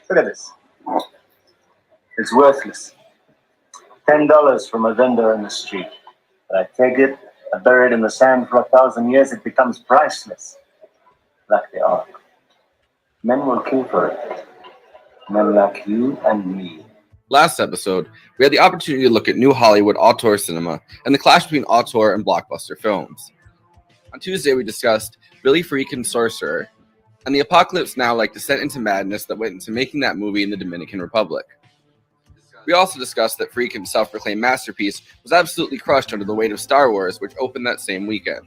Look at this. It's worthless. $10 from a vendor in the street. But I take it, I bury it in the sand for 1,000 years, it becomes priceless. Like the art. Men will kill for it. Men like you and me. Last episode, we had the opportunity to look at new Hollywood auteur cinema and the clash between auteur and blockbuster films. On Tuesday, we discussed Billy Freakin' Sorcerer and the Apocalypse Now-like descent into madness that went into making that movie in the Dominican Republic. We also discussed that Freakin's self-proclaimed masterpiece was absolutely crushed under the weight of Star Wars, which opened that same weekend.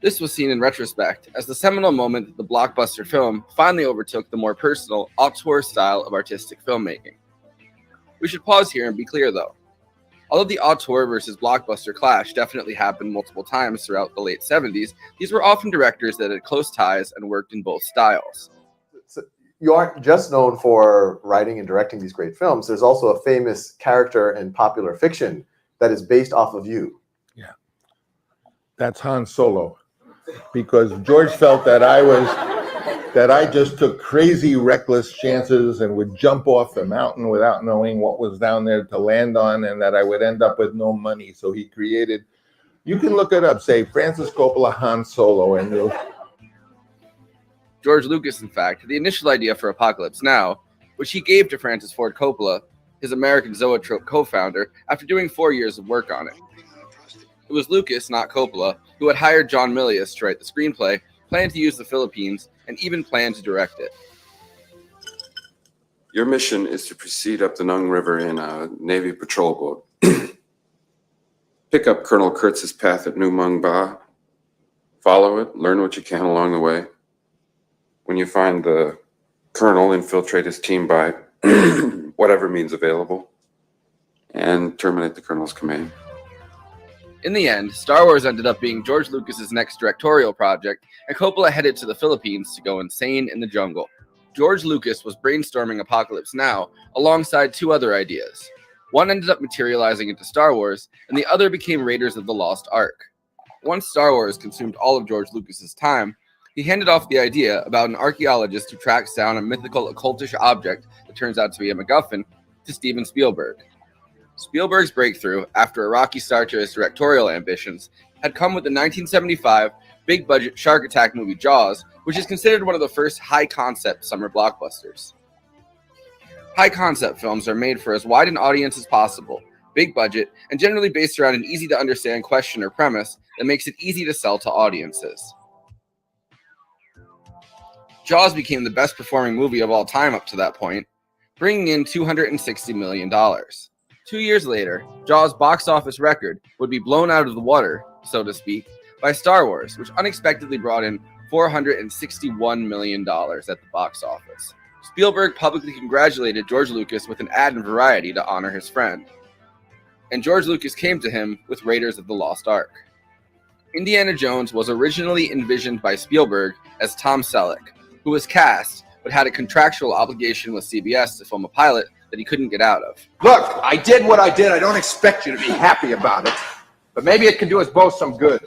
This was seen in retrospect as the seminal moment that the blockbuster film finally overtook the more personal, auteur style of artistic filmmaking. We should pause here and be clear though. Although the auteur versus blockbuster clash definitely happened multiple times throughout the late 70s, these were often directors that had close ties and worked in both styles. So you aren't just known for writing and directing these great films. There's also a famous character in popular fiction that is based off of you. Yeah, that's Han Solo. Because George felt that I just took crazy, reckless chances and would jump off the mountain without knowing what was down there to land on, and that I would end up with no money. So he created, you can look it up, say Francis Coppola Han Solo, and you'll... George Lucas, in fact, had the initial idea for Apocalypse Now, which he gave to Francis Ford Coppola, his American Zoetrope co-founder, after doing 4 years of work on it. It was Lucas, not Coppola, who had hired John Milius to write the screenplay, planned to use the Philippines, and even planned to direct it. Your mission is to proceed up the Nung River in a Navy patrol boat. Pick up Colonel Kurtz's path at New Mung Ba. Follow it, learn what you can along the way. When you find the colonel, infiltrate his team by whatever means available, and terminate the colonel's command. In the end, Star Wars ended up being George Lucas's next directorial project, and Coppola headed to the Philippines to go insane in the jungle. George Lucas was brainstorming Apocalypse Now alongside two other ideas. One ended up materializing into Star Wars, and the other became Raiders of the Lost Ark. Once Star Wars consumed all of George Lucas's time, he handed off the idea about an archaeologist who tracks down a mythical occultish object that turns out to be a MacGuffin to Steven Spielberg. Spielberg's breakthrough, after a rocky start to his directorial ambitions, had come with the 1975 big-budget shark attack movie Jaws, which is considered one of the first high-concept summer blockbusters. High-concept films are made for as wide an audience as possible, big-budget, and generally based around an easy-to-understand question or premise that makes it easy to sell to audiences. Jaws became the best-performing movie of all time up to that point, bringing in $260 million. 2 years later, Jaws' box office record would be blown out of the water, so to speak, by Star Wars, which unexpectedly brought in $461 million at the box office. Spielberg publicly congratulated George Lucas with an ad in Variety to honor his friend. And George Lucas came to him with Raiders of the Lost Ark. Indiana Jones was originally envisioned by Spielberg as Tom Selleck, who was cast but had a contractual obligation with CBS to film a pilot that he couldn't get out of. Look, I did what I did. I don't expect you to be happy about it. But maybe it can do us both some good.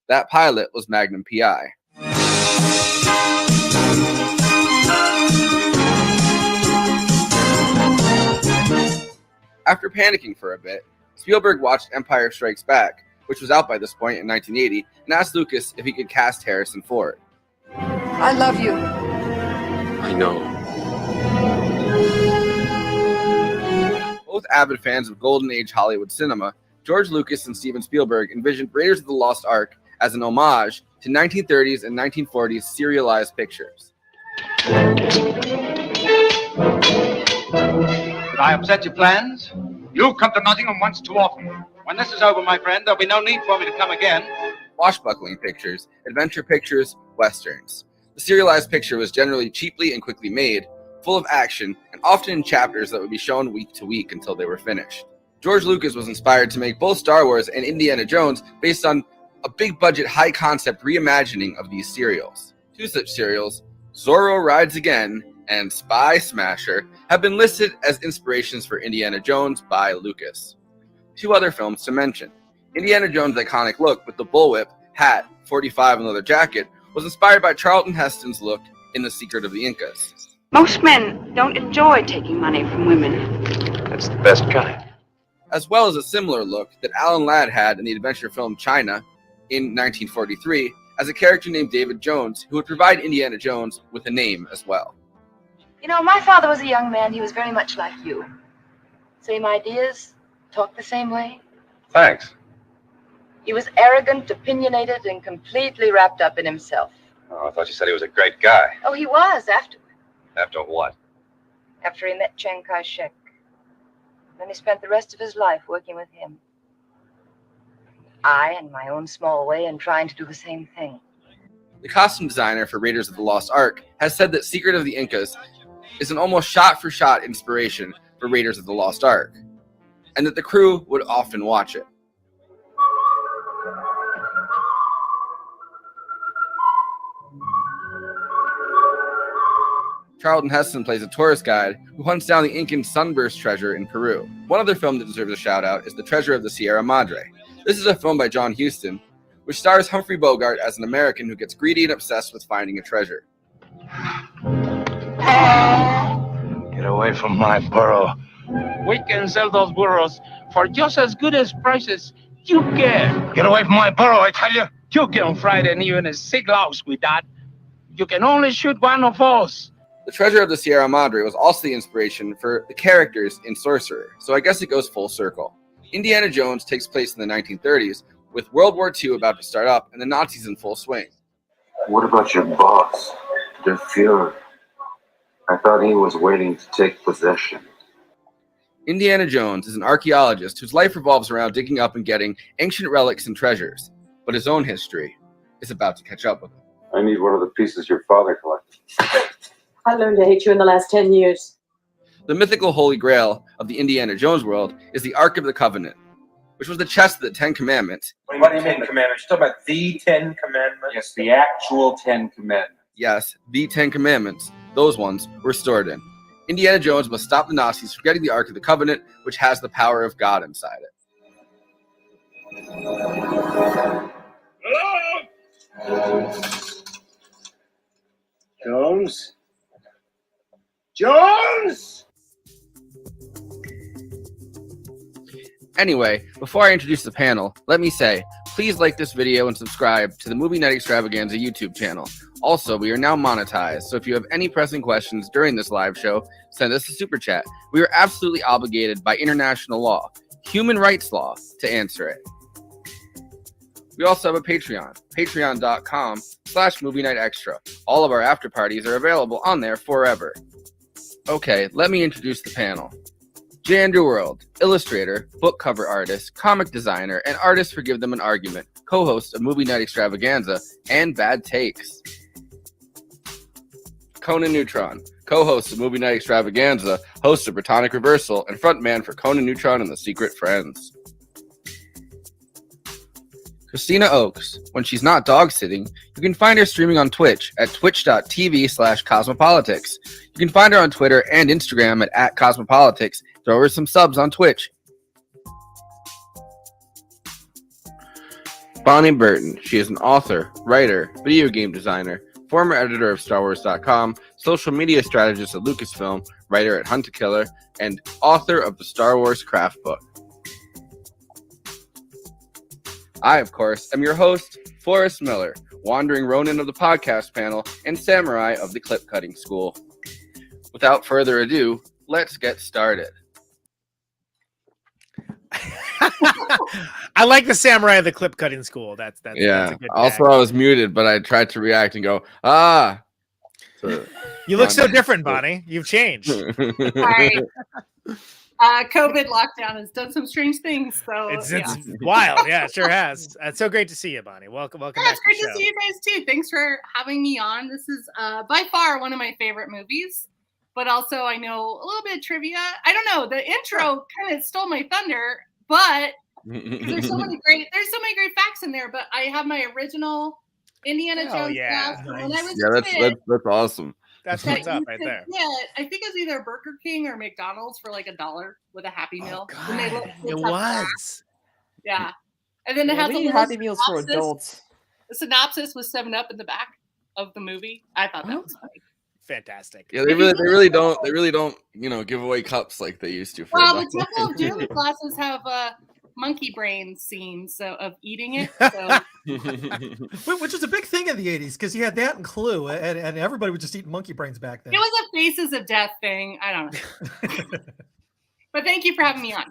That pilot was Magnum P.I. After panicking for a bit, Spielberg watched Empire Strikes Back, which was out by this point in 1980, and asked Lucas if he could cast Harrison Ford. I love you. I know. Both avid fans of Golden Age Hollywood cinema, George Lucas and Steven Spielberg envisioned Raiders of the Lost Ark as an homage to 1930s and 1940s serialized pictures. Did I upset your plans? You come to Nottingham once too often. When this is over, my friend, there'll be no need for me to come again. Swashbuckling pictures, adventure pictures, westerns. The serialized picture was generally cheaply and quickly made, full of action, and often in chapters that would be shown week to week until they were finished. George Lucas was inspired to make both Star Wars and Indiana Jones based on a big-budget, high-concept reimagining of these serials. Two such serials, Zorro Rides Again and Spy Smasher, have been listed as inspirations for Indiana Jones by Lucas. Two other films to mention. Indiana Jones' iconic look with the bullwhip, hat, 45 and leather jacket was inspired by Charlton Heston's look in The Secret of the Incas. Most men don't enjoy taking money from women. That's the best kind. As well as a similar look that Alan Ladd had in the adventure film China in 1943 as a character named David Jones, who would provide Indiana Jones with a name as well. You know, my father was a young man. He was very much like you. Same ideas, talked the same way. Thanks. He was arrogant, opinionated, and completely wrapped up in himself. Oh, I thought you said he was a great guy. Oh, he was afterward, After what? after he met Chiang Kai-shek. Then he spent the rest of his life working with him. I, in my own small way, am trying to do the same thing. The costume designer for Raiders of the Lost Ark has said that Secret of the Incas is an almost shot-for-shot inspiration for Raiders of the Lost Ark, and that the crew would often watch it. Charlton Heston plays a tourist guide who hunts down the Incan sunburst treasure in Peru. One other film that deserves a shout-out is The Treasure of the Sierra Madre. This is a film by John Huston, which stars Humphrey Bogart as an American who gets greedy and obsessed with finding a treasure. Get away from my burrow. We can sell those burros for just as good as prices you can. Get away from my burrow, I tell you. You can frighten even a sick louse with that. You can only shoot one of us. The Treasure of the Sierra Madre was also the inspiration for the characters in Sorcerer, so I guess it goes full circle. Indiana Jones takes place in the 1930s, with World War II about to start up and the Nazis in full swing. What about your boss, the Fuhrer? I thought he was waiting to take possession. Indiana Jones is an archaeologist whose life revolves around digging up and getting ancient relics and treasures, but his own history is about to catch up with him. I need one of the pieces your father collected. I learned to hate you in the last 10 years. The mythical Holy Grail of the Indiana Jones world is the Ark of the Covenant, which was the chest of the Ten Commandments. What do you mean, Commandments? You're talking about the Ten Commandments? Yes, the actual 10 Commandments. Yes, the Ten Commandments, those ones, were stored in. Indiana Jones must stop the Nazis from getting the Ark of the Covenant, which has the power of God inside it. Jones? Jones! Anyway, before I introduce the panel, let me say, please like this video and subscribe to the Movie Night Extravaganza YouTube channel. Also, we are now monetized, so if you have any pressing questions during this live show, send us a super chat. We are absolutely obligated by international law, human rights law, to answer it. We also have a Patreon, patreon.com/Movie Night Extra. All of our after parties are available on there forever. Okay, let me introduce the panel. Jay Underworld, illustrator, book cover artist, comic designer, and artist for Give Them an Argument, co-host of Movie Night Extravaganza and Bad Takes. Conan Neutron, co-host of Movie Night Extravaganza, host of Botanic Reversal, and frontman for Conan Neutron and the Secret Friends. Christina Oakes. When she's not dog sitting, you can find her streaming on Twitch at twitch.tv/cosmopolitics. You can find her on Twitter and Instagram at @cosmopolitics. Throw her some subs on Twitch. Bonnie Burton. She is an author, writer, video game designer, former editor of StarWars.com, social media strategist at Lucasfilm, writer at Hunt a Killer, and author of the Star Wars Craft Book. I, of course, am your host, Forrest Miller, wandering Ronin of the podcast panel and samurai of the clip cutting school. Without further ado, let's get started. I like the samurai of the clip cutting school. That's yeah. That's a good also, tag. I was muted, but I tried to react and go, ah. So, you look so different, Bonnie. You've changed. Sorry. COVID lockdown has done some strange things. So it's wild. Yeah, it sure has. It's so great to see you, Bonnie. Welcome back. It's great to see you guys too. Thanks for having me on. This is by far one of my favorite movies. But also, I know a little bit of trivia. I don't know. The intro kind of stole my thunder, but there's so many great facts in there. But I have my original Indiana Jones stuff. Nice. When I was a kid, that's awesome. That's what's up right there. Yeah, I think it was either Burger King or McDonald's for like $1 with a Happy Meal. It was. Yeah, and then it has a little Happy Meals for adults. The synopsis was 7-Up in the back of the movie. I thought that was funny. Fantastic. Yeah, they really don't, give away cups like they used to. Well, the Temple of Doom classes have monkey brain scenes of eating it. So. Which was a big thing in the 80s because you had that and Clue, and everybody was just eating monkey brains back then. It was a Faces of Death thing. I don't know. But thank you for having me on.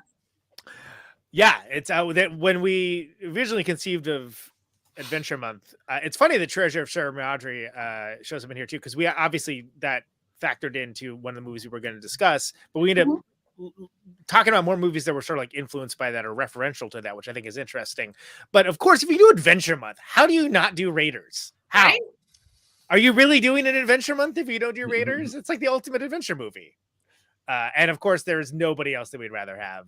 Yeah, it's that when we originally conceived of Adventure Month, it's funny the Treasure of Sir Maudry shows up in here too, because we obviously that factored into one of the movies we were going to discuss, but we ended up talking about more movies that were sort of like influenced by that or referential to that, which I think is interesting. But of course, if you do Adventure Month, how do you not do Raiders? How? Right? Are you really doing an Adventure Month if you don't do Raiders? It's like the ultimate adventure movie. And of course, there's nobody else that we'd rather have.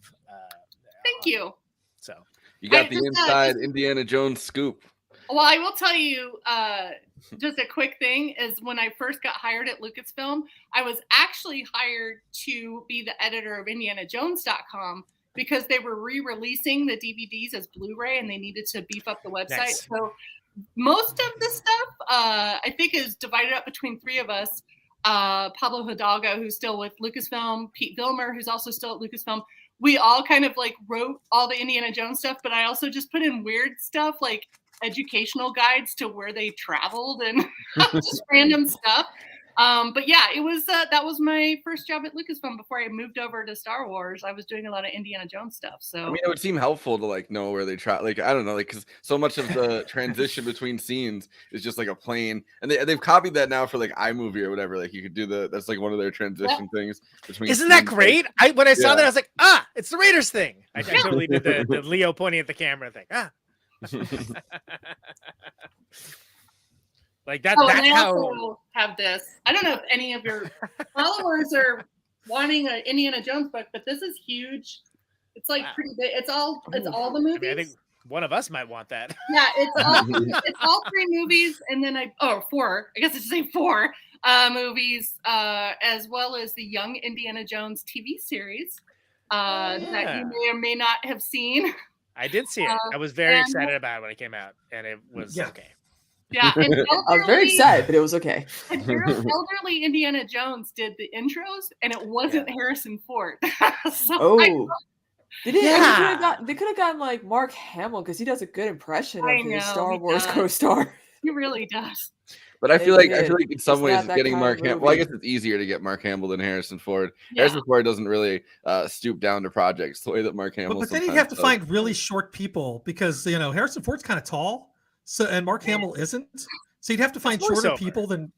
Thank you. So you got the inside Indiana Jones scoop. Well, I will tell you, just a quick thing is when I first got hired at Lucasfilm, I was actually hired to be the editor of IndianaJones.com because they were re-releasing the DVDs as Blu-ray and they needed to beef up the website. Nice. So most of the stuff, I think, is divided up between three of us. Pablo Hidalgo, who's still with Lucasfilm, Pete Vilmer, who's also still at Lucasfilm. We all kind of like wrote all the Indiana Jones stuff, but I also just put in weird stuff like educational guides to where they traveled and just random stuff. But yeah, it was that was my first job at Lucasfilm before I moved over to Star Wars. I was doing a lot of Indiana Jones stuff. So I mean, it would seem helpful to like know where they travel. Like I don't know, like because so much of the transition between scenes is just like a plane, and they've copied that now for like iMovie or whatever. Like you could do that's like one of their transition things between. Isn't that great? When I saw that, I was like, it's the Raiders thing. I totally did the Leo pointing at the camera thing. Like that. That's how. Also have this. I don't know if any of your followers are wanting an Indiana Jones book, but this is huge. It's like pretty big. It's all the movies. I think one of us might want that. Yeah, it's all three movies, and then four. I guess I should say four movies, as well as the Young Indiana Jones TV series that you may or may not have seen. I did see it. I was very excited about it when it came out, and it was okay. Yeah, and I was very excited, but it was okay. Elderly Indiana Jones did the intros, and it wasn't Harrison Ford. They could have gotten like Mark Hamill because he does a good impression of his Star Wars co-star. He really does. But I feel like in some ways getting Mark Hamill. Well, I guess it's easier to get Mark Hamill than Harrison Ford. Yeah. Harrison Ford doesn't really stoop down to projects the way that Mark Hamill. But then you have to find really short people because Harrison Ford's kind of tall, and Mark Hamill isn't. So you'd have to find shorter people than.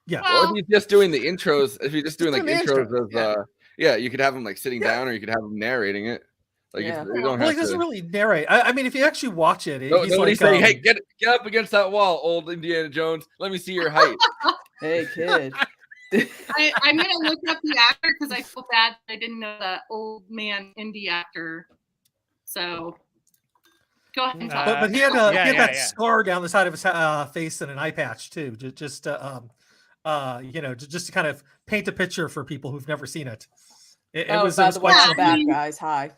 Yeah. Well, if you're just doing the intros, you intros of you could have him like sitting down, or you could have him narrating it. Like you don't have he doesn't really narrate. I mean, if you actually watch it, nobody's saying, "Hey, get up against that wall, old Indiana Jones. Let me see your height." Hey, kid. I'm gonna look up the actor because I feel bad I didn't know that old man indie actor. So Go ahead and talk. But he had that scar down the side of his face and an eye patch too, just to kind of paint a picture for people who've never seen it. It was quite bad, guys. Hi.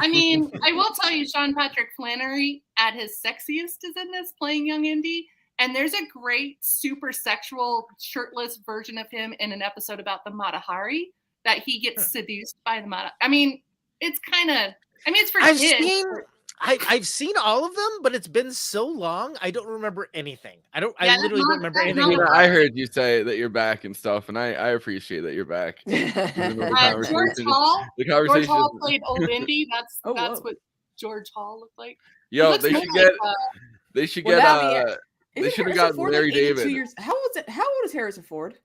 I mean, I will tell you, Sean Patrick Flannery at his sexiest is in this, playing young Indy. And there's a great super sexual shirtless version of him in an episode about the Mata Hari that he gets seduced by the Mata. I mean, it's kind of. I mean, it's for kids. I've seen all of them, but it's been so long, I don't remember anything. I literally don't remember anything. I heard you say that you're back and stuff, and I appreciate that you're back. George Hall. George Hall played old Indy. That's what George Hall looked like. Yo, they should have gotten Larry David. How old is Harrison Ford?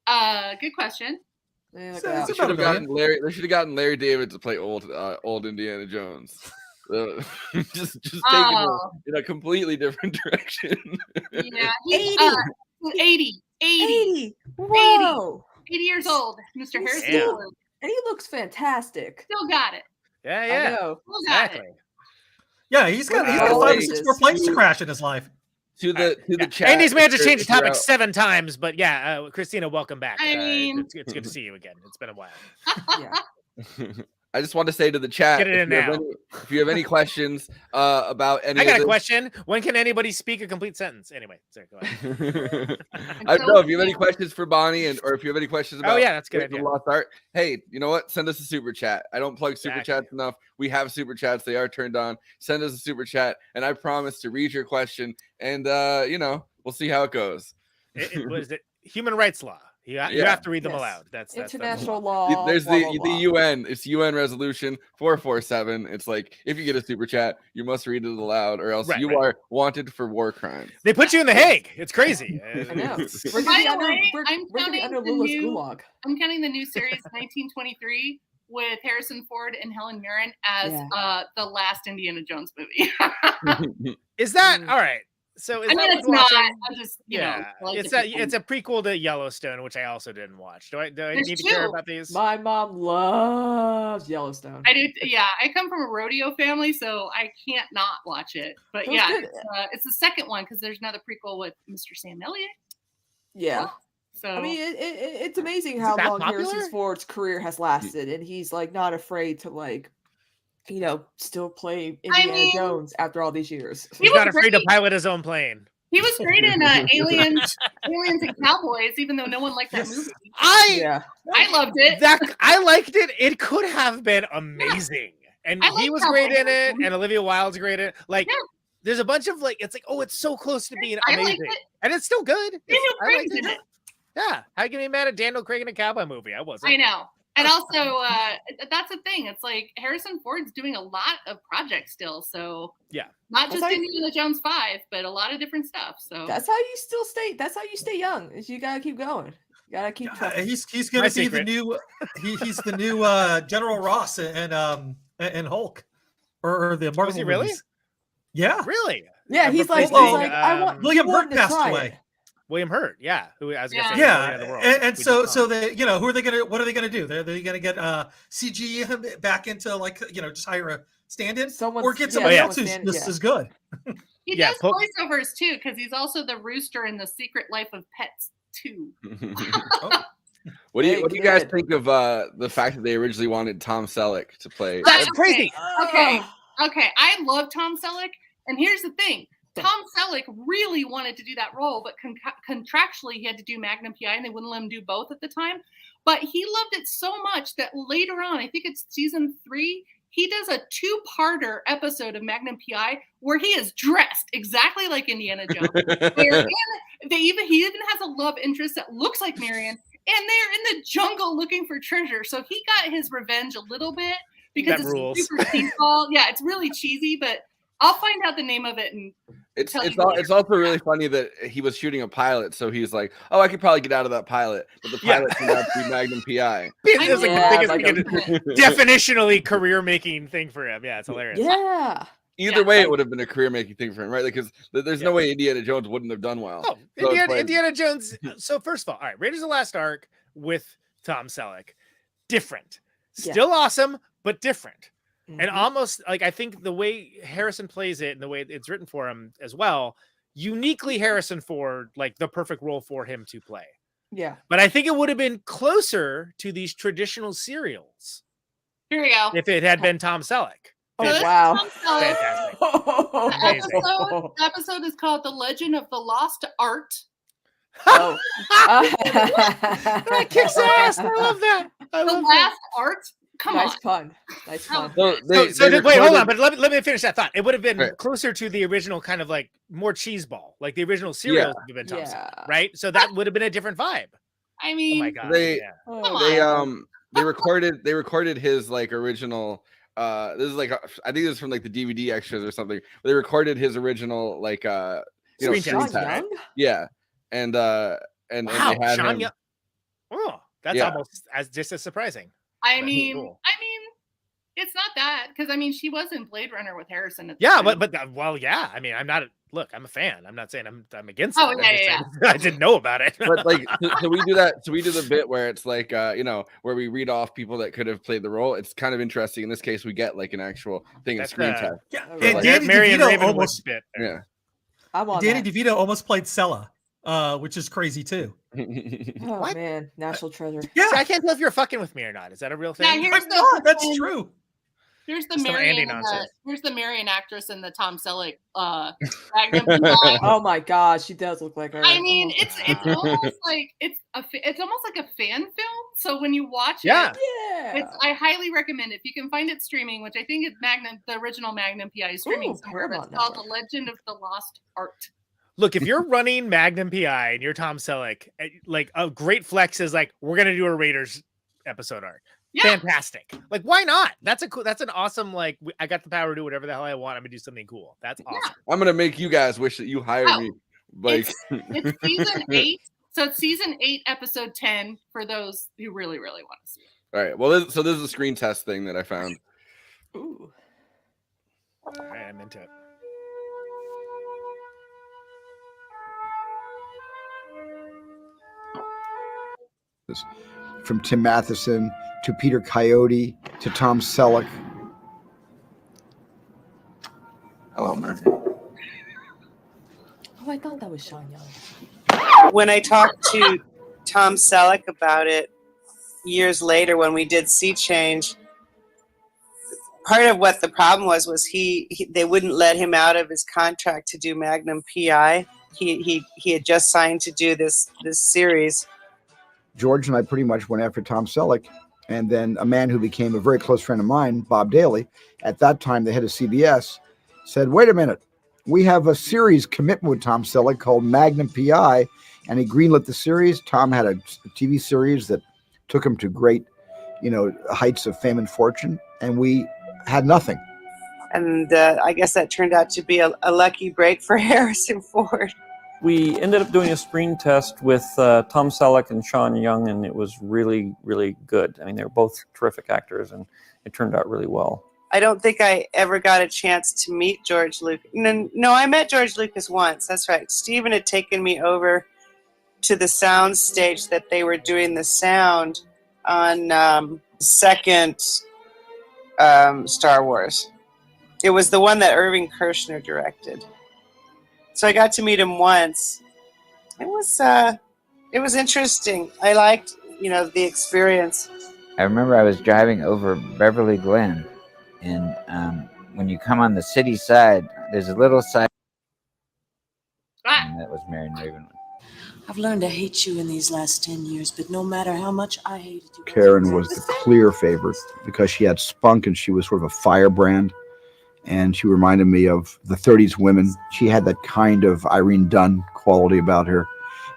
Good question. They should have gotten Larry David to play old Indiana Jones. just take it in a completely different direction. Yeah, he's 80. Whoa. 80 years old, Mr. Harrison Ford. And he looks fantastic. Still got it. Yeah. Exactly. Yeah, he's got 5 or 6 more planes to crash in his life. To the chat. Andy's managed to change the topic 7 times, but Christina, welcome back. I mean, it's good to see you again. It's been a while. I just want to say to the chat, if you have any questions about any, I got a question. When can anybody speak a complete sentence? Anyway, sorry, go ahead. I don't know if you have any questions for Bonnie, or if you have any questions about that's good idea. Lost Art. Hey, you know what? Send us a super chat. I don't plug super chats enough. We have super chats; they are turned on. Send us a super chat, and I promise to read your question. And we'll see how it goes. What is it? Human rights law. You have to read them aloud. That's international law. There's the UN. It's UN resolution 447. It's like, if you get a super chat, you must read it aloud, or else you are wanted for war crimes. They put you in the Hague. It's crazy. I know. I'm counting the new series 1923 with Harrison Ford and Helen Mirren as the last Indiana Jones movie. Is that all right? So it's not. I'm just it's a prequel to Yellowstone, which I also didn't watch. Do I need to care about these? My mom loves Yellowstone. I do. Yeah, I come from a rodeo family, so I can't not watch it. But it's the second one because there's another prequel with Mr. Sam Elliott. Yeah. So I mean, it's amazing how long Harrison Ford's career has lasted, and he's like not afraid to still play Indiana Jones after all these years. He's not afraid to pilot his own plane. He was great in Aliens and Cowboys, even though no one liked that movie. I loved it. I liked it. It could have been amazing. And he was great in it, and Olivia Wilde's great in it. There's a bunch of it's so close to being amazing. And it's still good. Daniel Craig's in it. Yeah. How can you be mad at Daniel Craig in a cowboy movie? I wasn't. I know. And also, that's the thing. It's like Harrison Ford's doing a lot of projects still. So not just Indiana Jones 5, but a lot of different stuff. So that's how you still stay. That's how you stay young. Is you gotta keep going. You gotta keep. He's gonna be the new. He's the new General Ross and Hulk, or the Marvel. Was he really? Movies. Yeah. Really? Yeah. He's like I want William Hurt passed away. William Hurt, who I was gonna say, and so they, who are they gonna? What are they gonna do? They're gonna get CG him back into just hire a stand-in, or get somebody else who's just as good. He does voiceovers too, because he's also the rooster in The Secret Life of Pets 2. What do you guys think of the fact that they originally wanted Tom Selleck to play? That's crazy. Okay, I love Tom Selleck, and here's the thing. Tom Selleck really wanted to do that role, but contractually he had to do Magnum PI, and they wouldn't let him do both at the time. But he loved it so much that later on, I think it's season 3, he does a 2-parter episode of Magnum PI where he is dressed exactly like Indiana Jones. He even has a love interest that looks like Marion, and they're in the jungle looking for treasure. So he got his revenge a little bit because it's super cheeseball. Yeah, it's really cheesy, but I'll find out the name of it and it's also really funny that he was shooting a pilot, so he's like, "Oh, I could probably get out of that pilot," but the pilot turned out to be Magnum PI. It's the biggest definitionally career-making thing for him. Yeah, it's hilarious. Yeah. Either way, it would have been a career-making thing for him, right? Because there's no way Indiana Jones wouldn't have done well. Oh, so Indiana Jones. So first of all right, Raiders of the Lost Ark with Tom Selleck, different, still awesome, but different. And almost like I think the way Harrison plays it and the way it's written for him as well, uniquely Harrison Ford, like the perfect role for him to play. Yeah. But I think it would have been closer to these traditional serials Here we go. if it had been Tom Selleck. Oh, So this is wow. Tom Selleck. Fantastic. The Amazing. episode is called The Legend of the Lost Art. Oh. That kicks ass. I love that. I The love Last Art? Come Nice on. pun. Nice pun. So wait, hold on, but let me finish that thought. It would have been Right. closer to the original kind of like more cheeseball, like the original serials would have been Tom Selleck, right? So that would have been a different vibe. I mean, Oh my god. They Come they recorded his like original this is like I think this is from like the DVD extras or something. But they recorded his original like Screen test, right? Yeah. And Wow, they had Sean him. Young. Oh, that's almost just as surprising. I mean, Cool. it's not that because I mean she was in Blade Runner with Harrison. At the Yeah, time. but well, yeah. I mean, I'm not. Look, I'm a fan. I'm not saying I'm against. Oh, it. I'm yeah, just yeah, saying I didn't know about it. But like so we do that. So we do the bit where it's like where we read off people that could have played the role. It's kind of interesting. In this case, we get like an actual thing, That's a screen the- test. Yeah, So, and like- Danny Marion DeVito Ravenwood almost bit. Yeah. I'm on Danny that. DeVito almost played Sella, which is crazy too. Oh What? man, national treasure. Yeah, See, I can't tell if you're fucking with me or not. Is that a real Now thing? here's I'm not. That's the true. here's the Just some Marion Andy and the, nonsense. here's the Marion actress in the Tom Selleck Magnum PI. Oh my god, she does look like her. I mean, Oh. it's almost like it's almost like a fan film. So when you watch Yeah. it, Yeah. I highly recommend it. If you can find it streaming, which I think is the original Magnum PI is streaming Ooh, somewhere. But it's Paramount called The Network. Legend of the Lost Art. Look, if you're running Magnum PI and you're Tom Selleck, like a great flex is like we're gonna do a Raiders episode arc. Yeah. Fantastic. Like, why not? That's an awesome, like, I got the power to do whatever the hell I want. I'm gonna do something cool. That's awesome. I'm gonna make you guys wish that you hired me. Like It's season 8. So it's season 8, episode 10 for those who really, really want to see it. all right. Well, this is a screen test thing that I found. Ooh. All right, I'm into it. From Tim Matheson to Peter Coyote to Tom Selleck. Hello, Murphy. Oh, I thought that was Sean Young. When I talked to Tom Selleck about it years later when we did Sea Change, part of what the problem was they wouldn't let him out of his contract to do Magnum PI. He had just signed to do this series. George and I pretty much went after Tom Selleck. And then a man who became a very close friend of mine, Bob Daly, at that time the head of CBS, said, wait a minute, we have a series commitment with Tom Selleck called Magnum PI. And he greenlit the series. Tom had a TV series that took him to great, heights of fame and fortune. And we had nothing. And I guess that turned out to be a lucky break for Harrison Ford. We ended up doing a screen test with Tom Selleck and Sean Young, and it was really, really good. I mean, they were both terrific actors, and it turned out really well. I don't think I ever got a chance to meet George Lucas. No, I met George Lucas once. That's right. Steven had taken me over to the sound stage that they were doing the sound on second Star Wars. It was the one that Irving Kershner directed. So I got to meet him once. It was interesting. I liked, the experience. I remember I was driving over Beverly Glen, and when you come on the city side, there's a little side. And that was Marion Ravenwood. I've learned to hate you in these last 10 years, but no matter how much I hated you. Karen was the clear favorite because she had spunk and she was sort of a firebrand. And she reminded me of the 30s women. She had that kind of Irene Dunn quality about her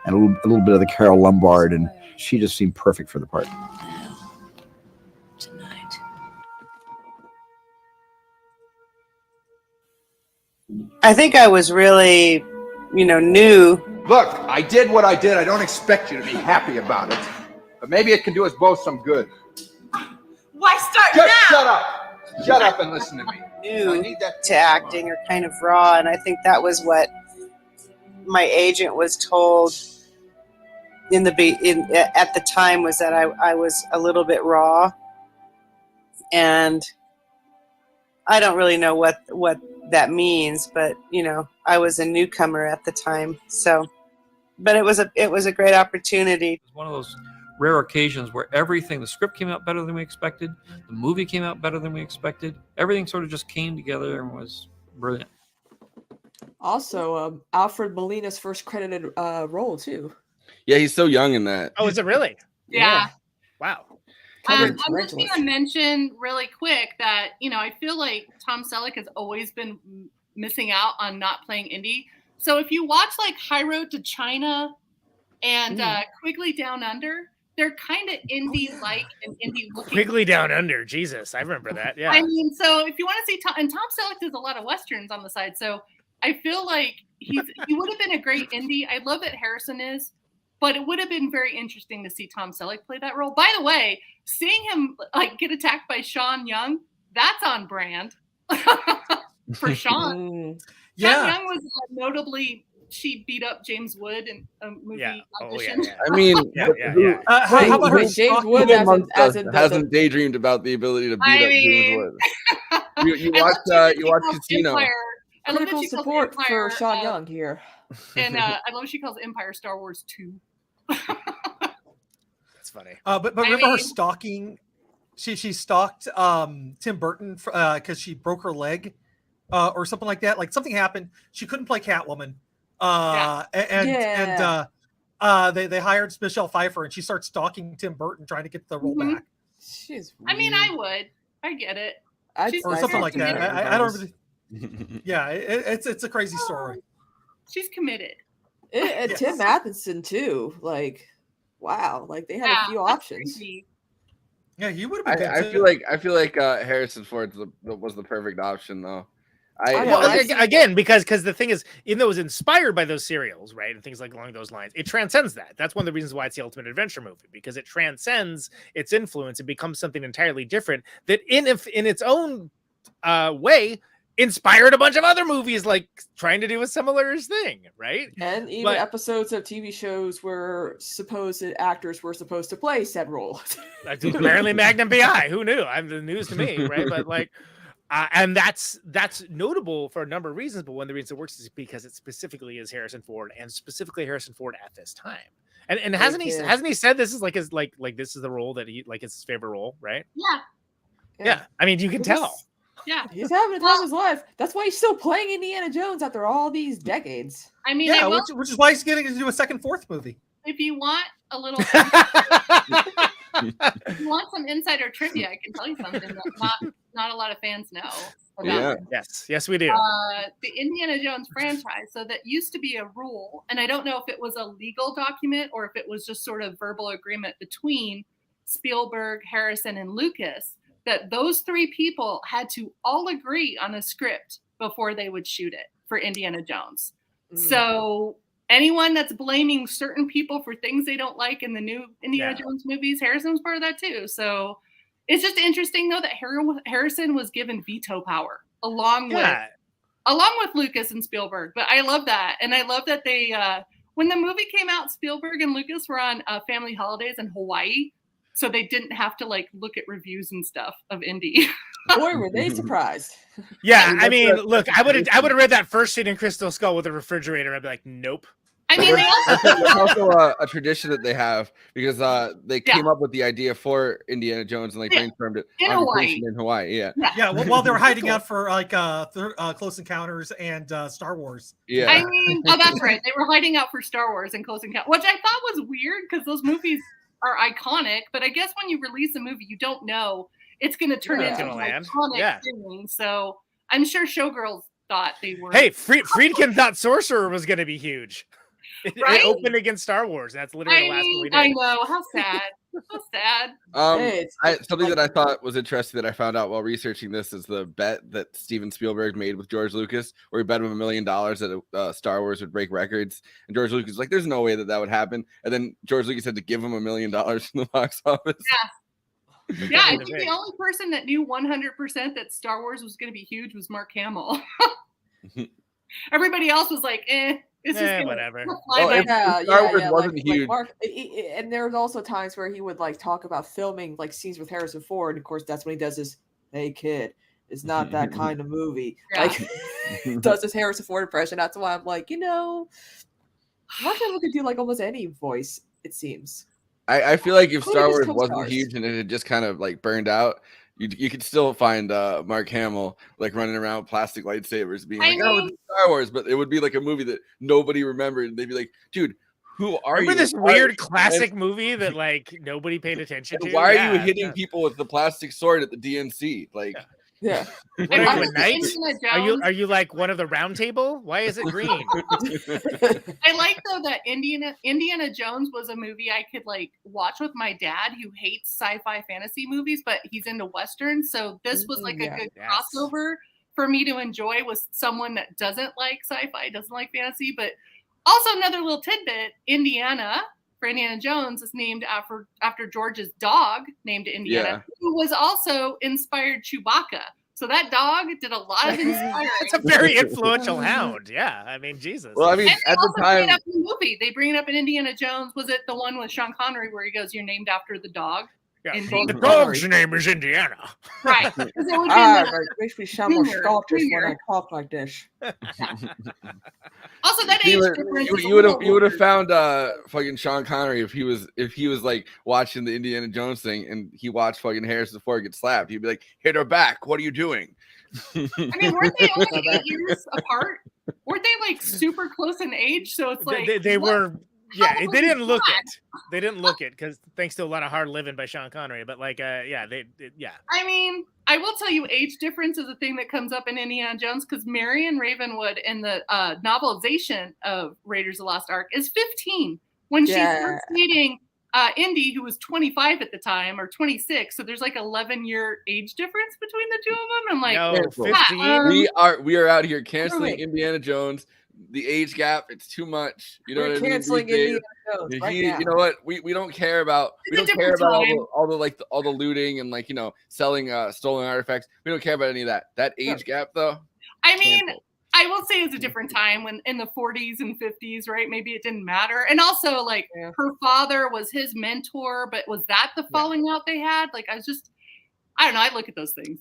and a little bit of the Carol Lombard. And she just seemed perfect for the part. Tonight. I think I was really, new. Look, I did what I did. I don't expect you to be happy about it. But maybe it can do us both some good. Why start Just now? shut up. Shut up and listen to me. New to acting or kind of raw, and I think that was what my agent was told at the time, was that I was a little bit raw, and I don't really know what that means, but I was a newcomer at the time, so. But it was a great opportunity. It was one of those rare occasions where the script came out better than we expected, the movie came out better than we expected. Everything sort of just came together and was brilliant. Also, Alfred Molina's first credited role too. Yeah, he's so young in that. Oh, is it really? Yeah. Wow. I'm just going to mention really quick that, I feel like Tom Selleck has always been missing out on not playing Indy. So if you watch like High Road to China and Quigley Down Under, they're kind of Indy-like and Indy-looking. Quigley Down Under, Jesus, I remember that. Yeah. I mean, so if you want to see Tom Selleck does a lot of westerns on the side, so I feel like he would have been a great Indy. I love that Harrison is, but it would have been very interesting to see Tom Selleck play that role. By the way, seeing him like get attacked by Sean Young, that's on brand for Sean. Sean Young was notably, she beat up James Wood in a movie audition. I mean, how about her? James Wood hasn't daydreamed about the ability to beat up James Wood. You watch Casino. Critical support for Sean Young here. And I love she calls Empire Star Wars 2. That's funny. But remember her stalking? She stalked Tim Burton because she broke her leg or something like that. Like something happened. She couldn't play Catwoman. They hired Michelle Pfeiffer and she starts stalking Tim Burton trying to get the role back. She's I mean, I would. I get it. Or something like that. I don't really. Yeah, it's a crazy story. She's committed. Tim Matheson too. Like, wow. Like they had a few options. Crazy. Yeah, you would have been. I feel like Harrison Ford was the perfect option though. Again, because the thing is, even though it was inspired by those serials, right, and things like along those lines, it transcends that. That's one of the reasons why it's the ultimate adventure movie, because it transcends its influence and becomes something entirely different that, in its own way, inspired a bunch of other movies, like trying to do a similar thing, right? And even episodes of TV shows where supposed actors were supposed to play said role. Apparently, Magnum PI. Who knew? I'm the news to me, right? But like. And that's notable for a number of reasons, but one of the reasons it works is because it specifically is Harrison Ford, and specifically Harrison Ford at this time. And hasn't he said this is like his like this is the role that he like his favorite role, right? Yeah. I mean, you can tell. Yeah, he's having a time of his life. That's why he's still playing Indiana Jones after all these decades. I mean, which is why he's getting to do a second, fourth movie. If you want a little, if you want some insider trivia, I can tell you something that not a lot of fans know. Yeah. Yes, we do. The Indiana Jones franchise. So that used to be a rule, and I don't know if it was a legal document or if it was just sort of verbal agreement between Spielberg, Harrison, and Lucas, that those three people had to all agree on a script before they would shoot it for Indiana Jones. So anyone that's blaming certain people for things they don't like in the new Indiana Jones movies, Harrison was part of that too. So it's just interesting though that Harrison was given veto power along with Lucas and Spielberg. But I love that. And I love that they, when the movie came out, Spielberg and Lucas were on family holidays in Hawaii. So they didn't have to like look at reviews and stuff of Indy. Boy, were they surprised. Yeah, I mean, look, I would have read that first scene in Crystal Skull with a refrigerator. I'd be like, nope. I mean, it's also a tradition that they have because they came up with the idea for Indiana Jones and they brainstormed it in Hawaii. In Hawaii, Well, while they were hiding out for like Close Encounters and Star Wars. Yeah, I mean, that's right. They were hiding out for Star Wars and Close Encounters, which I thought was weird because those movies are iconic. But I guess when you release a movie, you don't know it's going to turn into an iconic thing. So I'm sure Showgirls thought they were. Hey, Friedkin thought Sorcerer was going to be huge. It opened against Star Wars. That's literally the last one we did. I know. How sad. So sad. Something that I thought was interesting that I found out while researching this is the bet that Steven Spielberg made with George Lucas, where he bet him $1 million that Star Wars would break records. And George Lucas was like, there's no way that would happen. And then George Lucas had to give him $1 million from the box office. Yeah, I think the only person that knew 100% that Star Wars was going to be huge was Mark Hamill. Everybody else was like, it's just whatever. Star Wars wasn't huge. Mark, and there was also times where he would like talk about filming like scenes with Harrison Ford. And of course, that's when he does his, "Hey kid, is not that kind of movie. Yeah. Like, does this Harrison Ford impression? That's why I'm like, Mark Hamill could do like almost any voice. It seems. I feel like if Including Star his Wars wasn't co-stars. huge and it had just kind of like burned out, you could still find Mark Hamill like running around with plastic lightsabers, being like, "Oh, it's Star Wars," but it would be like a movie that nobody remembered. And they'd be like, "Dude, who are Remember you? this Why- weird classic movie that like nobody paid attention to? Why are Yeah, you hitting yeah. people with the plastic sword at the DNC? Like, Yeah. What are you, a knight? Are you like one of the round table? Why is it green? I like though that Indiana Jones was a movie I could like watch with my dad who hates sci-fi fantasy movies, but he's into westerns. So this was like a good crossover for me to enjoy with someone that doesn't like sci-fi, doesn't like fantasy. But also another little tidbit: Indiana for Indiana Jones is named after George's dog named Indiana, who was also inspired Chewbacca. So that dog did a lot of inspiring. It's a very influential hound. Yeah, I mean, Jesus. Well, I mean, And they at the also bring it time, up in the movie. They bring it up in Indiana Jones. Was it the one with Sean Connery where he goes, "You're named after the dog"? Yeah, Indeed. the dog's name is Indiana. Right. 'Cause it would Ah, be it makes me sound more Junior, Scottish when I Junior. talk like this. Also, that age difference. is a you would have little weird. found fucking Sean Connery if he was like watching the Indiana Jones thing and he watched fucking Harrison Ford get slapped. He'd be like, "Hit her back. What are you doing?" I mean, weren't they only 8 years apart? Weren't they like super close in age? So it's like They what- were. Yeah, how they didn't was look that? it. They didn't look it because thanks to a lot of hard living by Sean Connery. But like, yeah, yeah. I mean, I will tell you, age difference is a thing that comes up in Indiana Jones because Marion Ravenwood in the novelization of Raiders of the Lost Ark is 15 when she's Yeah. first meeting Indy, who was 25 at the time or 26. So there's like 11-year age difference between the two of them. I'm like, No, yeah, 15. We are out here canceling Really? Indiana Jones. The age gap, it's too much. You know We're what I mean? canceling These days. Indiana Jones right now. You know what? We don't care about It's a different all the looting and like selling stolen artifacts. We don't care about any of that. That age gap though. I mean, I will say it's a different time when in the 40s and 50s, right? Maybe it didn't matter. And also, like, her father was his mentor, but was that the falling out they had? Like, I don't know. I look at those things.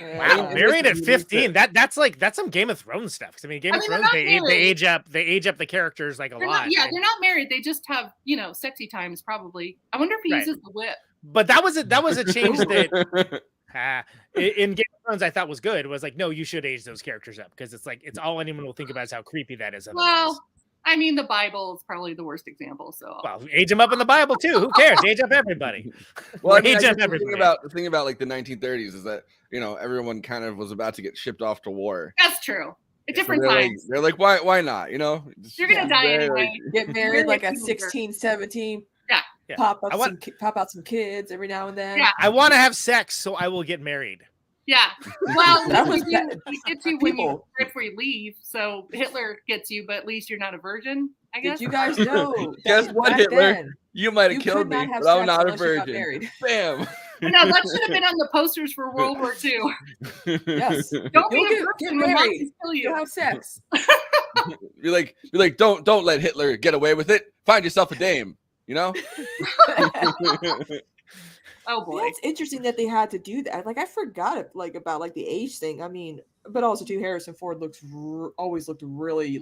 Wow, married at 15. That's some Game of Thrones stuff. 'Cause, I mean, Game of they're Thrones, not they married. age up the characters like a They're lot. not, yeah, they're not married. They just have, sexy times probably. I wonder if he Right. uses the whip. But that was a change that in Game of Thrones I thought was good. Was like, no, you should age those characters up because it's all anyone will think about is how creepy that is. Otherwise. Well, I mean, the Bible is probably the worst example. So, Well, age them up in the Bible too. Who cares? Age up everybody. Well, I mean, I Age guess up the everybody. thing about like the 1930s is that everyone kind of was about to get shipped off to war. that's true. At So different they're times. they're like, why not? Just- You're going to die they're anyway. Get married Really like at older. 16, 17. Yeah. Yeah. Pop I want- out some kids every now and then. Yeah. I want to have sex, so I will get married. Yeah. Well, That we was do- bad. we get you when you People. right before you leave. So Hitler gets you, but at least you're not a virgin, I guess. Did you guys know? Guess that what, back Hitler? then, You might you have could killed me, not have but I'm sex not a unless you got virgin. married. Bam. No, that should have been on the posters for World War II. Yes. Don't be You'll a get virgin when married. Nazis kill you. You'll have sex. Be like, don't let Hitler get away with it. Find yourself a dame. Oh boy. Yeah, it's interesting that they had to do that. Like I forgot it, about the age thing. I mean, but also too, Harrison Ford always looked really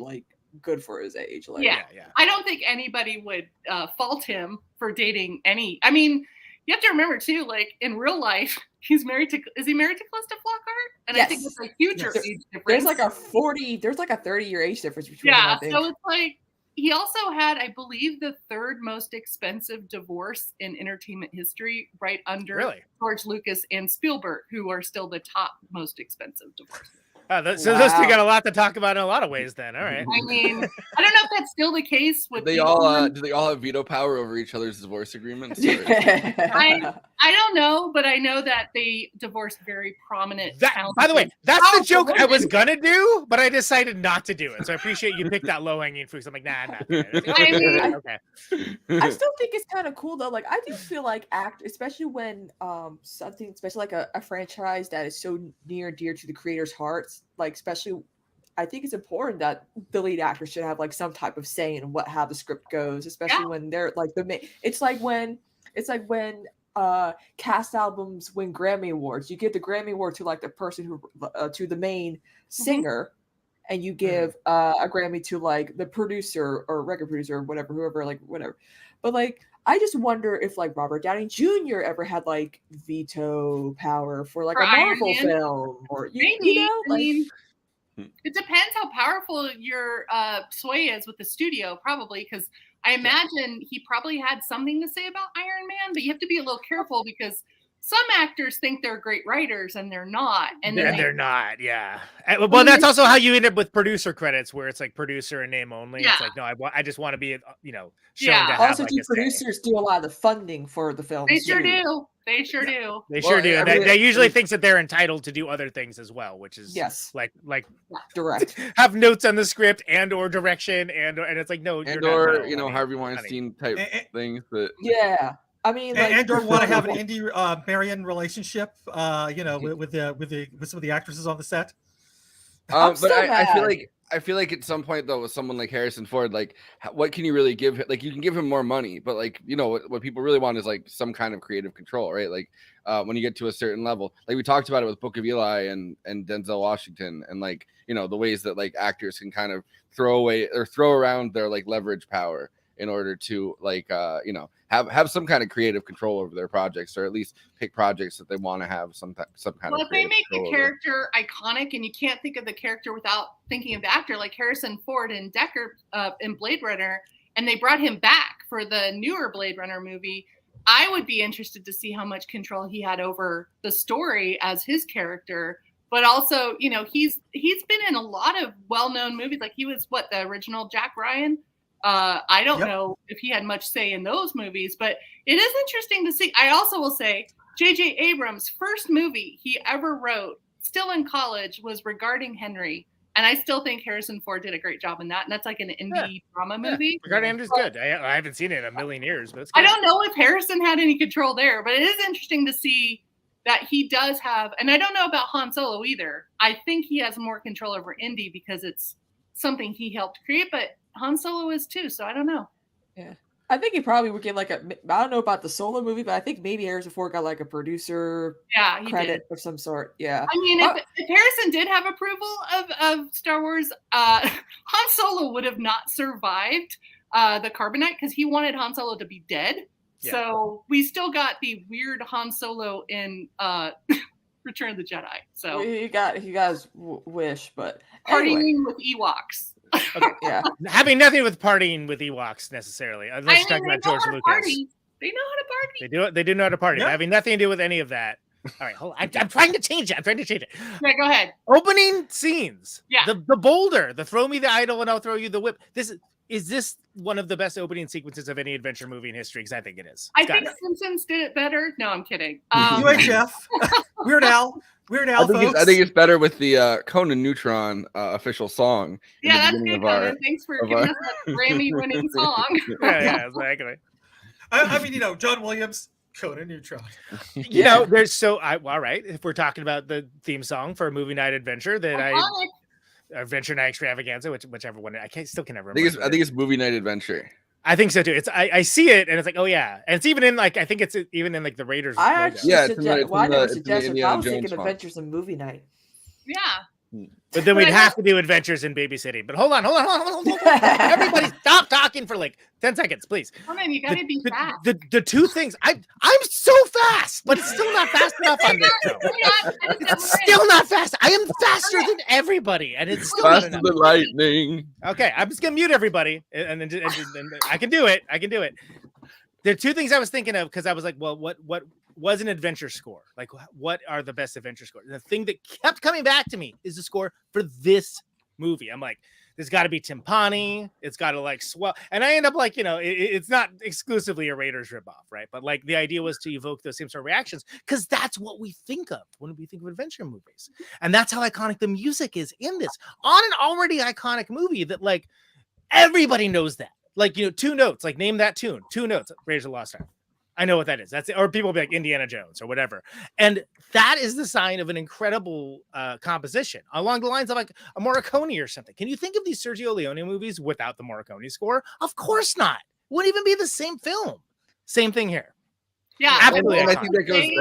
good for his age. Like, Yeah. I don't think anybody would fault him for dating any. I mean, you have to remember too, like in real life, is he married to Calista Flockhart? And I think Yes. it's a huge Yes. age difference. There's like a 30-year age difference between them. Yeah, I think. so it's like he also had, I believe, the third most expensive divorce in entertainment history, right under Really? George Lucas and Spielberg, who are still the top most expensive divorces. So those two Wow. got a lot to talk about in a lot of ways. Then, all right. I mean, I don't know if that's still the case with Do they all have veto power over each other's divorce agreements? Or- I don't know, but I know that they divorced very prominent. By the way, that's the talented joke I was women. gonna do, but I decided not to do it. So I appreciate you picked that low hanging fruit. So I'm like, nah, not doing it. I mean- Okay. I still think it's kind of cool though. Like I do feel like especially when something, especially like a franchise that is so near and dear to the creators' hearts, like especially I think it's important that the lead actor should have like some type of say in how the script goes, especially when they're like it's like when cast albums win Grammy Awards. You give the Grammy Award to like the person who to the main singer, and you give a Grammy to like the producer or record producer or whatever, whoever, like whatever. But like, I just wonder if like Robert Downey Jr. ever had like veto power for like For a Iron Marvel Man? film, or Maybe. you know, I like, mean, it depends how powerful your sway is with the studio, probably, because I imagine he probably had something to say about Iron Man, but you have to be a little careful because some actors think they're great writers and they're not. And then they're not, yeah. Well, that's also how you end up with producer credits, where it's like producer and name only. Yeah. It's like, no, I just want to be, you know, shown Yeah. to have also like do a say. producers do a lot of the funding for the films. They sure too. do. They sure do. They sure do. I They, mean, they usually think that they're entitled to do other things as well, which is Yes. like direct. have notes on the script and or direction and it's like no, you're And not, or no, you know honey, Harvey Weinstein type things. But Yeah. I mean, like, and or want to have an Indy Marion relationship, you know, with some of the actresses on the set. But I feel like at some point though, with someone like Harrison Ford, like what can you really give him? Like you can give him more money, but like you know what people really want is like some kind of creative control, right? Like when you get to a certain level, like we talked about it with Book of Eli and Denzel Washington, and like you know the ways that like actors can kind of throw away or throw around their like leverage power in order to like you know have some kind of creative control over their projects, or at least pick projects that they want to have some kind Well, of if they make the control over. character iconic and you can't think of the character without thinking of the actor, like Harrison Ford and Deckard in Blade Runner, and they brought him back for the newer Blade Runner movie, I would be interested to see how much control he had over the story as his character. But also, you know, he's been in a lot of well-known movies. Like he was the original Jack Ryan. I don't know if he had much say in those movies, but it is interesting to see. I also will say J.J. Abrams' first movie he ever wrote, still in college, was regarding Henry. And I still think Harrison Ford did a great job in that. And that's like an indie drama movie. Regarding Henry's good. I haven't seen it in a million years, but it's good. I don't know if Harrison had any control there, but it is interesting to see that he does have, and I don't know about Han Solo either. I think he has more control over Indy because it's something he helped create, but Han Solo is too, so I don't know. Yeah. I think he probably would get like I don't know about the Solo movie, but I think maybe Harrison Ford got like a producer he credit did. of some sort. Yeah. I mean, if Harrison did have approval of Star Wars, Han Solo would have not survived the carbonite because he wanted Han Solo to be dead. Yeah. So we still got the weird Han Solo in Return of the Jedi. So he got his wish, but partying anyway. with Ewoks. Okay. Yeah. Having nothing with partying with Ewoks necessarily. Let's talk about George Lucas. Party. They know how to party. They do know how to party. Yeah. Having nothing to do with any of that. All right, hold on. I'm trying to change it. Yeah, go ahead. Opening scenes. Yeah. The boulder, the throw me the idol and I'll throw you the whip. Is this one of the best opening sequences of any adventure movie in history? Because I think it is. I think Simpsons did it better. No, I'm kidding. UHF, Weird Al, I think it's better with the Conan Neutron official song. Yeah, that's good, Conan. Thanks for giving us that Grammy-winning song. yeah, exactly. I mean, you know, John Williams, Conan Neutron. You know, there's all right. If we're talking about the theme song for a movie night adventure Adventure Night Extravaganza, whichever one still can never remember. I think it's Movie Night Adventure. I think so too. It's I see it and it's like, oh yeah, and it's even in like I think it's even in like the Raiders. I logo. actually I never suggested. I was thinking Adventures in Movie Night. Yeah. But then we'd have to do Adventures in Babysitting. But hold on. Everybody stop talking for like 10 seconds, please. Come on, you gotta be fast. The two things, I'm so fast, but it's still not fast enough on this show. It's still not fast. I am faster than everybody, and it's still faster not than lightning. Okay, I'm just gonna mute everybody, and I can do it. There are two things I was thinking of because I was like, well, what was an adventure score? Like, what are the best adventure scores? And the thing that kept coming back to me is the score for this movie. I'm like, there's got to be timpani. It's got to like swell. And I end up like, you know, it's not exclusively a Raiders ripoff, right? But like the idea was to evoke those same sort of reactions because that's what we think of when we think of adventure movies. And that's how iconic the music is in this on an already iconic movie that like everybody knows that. Like, you know, 2 notes, like name that tune, 2 notes, Raiders of the Lost Ark. I know what that is. That's it. Or people will be like Indiana Jones or whatever. And that is the sign of an incredible composition along the lines of like a Morricone or something. Can you think of these Sergio Leone movies without the Morricone score? Of course not. Wouldn't even be the same film. Same thing here. Yeah, Absolutely. And I think that goes it's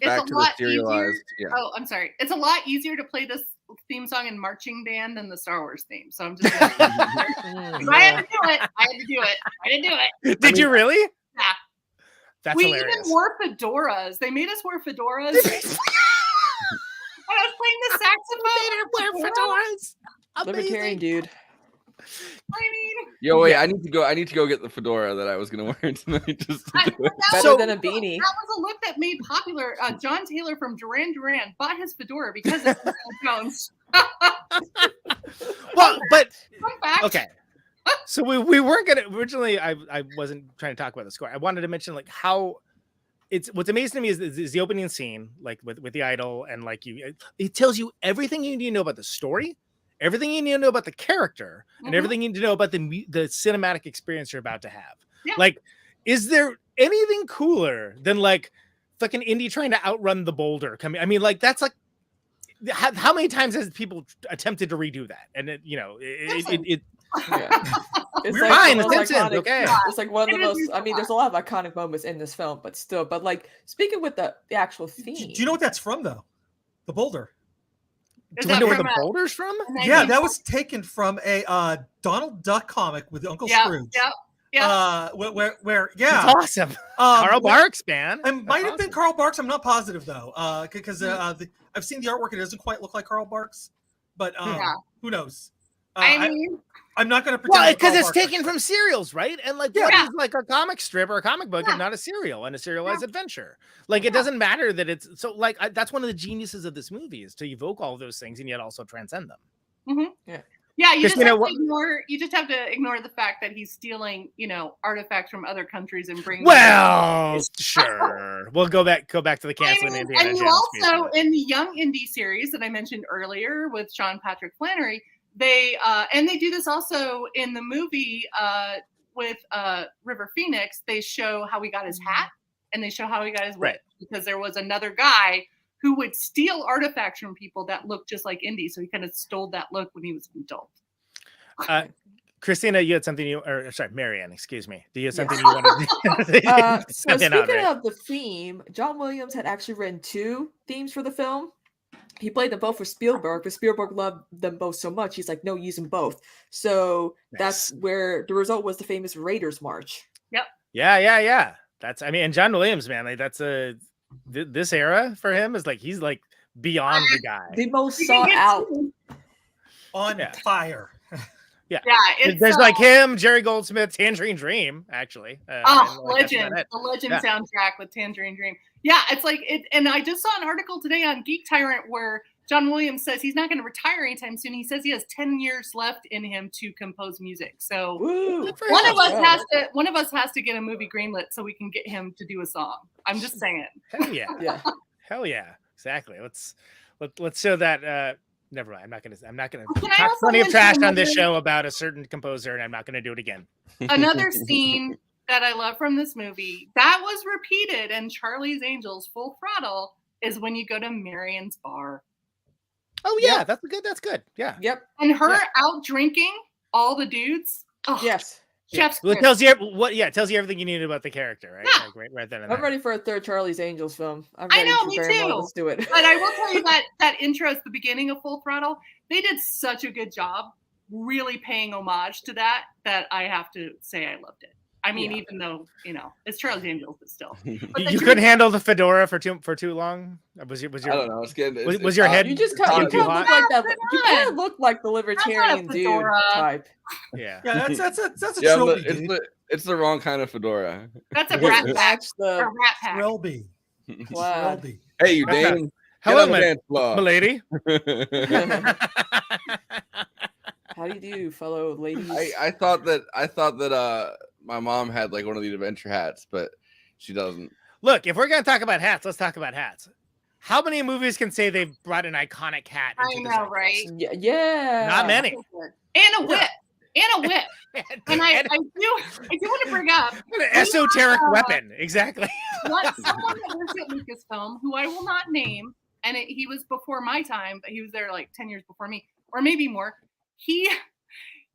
back a to the lot serialized. easier. Yeah. Oh, I'm sorry. It's a lot easier to play this theme song in marching band than the Star Wars theme. So I'm just. I had to do it. I didn't do it. Did you really? Yeah. That's we hilarious. even wore fedoras. They made us wear fedoras. And I was playing the saxophone. Wear fedoras. Libertarian dude. I mean, Yo, wait! I need to go get the fedora that I was gonna wear tonight just to do it. Better than a beanie. That was a look that made popular. John Taylor from Duran Duran bought his fedora because of Indiana Jones. Well, but Fun fact. okay. So we weren't gonna originally. I wasn't trying to talk about the score. I wanted to mention like how it's what's amazing to me is the opening scene, like with the idol, and like it tells you everything you need to know about the story, everything you need to know about the character, and everything you need to know about the cinematic experience you're about to have. Yeah. Like, is there anything cooler than like fucking Indy trying to outrun the boulder coming? I mean, like that's like how many times has people attempted to redo that? And it It's We're like fine, one of the those Simpsons, iconic- okay. It's like one of the most. I mean, there's a lot of iconic moments in this film, but still. But like speaking with the actual theme, Do you know what that's from though? The boulder. Do we know where the boulder's from? Yeah, that was taken from a Donald Duck comic with Uncle Scrooge. Yeah. Where yeah, It's awesome. Carl Barks, man. It might have been Carl Barks. I'm not positive though, because I've seen the artwork. It doesn't quite look like Carl Barks, but who knows? I mean, I'm not going to pretend. Well, because Carl it's Barks taken from serials, right? And like, what is like a comic strip or a comic book and not a serial and a serialized adventure? Like, it doesn't matter that it's so. Like, that's one of the geniuses of this movie is to evoke all of those things and yet also transcend them. Yeah. Yeah, you just, Because, have to ignore. You just have to ignore the fact that he's stealing, artifacts from other countries and bringing. Well, sure. We'll go back to the canceling Indiana And you Jones. also in the Young Indie series that I mentioned earlier with Sean Patrick Flannery, they do this also in the movie with River Phoenix. They show how he got his hat and they show how he got his whip because there was another guy who would steal artifacts from people that looked just like Indy. So he kind of stole that look when he was an adult. Christina, you had something Marianne, excuse me. Do you have something you wanted to So speaking of the theme, John Williams had actually written 2 themes for the film. He played them both for Spielberg, but Spielberg loved them both so much, he's like, no, use them both. So that's where the result was the famous Raiders March. Yep. Yeah. And John Williams, man, like that's this era for him is like he's like beyond the guy. The most sought out on fire. Yeah, it's, there's like him, Jerry Goldsmith, Tangerine Dream, actually. Legend, the Legend soundtrack with Tangerine Dream. Yeah, it's like it. And I just saw an article today on Geek Tyrant where John Williams says he's not going to retire anytime soon. He says he has 10 years left in him to compose music. So one of us has to get a movie greenlit so we can get him to do a song. I'm just saying. Hell yeah. Hell yeah. Exactly. Let's show that. Never mind. I'm not gonna talk plenty of trash on this show about a certain composer, and I'm not gonna do it again. Another scene that I love from this movie that was repeated in Charlie's Angels Full Throttle is when you go to Marion's bar. Oh yeah, that's good. Yeah. Yep. And her out drinking all the dudes. Oh, yes. Chef's Well, it tells you it tells you everything you need about the character, right? Yeah. Like right then and I'm there. ready for a third Charlie's Angels film. I know, me too. Let's do it. But I will tell you that intro at the beginning of Full Throttle, they did such a good job really paying homage to that I have to say I loved it. I mean, even though, it's Charlie's Angels, but still. But You couldn't handle the fedora for too long? Was your I don't know. It's getting, was your head? You just kind of look like that. You kind of look like the libertarian dude fedora. type. Yeah. Yeah, that's a trilby. It's the wrong kind of fedora. That's a rat pack. The A rat pack. Trilby. Wow. Trilby. Hey, you Dane. Hello, my lady. How do you do, fellow ladies? I thought that my mom had like one of these adventure hats, but she doesn't. Look, if we're gonna talk about hats, let's talk about hats. How many movies can say they've brought an iconic hat? I know, right? Yeah. Not many. And a whip. And a whip. And I do want to bring up An esoteric weapon, exactly. Someone that works at Lucasfilm, who I will not name, and he was before my time, but he was there like 10 years before me, or maybe more. Here's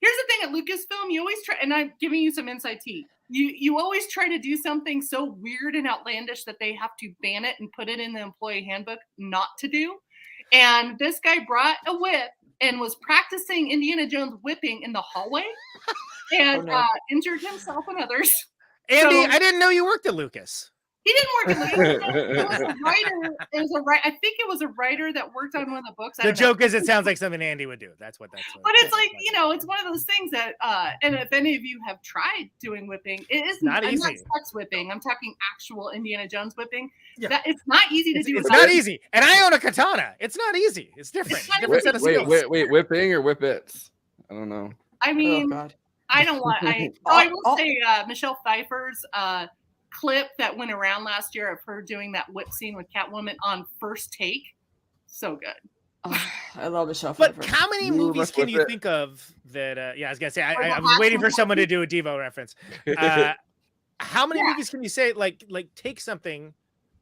the thing at Lucasfilm, you always try, and I'm giving you some inside tea. you always try to do something so weird and outlandish that they have to ban it and put it in the employee handbook not to do. And this guy brought a whip and was practicing Indiana Jones whipping in the hallway and injured himself and others. Andy, So- I didn't know you worked at Lucas. He didn't work at Lucas. It was a writer. I think it was a writer that worked on one of the books. I The don't know. joke is it sounds like something Andy would do. That's what that's. But it's like, it's one of those things that, and if any of you have tried doing whipping, it is Not I'm easy. not sex whipping. I'm talking actual Indiana Jones whipping. Yeah. That it's not easy to do. It's not easy. And I own a katana. It's not easy. It's different. Different set of skills. Wait, whipping or whippets? I don't know. I mean, I don't want. I will say Michelle Pfeiffer's clip that went around last year of her doing that whip scene with Catwoman on first take, so good. I love Michelle But Pfeiffer. how many movies can you think of that? Yeah, I was gonna say. I was waiting for someone to do a Devo reference. How many movies can you say like take something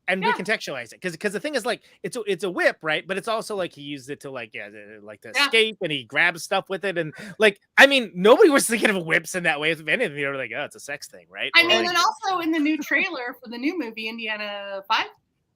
and recontextualize it? Because the thing is like it's a whip, right? But it's also like he used it to to escape, and he grabs stuff with it, and like I mean nobody was thinking of whips in that way. If anything, they were like, oh, it's a sex thing, right? I Or, mean, like- and also in the new trailer for the new movie Indiana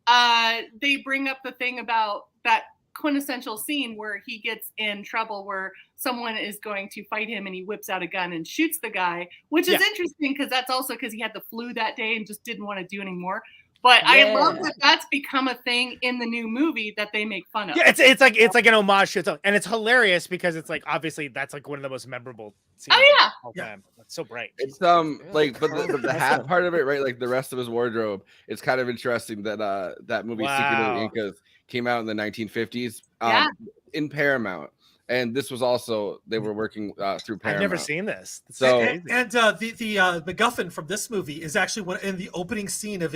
5, they bring up the thing about that quintessential scene where he gets in trouble where someone is going to fight him and he whips out a gun and shoots the guy, which is interesting because that's also because he had the flu that day and just didn't want to do anymore. But I love that that's become a thing in the new movie that they make fun of. Yeah, it's like an homage to it, and it's hilarious because it's like obviously that's like one of the most memorable scenes. Oh, yeah. of all time. It's so bright. It's like, but the hat part of it, right? Like the rest of his wardrobe. It's kind of interesting that that movie Secret of the Wow. Incas came out in the 1950s Yeah. in Paramount, and this was also they were working through Paramount. I've never seen this. So And the MacGuffin from this movie is actually in the opening scene of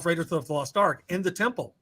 Raiders of the Lost Ark in the temple.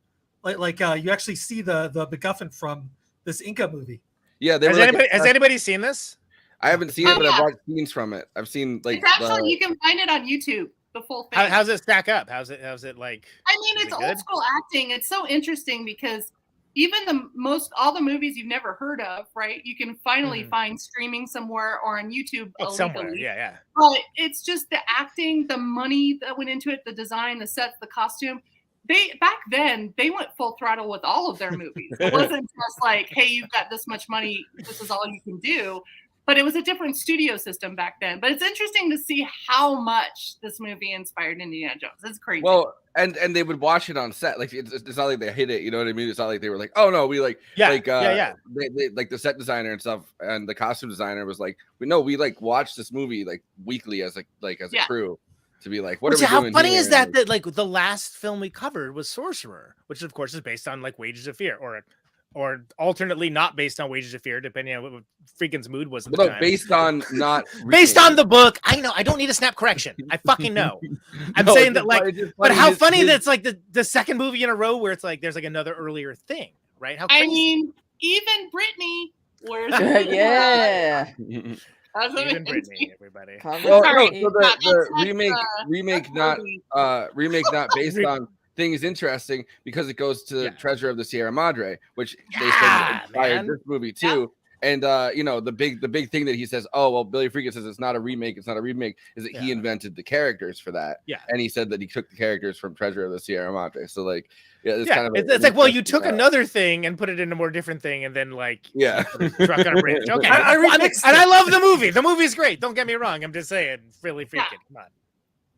Like you actually see the MacGuffin from this Inca movie. yeah, they Has were like, anybody seen this? I haven't seen it, Oh, but yeah. I've watched scenes from it. I've seen like It's actually you can find it on YouTube, the full thing. How's it stack up? How's it like? I mean, is it's it old good? school acting. It's so interesting because even all the movies you've never heard of, right? You can finally find streaming somewhere or on YouTube Somewhere, illegally. yeah. But it's just the acting, the money that went into it, the design, the sets, the costume. Back then they went full throttle with all of their movies. It wasn't just like, hey, you've got this much money, this is all you can do. But it was a different studio system back then. But it's interesting to see how much this movie inspired Indiana Jones. It's crazy. well, and they would watch it on set. Like it's not like they hit it. You know what I mean? It's not like they were like, oh no, we like Yeah, They like the set designer and stuff, and the costume designer was like, we like watched this movie like weekly as a crew to be like, what Which, are we how doing funny here? is that? That like the last film we covered was Sorcerer, which of course is based on like Wages of Fear, or alternately not based on Wages of Fear, depending on what Freakin's mood was at the No, time. based on not Based on the book. I know. I don't need a snap correction. I fucking know. I'm No, saying it's that just like, funny- it's just but funny how his- funny his- that's like the second movie in a row where it's like there's like another earlier thing, right? How crazy. I mean, even Britney, where's Yeah. That's Even amazing. Brittany, everybody. Well, no, Sorry, so the that's remake not based on things interesting because it goes to Treasure of the Sierra Madre, which they said inspired man. this movie too. And the big thing that he says, oh well, Billy Freakin says it's not a remake, is that he invented the characters for that. Yeah. And he said that he took the characters from Treasure of the Sierra Madre. So like, it's Yeah, kind of it's like, well, you took another thing and put it in a more different thing, and then like, Yeah. truck on a bridge. Okay, I Well, remixed and it. I love the movie. The movie's great. Don't get me wrong. I'm just saying, Billy Freakin. Come on.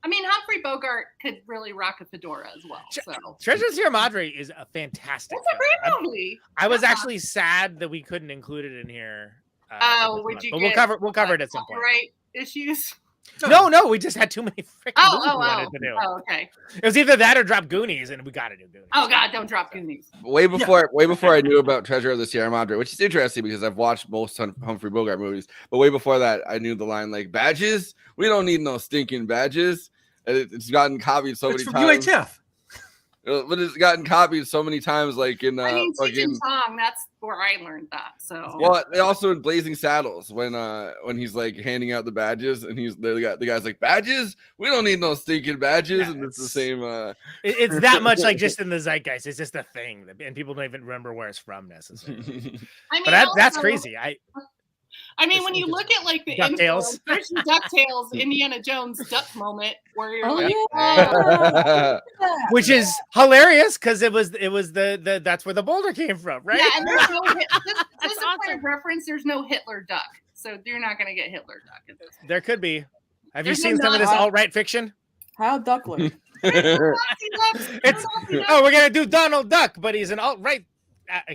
I mean, Humphrey Bogart could really rock a fedora as well. So Treasure of Sierra Madre is a fantastic. it's a great movie. I was actually sad that we couldn't include it in here. Oh, would you? But get, we'll cover it at some point. Right issues. No, we just had too many freaking movies we wanted to do. Oh, okay. It was either that or drop Goonies, and we got to do Goonies. Oh God, don't drop Goonies. way before I knew about Treasure of the Sierra Madre, which is interesting because I've watched most Humphrey Bogart movies, but way before that I knew the line like badges. We don't need no stinking badges. And it's gotten copied so It's many from times. UHF. But it's gotten copied so many times, like in I mean, Cheech fucking. and Chong. That's where I learned that. So. Well, they also in Blazing Saddles when he's like handing out the badges and the guy's like badges. We don't need no stinking badges, and it's the same. It's that much like just in the zeitgeist. It's just a thing, and people don't even remember where it's from necessarily. I mean, But that's also- crazy. I mean, when you look at like the intro, DuckTales. there's some DuckTales, Indiana Jones duck moment where you're like, Which is hilarious because it was the that's where the boulder came from, right? Yeah, and there's no just a point of reference. There's no Hitler duck, so you're not gonna get Hitler duck in this. There could be. Have you There's seen no some of this Nazi- alt-right fiction? How Duckler? It's we're gonna do Donald Duck, but he's an alt-right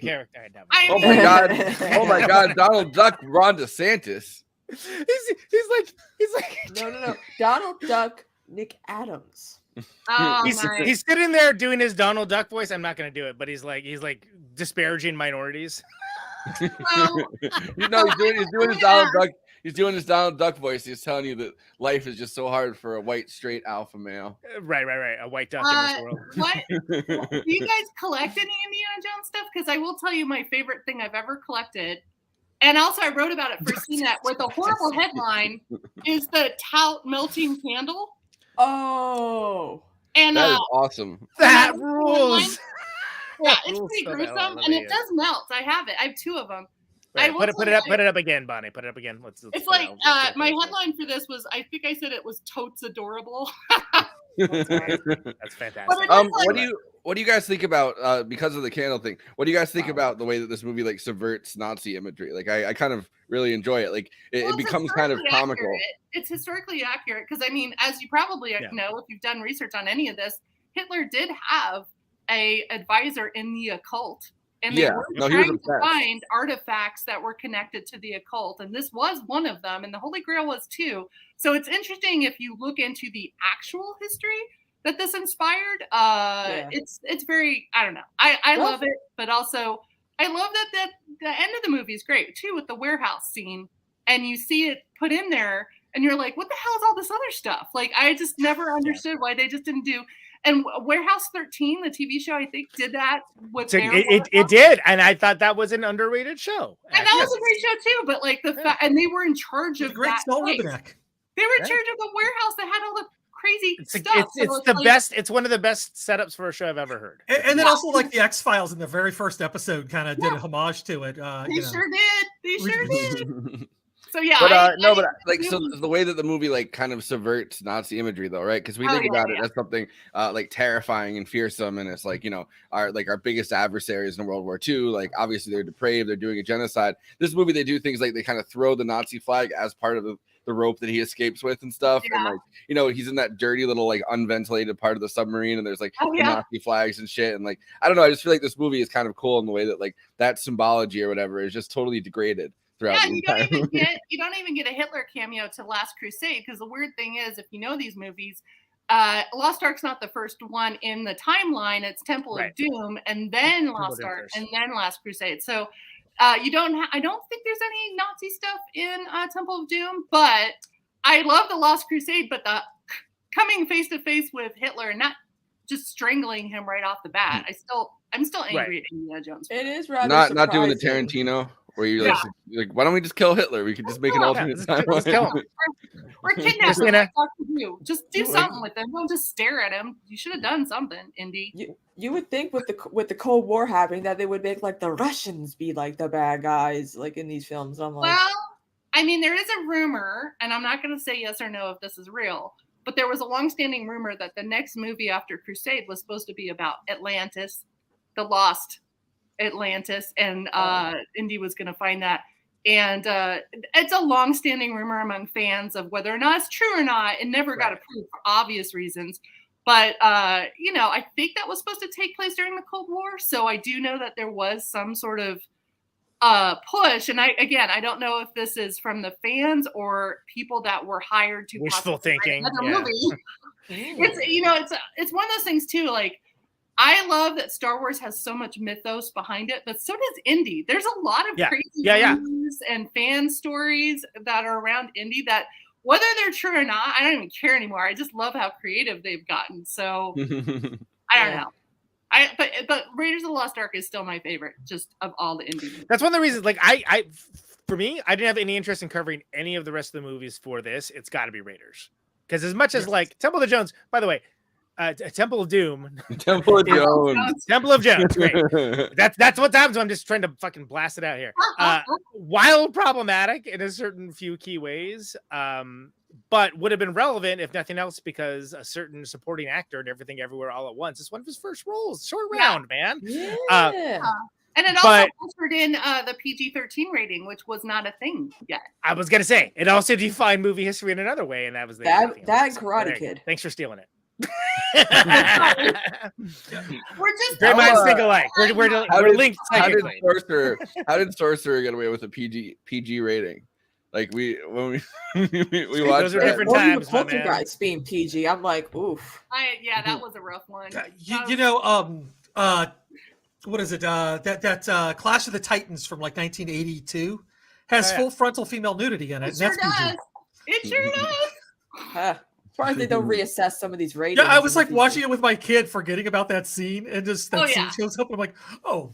character. Oh my god! Oh my god! Donald Duck, Ron DeSantis. He's like no. Donald Duck, Nick Adams. Oh, he's sitting there doing his Donald Duck voice. I'm not gonna do it, but he's like disparaging minorities. He's doing his Donald Duck. He's doing his Donald Duck voice. He's telling you that life is just so hard for a white, straight alpha male. Right. A white duck in this world. What? Do you guys collect any Indiana Jones stuff? Because I will tell you my favorite thing I've ever collected, and also I wrote about it for CNET with a horrible headline, is the Tout melting candle. Oh. And that is awesome. That rules. Yeah, it's pretty gruesome, and it does melt. I have it. I have 2 of them. Right, put it up again, Bonnie. Put it up again. Let's it's like my headline for this was, I think I said it was totes adorable. That's fantastic. What do you guys think about because of the candle thing? What do you guys think about the way that this movie like subverts Nazi imagery? Like I kind of really enjoy it. Like it becomes kind of comical. It's historically accurate because I mean, as you probably know if you've done research on any of this, Hitler did have a advisor in the occult. And they were trying to find artifacts that were connected to the occult. And this was one of them. And the Holy Grail was too. So it's interesting if you look into the actual history that this inspired. It's very, I don't know. I love it. But also, I love that the end of the movie is great too with the warehouse scene. And you see it put in there. And you're like, what the hell is all this other stuff? Like, I just never understood why they just didn't do. And Warehouse 13, the TV show, I think, did that with it did, and I thought that was an underrated show. And that was a great show too. But like and they were in charge of great that place. They were in charge of the warehouse that had all the crazy stuff. It's the best. It's one of the best setups for a show I've ever heard. And then also like the X-Files in the very first episode kind of did a homage to it. They sure did. They sure did. So yeah, so the way that the movie like kind of subverts Nazi imagery though, right? Because we think about it as something like terrifying and fearsome, and it's like our biggest adversaries in World War II. Like obviously they're depraved, they're doing a genocide. This movie they do things like they kind of throw the Nazi flag as part of the rope that he escapes with and stuff, and like he's in that dirty little like unventilated part of the submarine, and there's like Nazi flags and shit, and like I don't know, I just feel like this movie is kind of cool in the way that like that symbology or whatever is just totally degraded. Yeah, you don't even get a Hitler cameo to Last Crusade, because the weird thing is, if you know these movies, Lost Ark's not the first one in the timeline. It's Temple of Doom, and then Lost Ark, and then Last Crusade. So I don't think there's any Nazi stuff in Temple of Doom, but I love the Lost Crusade. But the coming face to face with Hitler and not just strangling him right off the bat, I'm still angry at Indiana Jones. It is rather not doing the Tarantino. Where you're like, why don't we just kill Hitler? We could just make an alternate timeline. Or kidnap him. Just do something with him. Don't just stare at him. You should have done something, Indy. You would think with the Cold War happening that they would make like the Russians be like the bad guys, like in these films. I'm like, well, I mean, there is a rumor, and I'm not going to say yes or no if this is real, but there was a long-standing rumor that the next movie after Crusade was supposed to be about Atlantis, the lost Atlantis, and Indy was going to find that. And it's a long-standing rumor among fans of whether or not it's true or not. It never got approved for obvious reasons. But, I think that was supposed to take place during the Cold War. So I do know that there was some sort of push. And I don't know if this is from the fans or people that were hired to wishful thinking another movie. It's one of those things too, like, I love that Star Wars has so much mythos behind it, but so does Indy. There's a lot of crazy news and fan stories that are around Indy that, whether they're true or not, I don't even care anymore. I just love how creative they've gotten. So I don't know. But Raiders of the Lost Ark is still my favorite, just of all the Indy movies. That's one of the reasons. Like for me, I didn't have any interest in covering any of the rest of the movies for this. It's got to be Raiders, because as much as like Temple of the Jones, by the way. Temple of Doom. Temple of Jones. Temple of Jones. Great. That's what happens. I'm just trying to fucking blast it out here. Wild problematic in a certain few key ways, but would have been relevant if nothing else because a certain supporting actor in Everything Everywhere All at Once is one of his first roles. Short round, man. Yeah. And it also ushered in the PG-13 rating, which was not a thing yet. I was gonna say it also defined movie history in anher way, and that was that Karate Kid. Thanks for stealing it. We're just Great minds think alike. We're linked. How did Sorcerer get away with a PG rating? Like we watched those are different times. Poltergeist being PG, I'm like, oof. That was a rough one. You know, what is it? That Clash of the Titans from like 1982 has full frontal female nudity in it. It sure does. It sure does. Surprised they don't reassess some of these ratings. Yeah, I was like watching it with my kid, forgetting about that scene, and just that scene shows up, and I'm like, oh.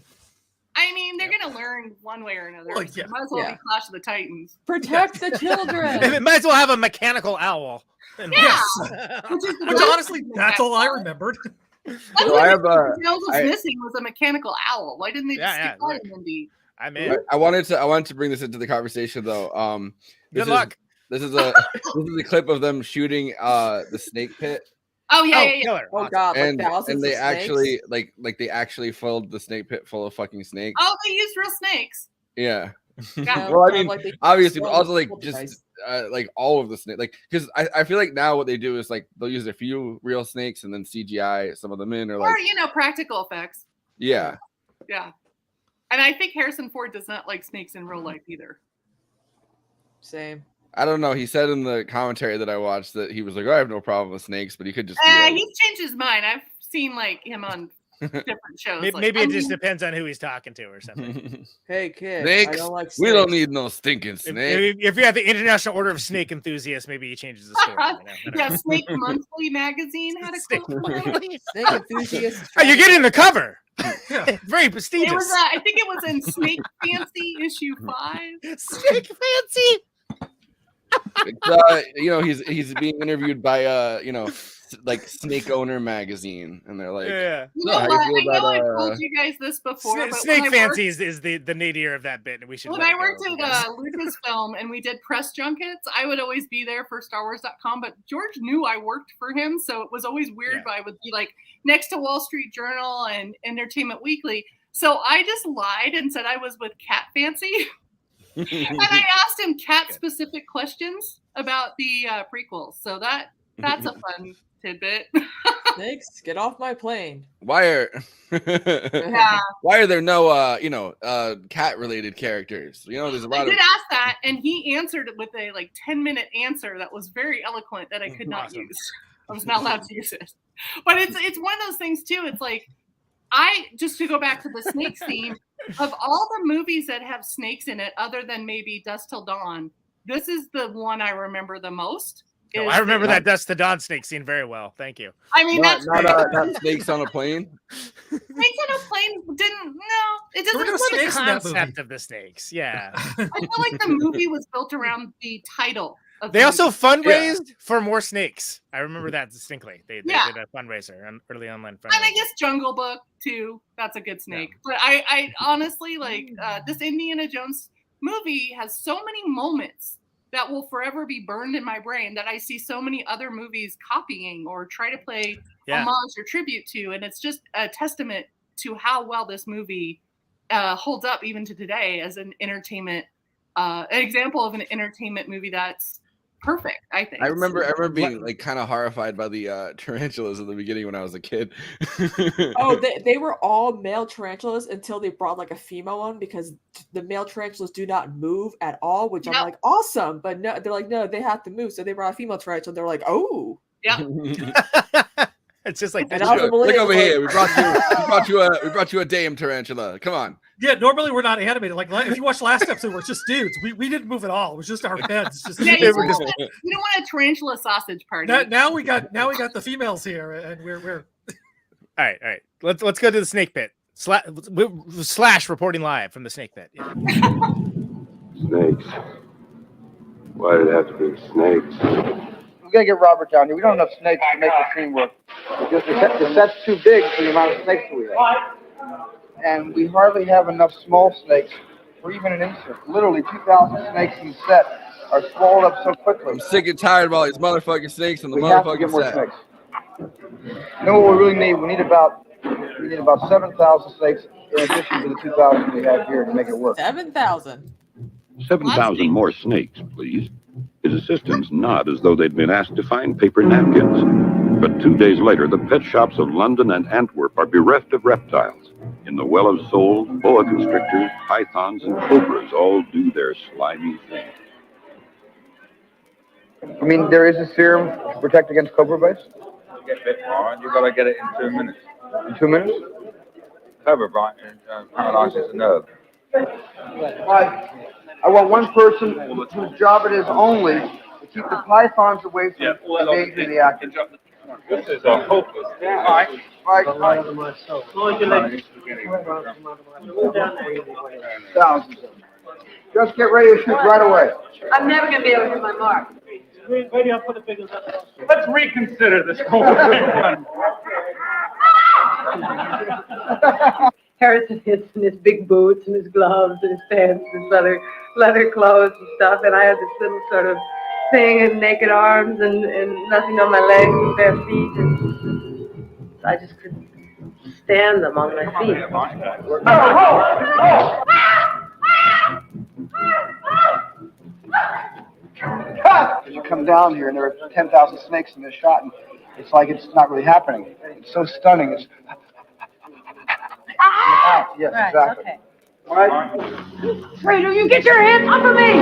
I mean, they're gonna learn one way or another. Well, so might as well be Clash of the Titans. Protect the children. It might as well have a mechanical owl. Yeah. Which honestly, that's all I remembered. So I have missing was a mechanical owl. Why didn't they just stick that in Indeed? I wanted to bring this into the conversation though. Good luck. This is a clip of them shooting the snake pit. Oh yeah. Oh god, and they of actually like they actually filled the snake pit full of fucking snakes. Oh, they used real snakes. Yeah. Yeah. Well, I mean, obviously, but also like just like all of the snake, like because I feel like now what they do is like they'll use a few real snakes and then CGI some of them in, or practical effects. Yeah. Yeah, and I think Harrison Ford does not like snakes in real life either. Same. I don't know. He said in the commentary that I watched that he was like, "Oh, I have no problem with snakes," but he could just. He's changed his mind. I've seen like him on different shows. Maybe it just depends on who he's talking to or something. Hey kid, snakes? I don't like snakes. We don't need no stinking snake. If you're at the International Order of Snake Enthusiasts, maybe he changes the story. Yeah, Snake Monthly magazine had a Snake Enthusiasts. Oh, you're getting the cover. Very prestigious. It was, I think it was in Snake Fancy issue 5. Snake Fancy. He's being interviewed by like Snake Owner magazine, and they're like, You know what? I know I told you guys this before. But Snake Fancy is the nadir of that bit, and we should. When I worked at Lucasfilm and we did press junkets, I would always be there for StarWars.com. But George knew I worked for him, so it was always weird. But I would be like next to Wall Street Journal and Entertainment Weekly. So I just lied and said I was with Cat Fancy. And I asked him cat-specific questions about the prequels. So that's a fun tidbit. Snakes, get off my plane. Why are there no cat-related characters? There's a lot I did ask that, and he answered it with a 10-minute answer that was very eloquent that I could not use. I was not allowed to use it. But it's one of those things too. It's like just to go back to the snakes theme. Of all the movies that have snakes in it, other than maybe Dusk Till Dawn, this is the one I remember the most. I remember that Dusk Till Dawn snake scene very well. Thank you. I mean, not snakes on a plane. Snakes on a plane didn't. No, it doesn't. There was the concept of the snakes. Yeah, I feel like the movie was built around the title. They also fundraised for more snakes. I remember that distinctly. They did a fundraiser, an early online fundraiser. And I guess Jungle Book too. That's a good snake. Yeah. But I honestly this Indiana Jones movie has so many moments that will forever be burned in my brain that I see so many other movies copying or try to play homage or tribute to, and it's just a testament to how well this movie holds up even to today as an entertainment, an example of an entertainment movie that's perfect. I think. I remember being kind of horrified by the tarantulas at the beginning when I was a kid. Oh, they were all male tarantulas until they brought a female one, because the male tarantulas do not move at all, which I'm like, awesome. But no, they're like, no, they have to move. So they brought a female tarantula. They're like, oh, yeah. It's just like, look over here. We brought you a dame tarantula. Come on. Yeah, normally we're not animated. Like if you watch last episode, we're just dudes. We didn't move at all. It was just our heads. You don't want a tarantula sausage party. Now we got the females here, and we're. All right. Let's go to the snake pit. Slash reporting live from the snake pit. Yeah. Snakes. Why did it have to be snakes? we gotta get Robert down here. We don't have enough snakes to make the scene work. Because the set's too big for the amount of snakes we have. And we hardly have enough small snakes for even an insert. Literally 2,000 snakes in the set are swallowed up so quickly. I'm sick and tired of all these motherfucking snakes on the We have to get motherfucking more set. snakes. You know what we really need? We need about 7,000 snakes in addition to the 2,000 we have here to make it work. 7,000. 7,000 more snakes, please. His assistants nod as though they'd been asked to find paper napkins. But 2 days later, the pet shops of London and Antwerp are bereft of reptiles. In the well of souls, boa constrictors, pythons, and cobras all do their slimy thing. I mean, there is a serum to protect against cobra bites? You get bit more, and you've got to get it in 2 minutes. In 2 minutes? Cobra bite paralyzes the nerve. I want one person whose job it is only to keep the pythons away from endangering the actors. This is a hopeless. Thousands of them. Just get ready to shoot right away. I'm never going to be able to hit my mark. Let's reconsider this whole thing. Harrison hits in his big boots and his gloves and his pants and his leather clothes and stuff, and I had this little sort of thing and naked arms and nothing on my legs and bare feet, and I just couldn't stand them on my feet. You come down here and there are 10,000 snakes in this shot, and it's like it's not really happening. It's so stunning. It's yes, Right, exactly. okay. All right. Fredo, you get your hands off of me!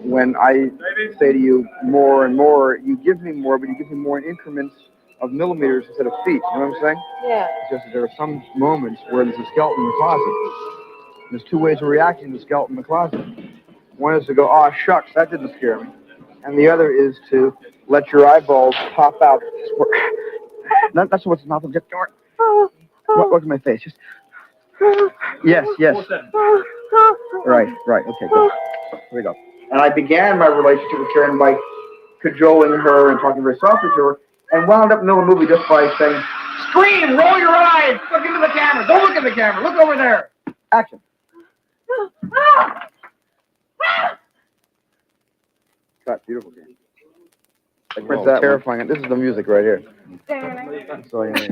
When I say to you more and more, you give me more, but you give me more in increments of millimeters instead of feet. You know what I'm saying? Yeah. It's just that there are some moments where there's a skeleton in the closet. There's two ways of reacting to the skeleton in the closet. One is to go, oh, shucks, that didn't scare me. And the other is to let your eyeballs pop out. That's what's not the door. Look at my face. Just yes. Right. Okay, good. Here we go. And I began my relationship with Karen by cajoling her and talking very softly to her, and wound up in the middle of the movie just by saying, "Scream! Roll your eyes! Look into the camera! Don't look at the camera! Look over there!" Action. Cut. Beautiful game. That's terrifying. This is the music right here. So, yeah.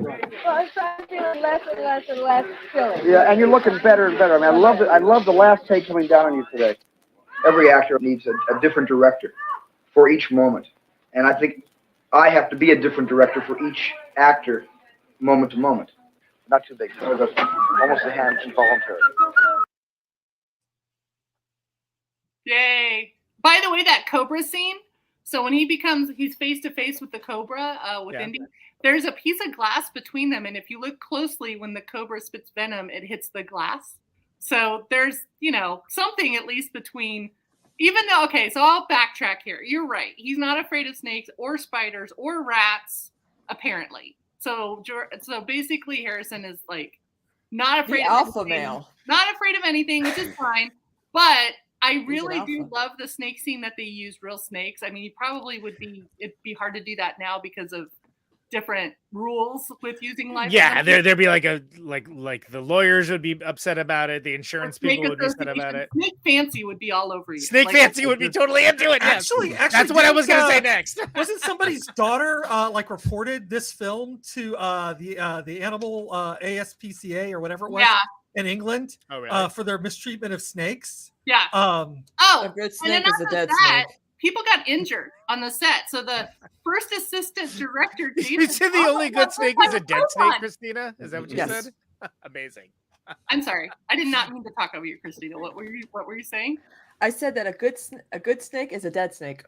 Well, I started feeling less and less and less silly. Yeah, and you're looking better and better. I mean, I love the last take coming down on you today. Every actor needs a different director for each moment. And I think I have to be a different director for each actor, moment to moment. Not too big. So that's almost a hand involuntary. Yay. By the way, that Cobra scene, so when he's face to face with the Cobra, with Indy, there's a piece of glass between them. And if you look closely, when the Cobra spits venom, it hits the glass. So there's, something at least between, even though, okay, so I'll backtrack here. You're right. He's not afraid of snakes or spiders or rats, apparently. So basically Harrison is like not afraid of alpha anything, male. not afraid of anything, which is fine. But I really do love the snake scene that they used real snakes. I mean, it'd be hard to do that now because of different rules with using live. Yeah, there'd be like the lawyers would be upset about it. The insurance people would be upset about it. Snake Fancy would be all over you. Snake Fancy would be totally into it. Yes. Actually, that's what I was going to say next. Wasn't somebody's daughter reported this film to the animal ASPCA or whatever it was in England for their mistreatment of snakes? Yeah. A good snake is a dead snake. People got injured on the set. So the first assistant director, You said the only good snake is a dead snake, Christina? Is that what you said? Amazing. I'm sorry. I did not mean to talk over you, Christina. What were you saying? I said that a good snake is a dead snake.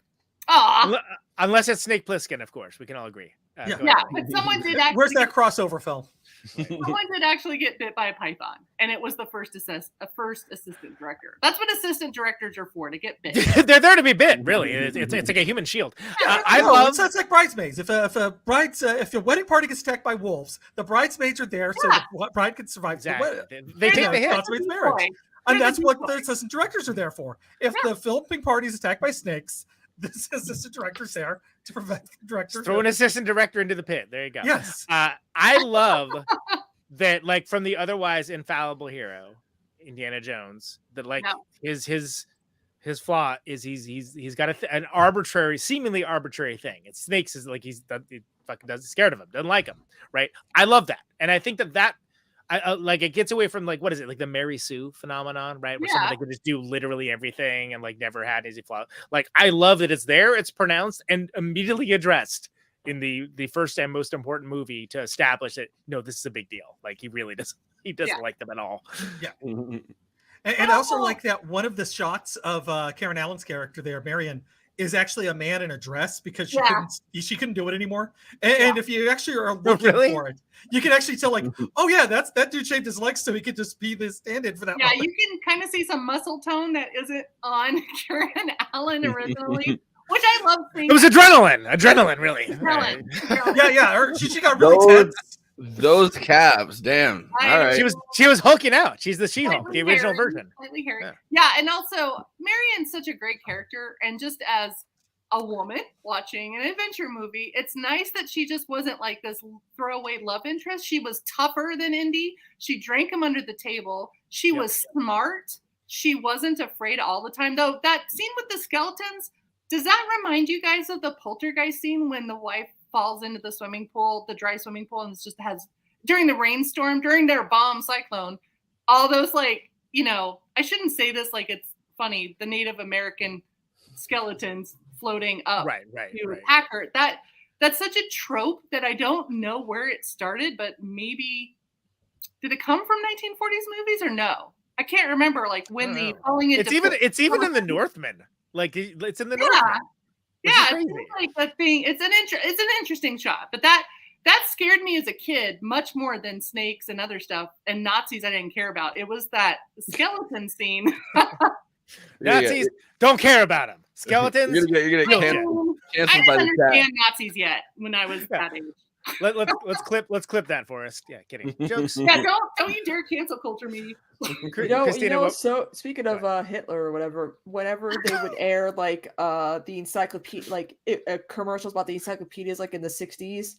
Unless it's Snake Plissken, of course. We can all agree. But someone did actually. Where's that crossover film? Someone did actually get bit by a python, and it was the first assistant director. That's what assistant directors are for, to get bit. They're there to be bit, really. It's like a human shield. It's like bridesmaids. If your wedding party gets attacked by wolves, the bridesmaids are there so the bride can survive. Exactly. They take the hit. Marriage. And that's what the assistant directors are there for. If the filming party is attacked by snakes, the assistant director's there to prevent the director. Throw an assistant director into the pit. There you go. Yes. I love that, like, from the otherwise infallible hero, Indiana Jones, that like his flaw is he's got an arbitrary, seemingly arbitrary thing. It's snakes is like he fucking doesn't scared of him, doesn't like him, right? I love that, and I think that I like it gets away from like what is it like the Mary Sue phenomenon, right? Where someone that could just do literally everything and like never had easy flaw. Like I love that it's there, it's pronounced and immediately addressed in the first and most important movie to establish that no, this is a big deal. Like he really doesn't like them at all. Yeah. And I also like that one of the shots of Karen Allen's character there, Marion, is actually a man in a dress because she couldn't do it anymore. And if you actually are looking for it, you can actually tell like, oh yeah, that dude shaved his legs so he could just be the stand-in for that. Yeah, moment. you can kind of see some muscle tone that isn't on Karen Allen originally, which I love seeing. It was adrenaline, really. Yeah. She got really tense. Those calves, damn. All right. She was hulking out. She's the She-Hulk, the original version. Slightly hairy. Yeah, and also Marion's such a great character, and just as a woman watching an adventure movie, it's nice that she just wasn't like this throwaway love interest. She was tougher than Indy. She drank him under the table. She was smart. She wasn't afraid all the time. Though that scene with the skeletons, does that remind you guys of the Poltergeist scene when the wife falls into the swimming pool, the dry swimming pool, and it just has during the rainstorm, during their bomb cyclone, all those like, you know, I shouldn't say this like it's funny, the Native American skeletons floating up to attack her. That's such a trope that I don't know where it started, but maybe did it come from 1940s movies or no? I can't remember like when the falling into it's even in the Northman. Like it's in the Northman. Yeah, it's like a thing. It's an interesting shot, but that scared me as a kid much more than snakes and other stuff and Nazis I didn't care about. It was that skeleton scene. Nazis don't care about them. Skeletons. You're gonna get I didn't understand Nazis yet when I was that age. Let's clip that for us. Yeah, kidding. Jokes. Yeah, don't you dare cancel culture me. So speaking of Hitler or whatever, whenever they would air like the encyclopedia, like commercials about the encyclopedias, like in the 60s,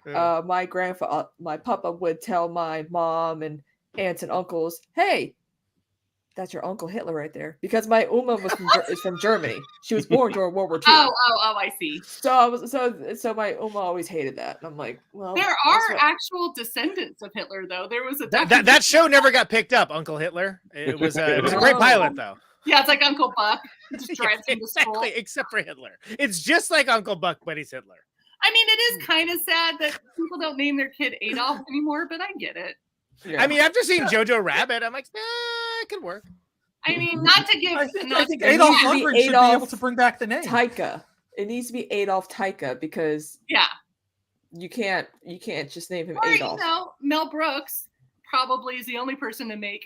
my papa would tell my mom and aunts and uncles, "Hey, that's your Uncle Hitler right there," because my Uma is from Germany. She was born during World War II. Oh, I see. So my Uma always hated that, and I'm like, well, there are actual descendants of Hitler, though. There was a that show never got picked up. Uncle Hitler. It was a great pilot, though. Yeah, it's like Uncle Buck. He just drives him to school. Except for Hitler. It's just like Uncle Buck, but he's Hitler. I mean, it is kind of sad that people don't name their kid Adolf anymore, but I get it. Yeah. I mean, after seeing Jojo Rabbit, I'm like, it could work. I mean, not to give. I think Adolf Lundgren should be able to bring back the name. Taika. It needs to be Adolf Taika because you can't just name him Adolf. You know, Mel Brooks probably is the only person to make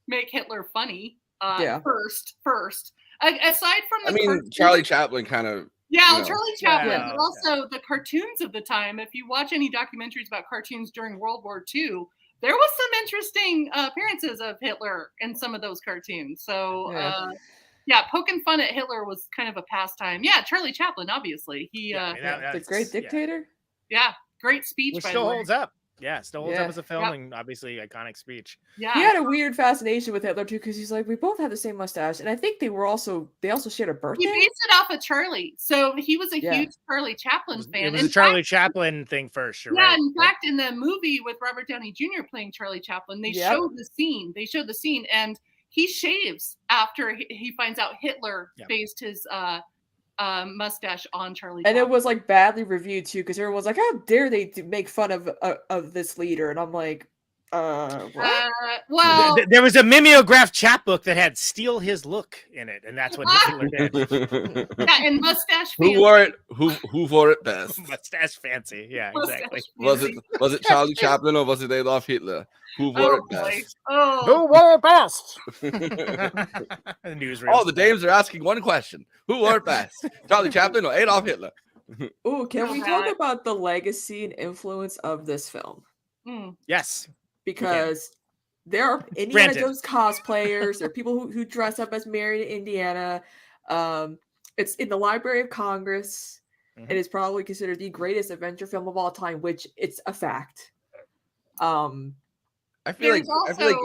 Hitler funny. First. Aside from the Charlie Chaplin kind of. Yeah, Charlie Chaplin, but also the cartoons of the time. If you watch any documentaries about cartoons during World War II, there was some interesting appearances of Hitler in some of those cartoons. So, poking fun at Hitler was kind of a pastime. Yeah, Charlie Chaplin, obviously. The Great Dictator? Yeah, great speech. Which still holds up. Yeah, still holds up as a film and obviously iconic speech. Yeah, he had a weird fascination with Hitler too because he's like, we both have the same mustache, and I think they also shared a birthday. He based it off of Charlie, so he was a huge Charlie Chaplin fan. It was a Charlie Chaplin thing first. Yeah, in fact, in the movie with Robert Downey Jr. playing Charlie Chaplin, they showed the scene. They showed the scene, and he shaves after he finds out Hitler based his mustache on Charlie and Chaplin. It was like badly reviewed too because everyone was like, how dare they make fun of this leader, and I'm like, what? Well, there was a mimeograph chapbook that had "Steal His Look" in it, and that's what Hitler did. Yeah, and mustache. Who wore it? Who wore it best? Mustache fancy. Yeah, exactly. Was it Charlie Chaplin or was it Adolf Hitler? Who wore it best? Who wore it best? All the dames are asking one question: Who wore it best? Charlie Chaplin or Adolf Hitler? Ooh, can we talk about the legacy and influence of this film? Yes. Because There are Indiana Granted. Jones cosplayers. There are people who dress up as Marion in Indiana. It's in the Library of Congress. It is probably considered the greatest adventure film of all time, which it's a fact. I feel like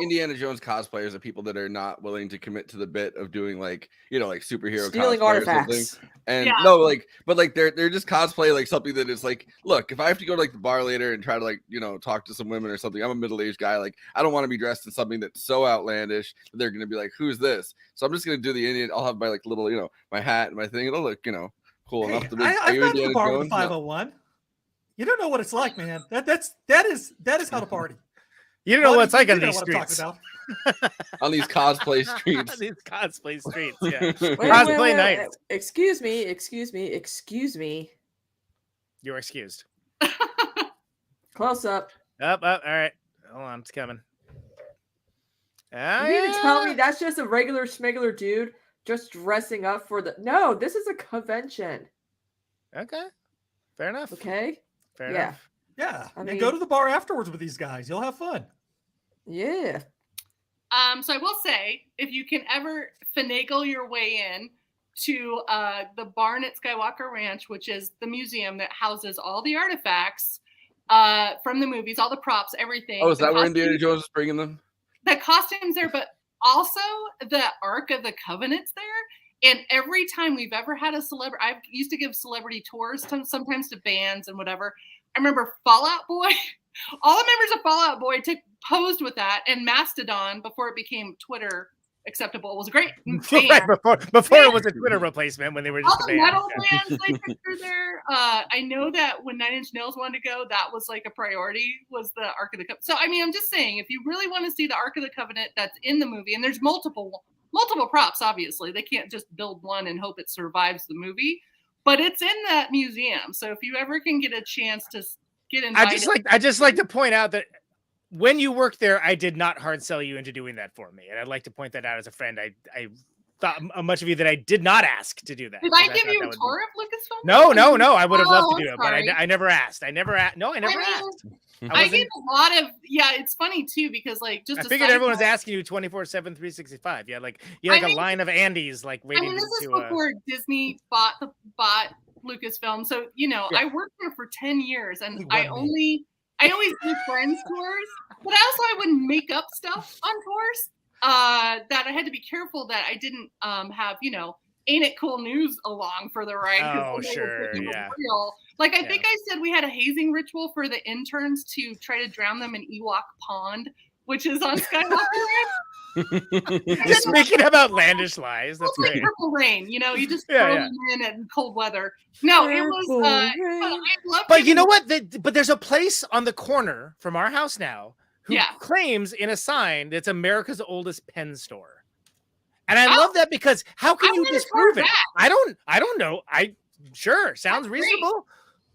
Indiana Jones cosplayers are people that are not willing to commit to the bit of doing like, you know, like superhero Stealing cosplay or artifacts. something. And Yeah. no, like, but like they're just cosplay like something that is like, look, if I have to go to like the bar later and try to like, you know, talk to some women or something, I'm a middle-aged guy. Like, I don't want to be dressed in something that's so outlandish that they're gonna be like, who's this? So I'm just gonna do the Indian. I'll have my like little, you know, my hat and my thing. It'll look, you know, cool enough to be. I've gone to the bar with a 501. You don't know what it's like, man. That is how to party. You don't know what it's like on You know these what I'm streets. talking On these cosplay streets. These cosplay streets, yeah. Wait, Cosplay nights. Excuse me. You're excused. Close up. Up. All right. Hold on, it's coming. You mean to tell me that's just a regular smuggler dude just dressing up for the... No, this is a convention. Okay. Fair enough. Okay. Fair Yeah. enough. Yeah. I And mean- go to the bar afterwards with these guys. You'll have fun. Yeah. So I will say, if you can ever finagle your way in to the barn at Skywalker Ranch, which is the museum that houses all the artifacts from the movies, all the props, everything. Oh, is the that where costumes- Indiana Jones is bringing them? The costumes there, but also the Ark of the Covenant's there. And every time we've ever had a celebrity, I used to give celebrity tours sometimes to bands and whatever. I remember Fallout Boy. All the members of Fallout Boy posed with that, and Mastodon before it became Twitter acceptable. It was a great Right, before it was a Twitter replacement when they were just all a the band. metal Yeah. bands they pictured there. I know that when 9 Inch Nails wanted to go, that was like a priority, was the Ark of the Covenant. So I mean, I'm just saying, if you really want to see the Ark of the Covenant that's in the movie, and there's multiple props, obviously. They can't just build one and hope it survives the movie. But it's in that museum. So if you ever can get a chance to get invited. I just like to point out that when you worked there, I did not hard sell you into doing that for me, and I'd like to point that out as a friend. I thought much of you that I did not ask to do that. Did I 'cause give thought you that a would be- tour of Lucasfilm? No. I would have loved Oh, to do I'm it, but sorry. I never asked. I never asked. No, I never I mean, asked. I gave a lot of, yeah, it's funny too, because like just I a figured side everyone was note- asking you 24/7, 365. Yeah, like you had I a mean- line of Andes like I waiting mean, this is to. before Disney bought Lucasfilm, so you know, Yeah. I worked there for 10 years, and Only I one always do friends tours, but I wouldn't make up stuff on tours. That I had to be careful that I didn't have, you know, Ain't It Cool News along for the ride. 'cause Oh, then they would sure, think it was yeah. real. Like I think I said we had a hazing ritual for the interns to try to drown them in Ewok Pond, which is on Skywalker Ranch. Just speaking of outlandish lies. That's It's like great. Purple Rain, you know, you just Yeah, throw yeah. them in cold weather. No, it was. Purple I Rain. love. But you know what? But there's a place on the corner from our house now who Yeah. claims in a sign that's America's oldest pen store. And I love that because how can you disprove it? I don't know. Sure, sounds reasonable.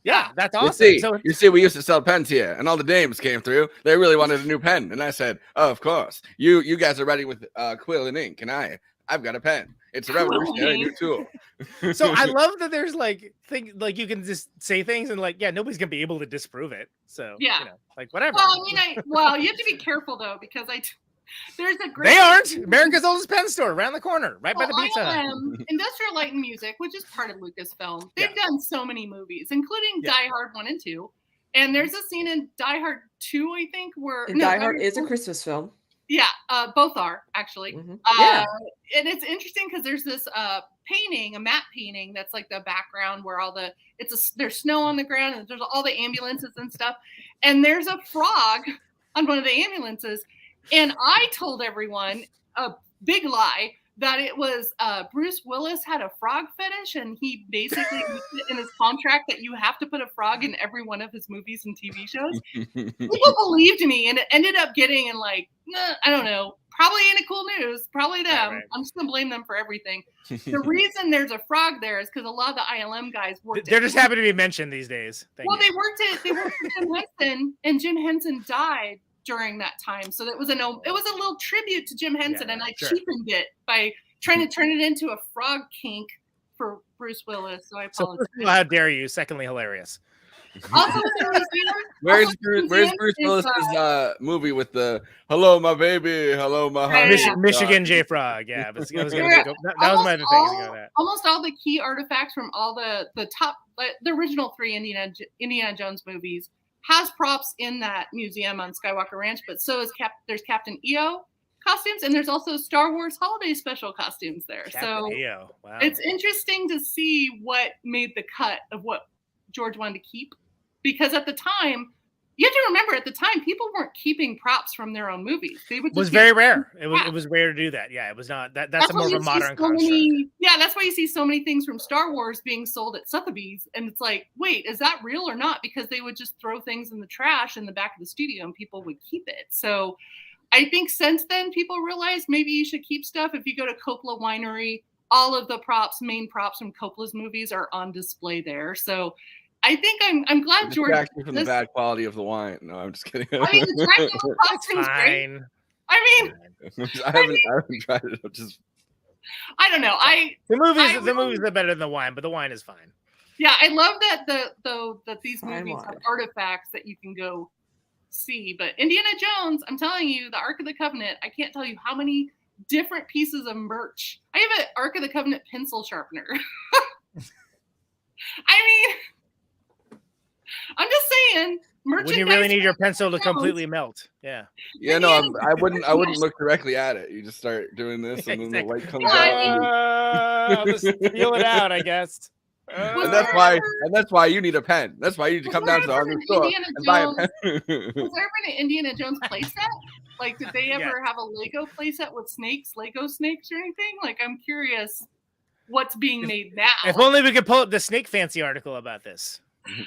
Yeah, that's awesome. You see, we used to sell pens here, and all the dames came through. They really wanted a new pen, and I said, "Oh, of course. You guys are ready with quill and ink, and I've got a pen. It's a revolutionary new tool." So I love that there's like you can just say things and like, yeah, nobody's gonna be able to disprove it. So Yeah. you know, like whatever. Well, I mean, you have to be careful though, because there's a great. They aren't America's oldest pen store around the corner, right by the Well, pizza Hut. Industrial Light and Music, which is part of Lucasfilm. They've done so many movies, including Die Hard 1 and 2. And there's a scene in Die Hard 2, I think, where And Die Hard is a Christmas film. Yeah, both are actually. Yeah. And it's interesting because there's this painting, a matte painting that's like the background where there's snow on the ground and there's all the ambulances and stuff. And there's a frog on one of the ambulances. And I told everyone a big lie that it was Bruce Willis had a frog fetish, and he basically put it in his contract that you have to put a frog in every one of his movies and TV shows. People believed me, and it ended up getting in like, I don't know, probably Ain't It Cool News, probably them. Right. I'm just gonna blame them for everything. The reason there's a frog there is because a lot of the ILM guys worked. They're just happy to be mentioned these days. Thank you. They worked for Jim Henson, and Jim Henson died during that time, so it was a little tribute to Jim Henson, and I cheapened it by trying to turn it into a frog kink for Bruce Willis. So I So apologize. first of all, how dare you? Secondly, hilarious. Also, in the museum, Where's Bruce Willis's movie with the "Hello, my baby, hello, my honey"? Michigan J Frog. Yeah, I was gonna go, that was my other thing. To go that. Almost all the key artifacts from all the top, the original 3 Indiana Jones movies has props in that museum on Skywalker Ranch. But so is there's Captain EO costumes, and there's also Star Wars holiday special costumes there. Captain EO. Wow. It's interesting to see what made the cut of what George wanted to keep, because at the time, you have to remember, at the time, people weren't keeping props from their own movies. They would. It was very rare. It was rare to do that. Yeah, it was not. That's a more of a modern construct. That's why you see so many things from Star Wars being sold at Sotheby's, and it's like, wait, is that real or not? Because they would just throw things in the trash in the back of the studio, and people would keep it. So, I think since then, people realized maybe you should keep stuff. If you go to Coppola Winery, all of the main props from Coppola's movies are on display there. So. I think I'm glad George. Distracted from the bad quality of the wine. No, I'm just kidding. I mean, the Dracula costume's great. I mean, I haven't tried it. I don't know. The movies are better than the wine, but the wine is fine. Yeah, I love that these movies have artifacts that you can go see. But Indiana Jones, I'm telling you, the Ark of the Covenant. I can't tell you how many different pieces of merch. I have an Ark of the Covenant pencil sharpener. I mean. I'm just saying, when you really need your pencil to completely melt. Yeah. Yeah, no, I wouldn't look directly at it. You just start doing this, and then the light comes out. I'll just feel it out, I guess. And that's why you need a pen. That's why you need to come down to the hardware store and buy a pen. Was there ever an Indiana Jones playset? Like, did they ever have a Lego playset with Lego snakes or anything? Like, I'm curious what's being made now. If only we could pull up the Snake Fancy article about this.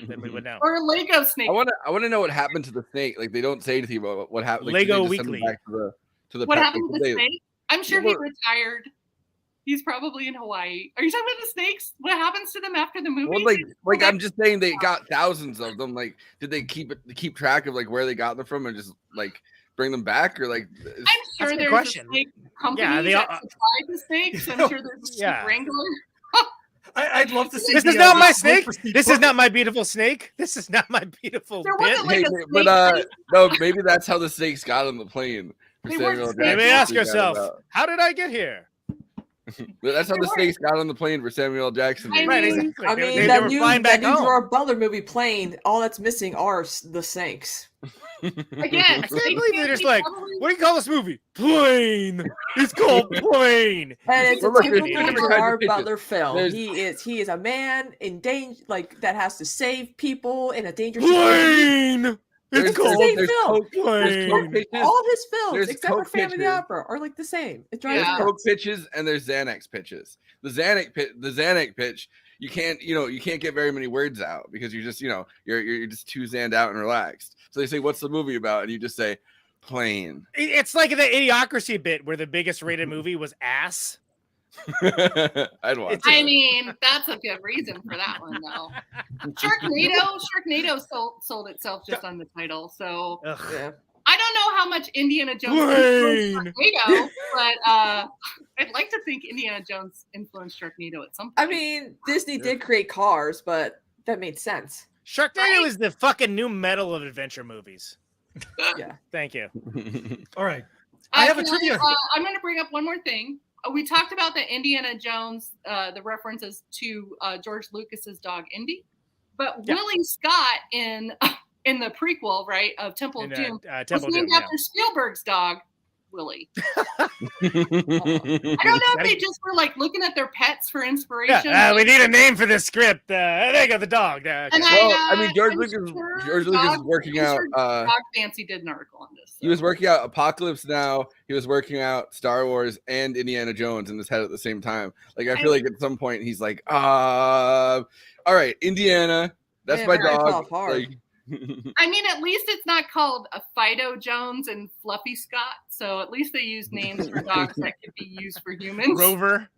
Then we would know. Or a Lego snake. I want to know what happened to the snake. Like, they don't say anything about what happened. Like, Lego Weekly. Back to the what happened to the snake? I'm sure he retired. He's probably in Hawaii. Are you talking about the snakes? What happens to them after the movie? Well, like I'm just saying, they got thousands of them. Like, did they keep track of like where they got them from and just like bring them back, or like? I'm sure there's a snake company that supplied the snakes. I'm sure there's a snake wrangler. I'd love to see. This is not my snake. This is not my beautiful snake. This is not my beautiful bit. No, maybe that's how the snakes got on the plane. Maybe ask yourself, how did I get here? That's how the snakes got on the plane for Samuel L. Jackson. Right, exactly. I mean, that new Gerard Butler movie plane, all that's missing are the snakes. Again, I can't believe they're just like, what do you call this movie? Plane. It's called Plane. And it's a typical Gerard Butler film. He is a man in danger, like that has to save people in a dangerous situation. It's the same film. All his films, except for Phantom of the Opera, are like the same. It drives me nuts. Coke pitches and there's Xanax pitches. The Xanax pitch, you can't get very many words out because you're just, you're just too zanned out and relaxed. So they say, "What's the movie about?" And you just say, "Plane." It's like the Idiocracy bit where the biggest rated movie was Ass. I'd watch. I mean, that's a good reason for that one, though. Sharknado sold itself just on the title, so yeah. I don't know how much Indiana Jones influenced Sharknado, but I'd like to think Indiana Jones influenced Sharknado at some point. I mean, Disney did create Cars, but that made sense. Sharknado is the fucking new metal of adventure movies. Yeah. Thank you. All right. I have a trivia. I'm going to bring up one more thing. We talked about the Indiana Jones, the references to George Lucas's dog Indy, but Willie Scott in the prequel, right, of Temple of Doom, was named after Spielberg's dog, Willie. I don't know if they just were like looking at their pets for inspiration. Yeah, we need a name for this script. There you go, the dog. Okay. And George Lucas is working out. Dog Fancy did an article on this. So. He was working out Apocalypse Now. He was working out Star Wars and Indiana Jones in his head at the same time. Like, I feel like at some point he's like, all right, Indiana. That's my dog. I mean, at least it's not called a Fido Jones and Fluffy Scott. So at least they use names for dogs that could be used for humans. Rover.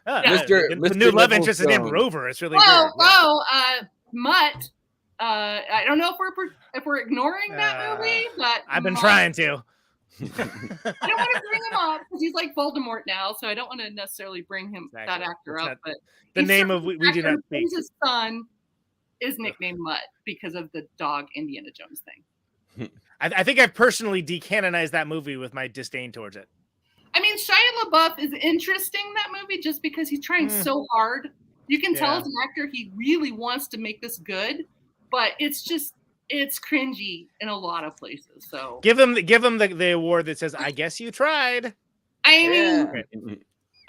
Mr. The new love interest is named Rover. It's really good. Mutt. I don't know if we're ignoring that movie, but I've been trying to. I don't want to bring him up because he's like Voldemort now, so I don't want to necessarily bring that actor up. But the name of we do not speak. He's his son. is nicknamed Mutt because of the dog Indiana Jones thing. I think I've personally decanonized that movie with my disdain towards it. I mean, Shia LaBeouf is interesting in that movie just because he's trying so hard. You can tell as an actor he really wants to make this good, but it's cringy in a lot of places. So give him the award that says, "I guess you tried." I mean,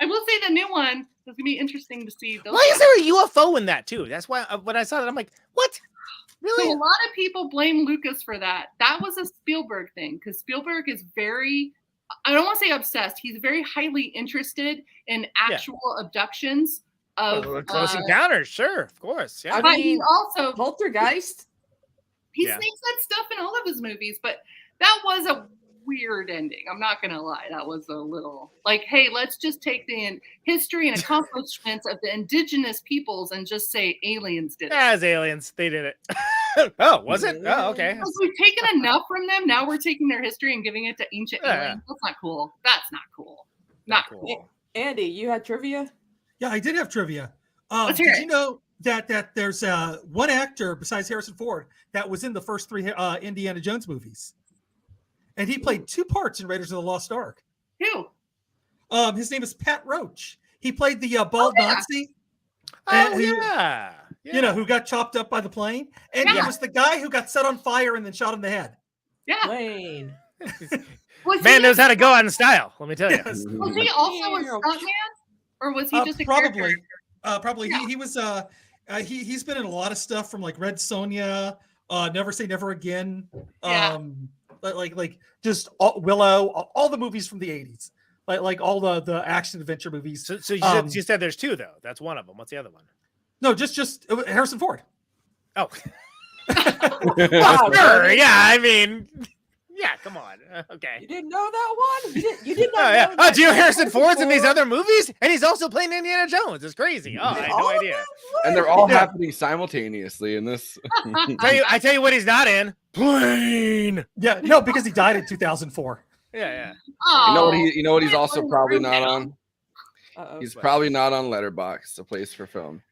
I will say the new one is gonna be interesting to see. Why is there a UFO in that too? That's why when I saw that, I'm like, what? Really? So a lot of people blame Lucas for that. That was a Spielberg thing because Spielberg is very, I don't want to say obsessed. He's very highly interested in actual abductions of Close Encounters. Sure, of course. Yeah. But he also Poltergeist. He sneaks that stuff in all of his movies, but that was a weird ending. I'm not gonna lie, that was a little like, hey, let's just take the history and accomplishments of the indigenous peoples and just say aliens did it. As aliens, they did it. Oh, was it? Oh, okay. Because we've taken enough from them. Now we're taking their history and giving it to ancient aliens. That's not cool. That's not cool. Not cool. Andy, you had trivia? Yeah, I did have trivia. Let's hear Did it. you know that there's one actor besides Harrison Ford that was in the first 3 Indiana Jones movies? And he played 2 parts in Raiders of the Lost Ark. Who? His name is Pat Roach. He played the bald Nazi. Oh, who, yeah. You know, who got chopped up by the plane. And he was the guy who got set on fire and then shot in the head. Yeah. Wayne. Man knows how to go out in style, let me tell you. Yes. Was he also a stuntman? Or was he just a probably? character? Probably. Yeah. He was. He's been in a lot of stuff from like Red Sonja, Never Say Never Again. Like just Willow, all the movies from the 80s. Like all the action adventure movies. So you said there's 2 though. That's one of them. What's the other one? No, just Harrison Ford. Oh. Well, sure. Yeah, I mean, yeah, come on. Okay. You didn't know that one? You didn't know Oh, yeah. that Oh, do you know Harrison Ford's in these other movies? And he's also playing Indiana Jones. It's crazy. Oh, I had no idea. And they're all happening simultaneously in this. I tell you what he's not in. Plane. Yeah, no, because he died in 2004. Yeah. You know what he's also probably not on? He's probably not on Letterboxd, a place for film.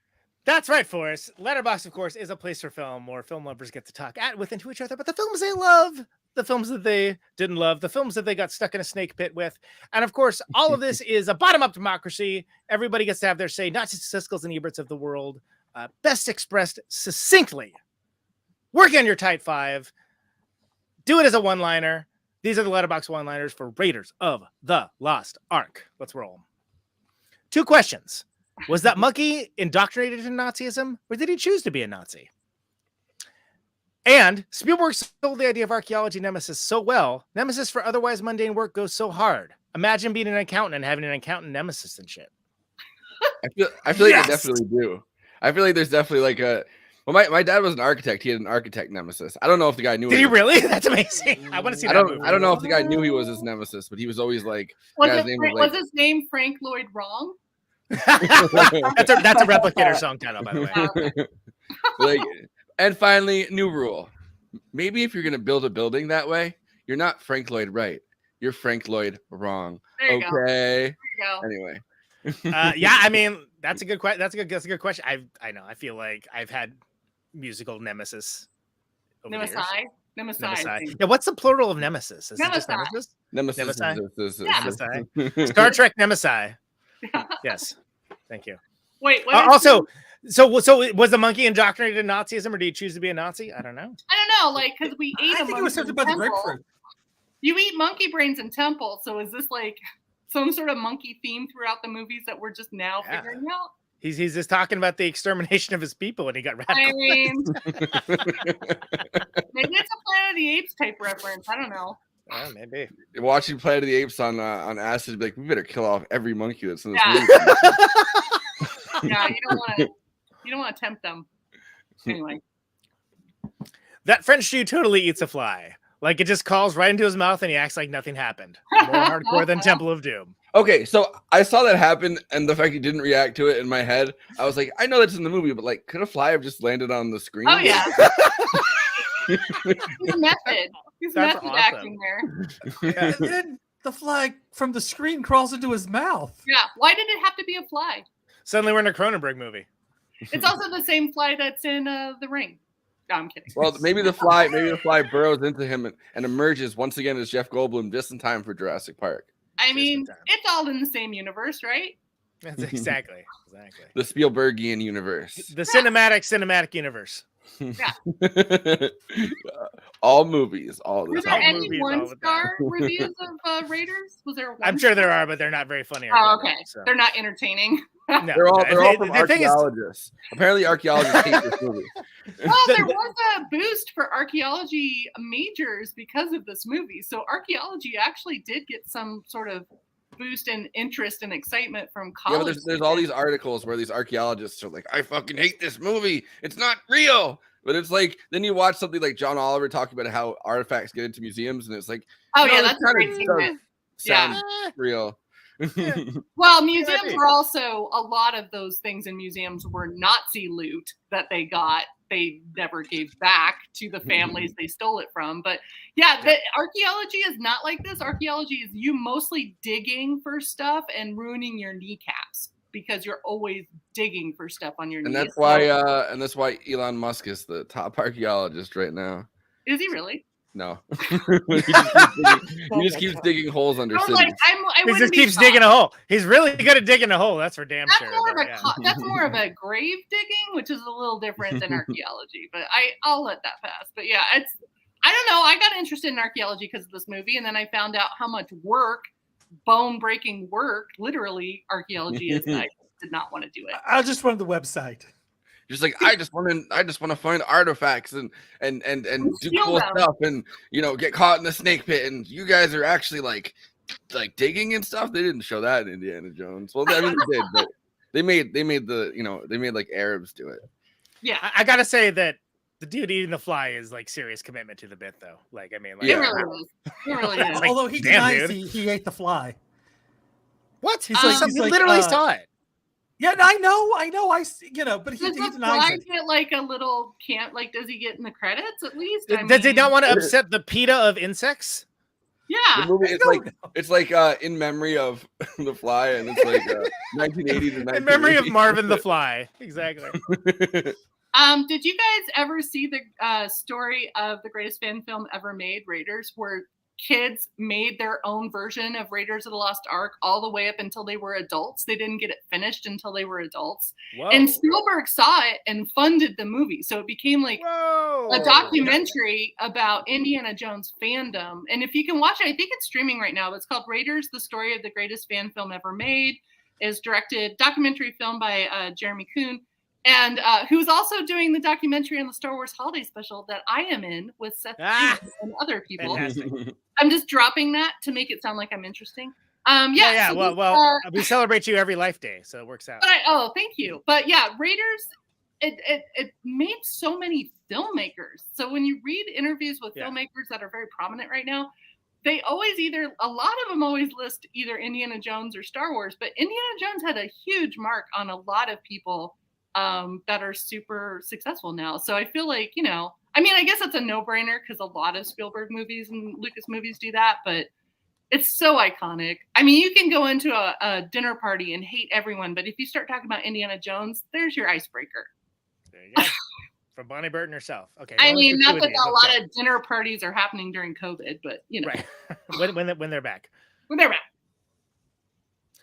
That's right, Forrest. Letterboxd, of course, is a place for film where film lovers get to talk with and to each other about the films they love, the films that they didn't love, the films that they got stuck in a snake pit with. And of course, all of this is a bottom-up democracy. Everybody gets to have their say, not just Siskel's and Eberts of the world, best expressed succinctly. Work on your tight 5. Do it as a one-liner. These are the Letterboxd one-liners for Raiders of the Lost Ark. Let's roll. 2 questions. Was that monkey indoctrinated in Nazism, or did he choose to be a Nazi? And Spielberg sold the idea of archaeology nemesis so well, nemesis for otherwise mundane work goes so hard. Imagine being an accountant and having an accountant nemesis and shit. I feel like I definitely do. I feel like there's definitely like a. Well, my dad was an architect. He had an architect nemesis. I don't know if the guy knew. Did he really? That's amazing. I want to see that movie. I don't know if the guy knew he was his nemesis, but he was always like. Was his name Frank Lloyd Wrong? that's a Replicator song title, by the way. And finally, new rule. Maybe if you're gonna build a building that way, you're not Frank Lloyd right. You're Frank Lloyd wrong. There you go. There you go. Anyway. Yeah, I mean that's a good question. That's a good question. I know. I feel like I've had musical nemesis. Nemesis. Yeah, what's the plural of nemesis? Is it just Nemesis? Nemesis. Star Trek Nemesis. Yes, thank you. Wait. Also, so was the monkey indoctrinated in Nazism, or did he choose to be a Nazi? I don't know. Like because we ate. I think it was something about the grapefruit. You eat monkey brains in temple, so is this like some sort of monkey theme throughout the movies that we're just now figuring out? He's just talking about the extermination of his people when he got radical. I mean, maybe it's a Planet of the Apes type reference. I don't know. Yeah, maybe. Watching Planet of the Apes on acid, be like, we better kill off every monkey that's in this movie. Yeah, you don't want to tempt them. Anyway. That French Jew totally eats a fly. Like it just calls right into his mouth and he acts like nothing happened. More hardcore than Temple of Doom. Okay, so I saw that happen, and the fact he didn't react to it in my head, I was like, I know that's in the movie, but like, could a fly have just landed on the screen? Oh yeah. He's method. He's That's method awesome. acting there. And then the fly from the screen crawls into his mouth. Yeah. Why did it have to be a fly? Suddenly we're in a Cronenberg movie. It's also the same fly that's in The Ring. No, I'm kidding. Well, maybe the fly burrows into him and emerges once again as Jeff Goldblum just in time for Jurassic Park. I mean, it's all in the same universe, right? That's exactly. The Spielbergian universe. The cinematic universe. Yeah. All movies. All the Were there time. any one-star reviews of Raiders? Was there? I'm sure there are, but they're not very funny. Oh, okay. They're not entertaining. No. They're all from archaeologists. Apparently, archaeologists hate this movie. Well, there was a boost for archaeology majors because of this movie. So archaeology actually did get some sort of boost in interest and excitement from college. Yeah, but there's all these articles where these archaeologists are like, I fucking hate this movie. It's not real. But it's like, then you watch something like John Oliver talking about how artifacts get into museums, and it's like, oh, no, yeah, this that's a kinda great does segment. sound Yeah. real. Well, museums were also, a lot of those things in museums were Nazi loot that they got. They never gave back to the families they stole it from. But yeah, the archaeology is not like this. Archaeology is you mostly digging for stuff and ruining your kneecaps because you're always digging for stuff on your And knees. that's why Elon Musk is the top archaeologist right now. Is he really? No. He just keeps digging holes under I was cities. like, I He wouldn't just be keeps shocked. digging a hole. He's really good at digging a hole. That's for damn That's sure. more of but a yeah. that's more of a grave digging, which is a little different than archaeology. But I'll let that pass. But yeah, I don't know. I got interested in archaeology because of this movie, and then I found out how much work, bone-breaking work, literally archaeology is. And I did not want to do it. I just wanted the website. Just like I just want to find artifacts and do steal cool them. stuff and get caught in the snake pit, and you guys are actually like digging and stuff. They didn't show that in Indiana Jones. Well, I mean they did, but they made like Arabs do it. Yeah, I gotta say that the dude eating the fly is like serious commitment to the bit, though. Like, I mean, like, It really is. It really is. Like, Although he damn, denies dude. he ate the fly. What? He He's like, literally saw it. Yeah, I know. But he Does the denies fly it. get like a little camp? Like, does he get in the credits at least? Does he not want to upset the PETA of insects? Yeah. The movie it's like in memory of the fly, and it's like 1980 to 1980. In memory of Marvin the Fly. Exactly. Did you guys ever see the story of the greatest fan film ever made, Raiders, where kids made their own version of Raiders of the Lost Ark all the way up until they were adults? They didn't get it finished until they were adults. Whoa. And Spielberg saw it and funded the movie. So it became like a documentary about Indiana Jones fandom. And if you can watch it, I think it's streaming right now. It's called Raiders, the story of the greatest fan film ever made. Is directed, documentary film by Jeremy Kuhn. And who's also doing the documentary on the Star Wars Holiday Special that I am in with Seth Green and other people. Fantastic. I'm just dropping that to make it sound like I'm interesting. Yeah. So Well, we celebrate you every Life Day, so it works out. but thank you. But yeah, Raiders, it made so many filmmakers. So when you read interviews with filmmakers that are very prominent right now, they always a lot of them always list either Indiana Jones or Star Wars. But Indiana Jones had a huge mark on a lot of people that are super successful now. So I feel like, I guess it's a no-brainer because a lot of Spielberg movies and Lucas movies do that, but it's so iconic. I mean, you can go into a dinner party and hate everyone, but if you start talking about Indiana Jones, there's your icebreaker. There you go. From Bonnie Burton herself. Okay. I mean, not that a lot of dinner parties are happening during COVID, but Right. when they're back. When they're back.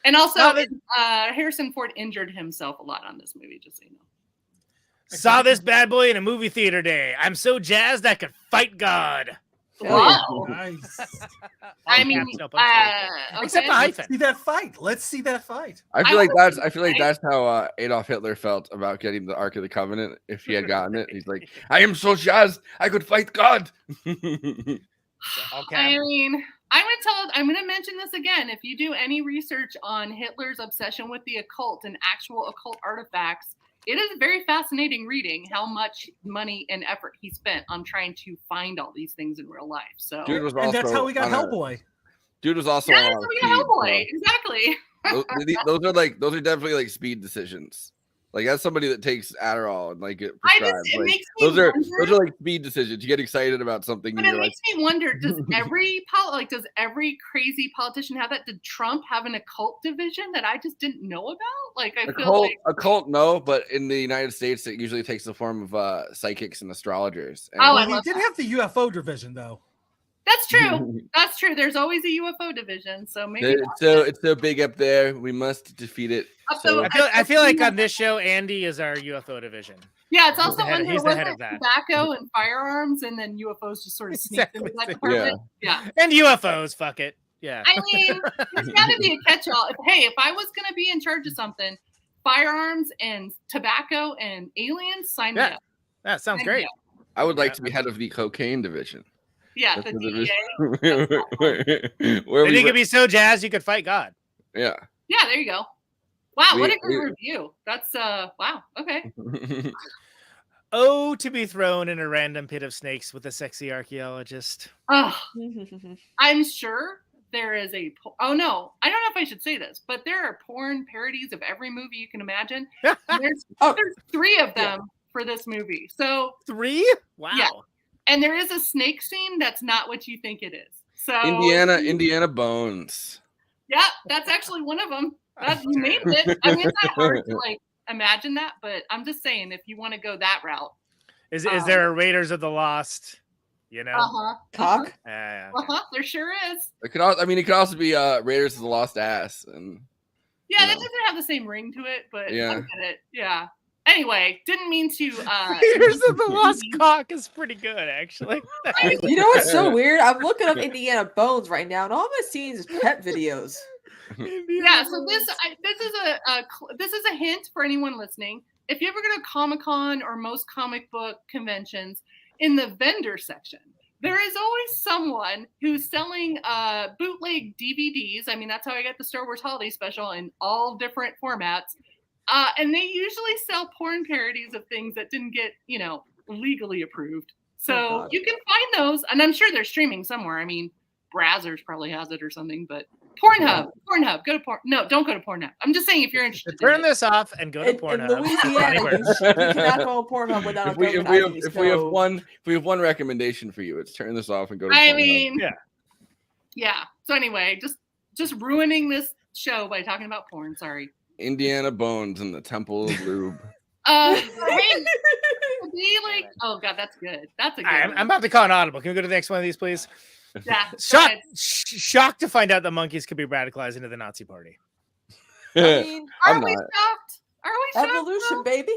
And also, Harrison Ford injured himself a lot on this movie, just so you know. Saw this bad boy in a movie theater day. I'm so jazzed I could fight God. Wow. Nice. I mean, except the okay. hyphen. See that fight. Let's see that fight. I feel like that's how Adolf Hitler felt about getting the Ark of the Covenant. If he had gotten it, he's like, I am so jazzed I could fight God. I mean, I'm going to mention this again. If you do any research on Hitler's obsession with the occult and actual occult artifacts, it is very fascinating reading how much money and effort he spent on trying to find all these things in real life. So, And that's how we got Hellboy. Dude was also yeah, on that's a how we got speed, Hellboy. Exactly. those are definitely like speed decisions. Like as somebody that takes Adderall and like it It prescribes, like, makes me those are wonder, like speed decisions. You get excited about something, but and it you're like, makes me wonder: does every crazy politician have that? Did Trump have an occult division that I just didn't know about? Like I feel like a cult, no, but in the United States, it usually takes the form of psychics and astrologers. And I He love did that. have the UFO division, though. That's true. That's true. There's always a UFO division, so maybe it's so big up there. We must defeat it. So I feel like on this show, Andy is our UFO division. yeah. It's He's also the head- under he's the was head it of that. tobacco and firearms, and then UFOs just sort of sneaked into that department. Yeah. And UFOs, fuck it. Yeah. I mean, there's got to be a catch-all. If I was going to be in charge of something, firearms and tobacco and aliens, sign me up. That sounds Sign me great. up. I would like to be head of the cocaine division. Yeah, That's the the DEA. division. Then you could be so jazzed you could fight God. Yeah. Yeah, there you go. Wow, what a We- great review. That's wow. Okay. Oh, to be thrown in a random pit of snakes with a sexy archaeologist. Oh, I'm sure there is oh no, I don't know if I should say this, but there are porn parodies of every movie you can imagine. There's 3 of them for this movie. So 3? Wow. Yeah. And there is a snake scene that's not what you think it is. So Indiana Bones. Yeah, that's actually one of them. You named it. I mean, it's not hard to like imagine that, but I'm just saying if you want to go that route. Is there a Raiders of the Lost? You know, cock. Yeah. There sure is. It could also, it could also be Raiders of the Lost Ass, and Yeah, that doesn't have the same ring to it, but Yeah. I get it. Yeah. Anyway, didn't mean to. Raiders of the Lost Cock is pretty good, actually. You know what's so weird? I'm looking up Indiana Bones right now, and all I'm seeing is pet videos. Yeah, so this is a hint for anyone listening. If you ever go to Comic-Con or most comic book conventions, in the vendor section, there is always someone who's selling bootleg DVDs. I mean, that's how I got the Star Wars Holiday Special in all different formats. And they usually sell porn parodies of things that didn't get, legally approved. So you can find those, and I'm sure they're streaming somewhere. I mean, Brazzers probably has it or something, but Pornhub, go to Porn. No, don't go to Pornhub. I'm just saying if you're interested. Turn this off and go to In Pornhub. Louisiana, you cannot go on Pornhub without a government ID. If we have one recommendation for you, it's turn this off and go to I Pornhub. mean, yeah. So anyway, just ruining this show by talking about porn. Sorry. Indiana Bones and the Temple of Lube. Oh god, that's good. That's a good. I'm one. about to call an audible. Can we go to the next one of these, please? Yeah. Shocked to find out the monkeys could be radicalized into the Nazi party. I mean, I'm Are we not. shocked? Are we shocked? Evolution, baby.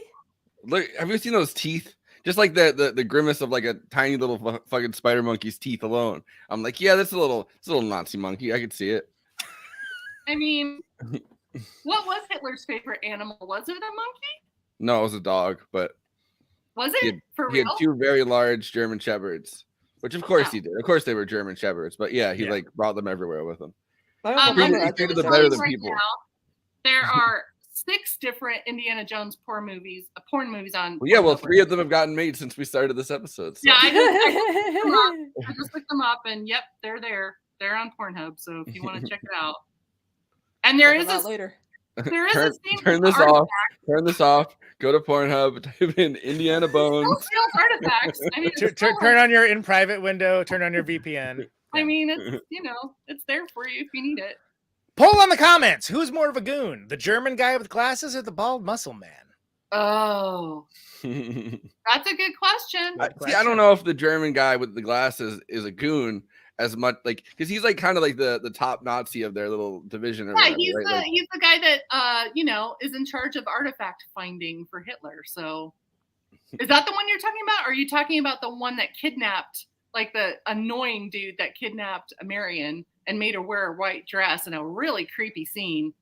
Look, have you seen those teeth? Just like the grimace of like a tiny little fucking spider monkey's teeth alone. I'm like, yeah, that's a little Nazi monkey. I could see it. I mean, what was Hitler's favorite animal? Was it a monkey? No, it was a dog, but Was it for he had real? 2 very large German shepherds, which of course he did. Of course they were German shepherds, but yeah, he like brought them everywhere with him. I'm Treated just them gonna better tell than you right people. now, there are 6 different Indiana Jones porn movies on. Well, yeah, well, 3 of them have gotten made since we started this episode. So. Yeah, I just looked them up, and yep, they're there. They're on Pornhub, so if you want to check it out. And there is a later. There is a scene turn with this off. artifacts. Turn this off. Go to Pornhub. Type in Indiana Bones. Still steals artifacts. I mean, it's Turn on your in private window. Turn on your VPN. I mean, it's it's there for you if you need it. Poll on the comments. Who's more of a goon, the German guy with glasses or the bald muscle man? Oh, that's a good question. See, I don't know if the German guy with the glasses is a goon as much, like, because he's like kind of like the top Nazi of their little division. Or Yeah, whatever, he's the guy that is in charge of artifact finding for Hitler. So, is that the one you're talking about? Or are you talking about the one that kidnapped, like the annoying dude that kidnapped Marion and made her wear a white dress in a really creepy scene?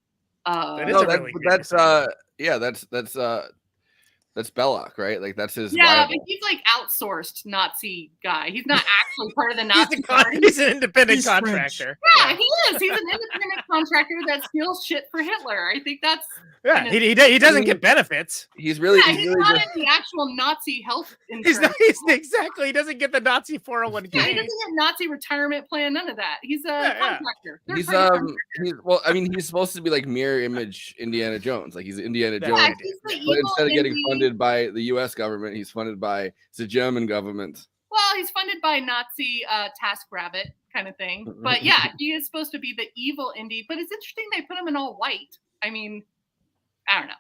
That's Belloc, right? Like that's his. Yeah, rival. but he's like outsourced Nazi guy. He's not actually part of the Nazi party. He's an independent contractor. Yeah, he is. He's an independent contractor that steals shit for Hitler. I think that's Yeah, he doesn't get benefits. He's really he's not in the actual Nazi health insurance. Exactly. He doesn't get the Nazi 401k. Yeah, he doesn't get Nazi retirement plan. None of that. He's a contractor. He's well, I mean, he's supposed to be like mirror image Indiana Jones. Like he's Indiana Jones, he's the but instead of getting Indy. funded by the U.S. government, he's funded by the German government. Well, he's funded by Nazi TaskRabbit kind of thing. But yeah, he is supposed to be the evil Indy. But it's interesting they put him in all white. I mean, I don't know.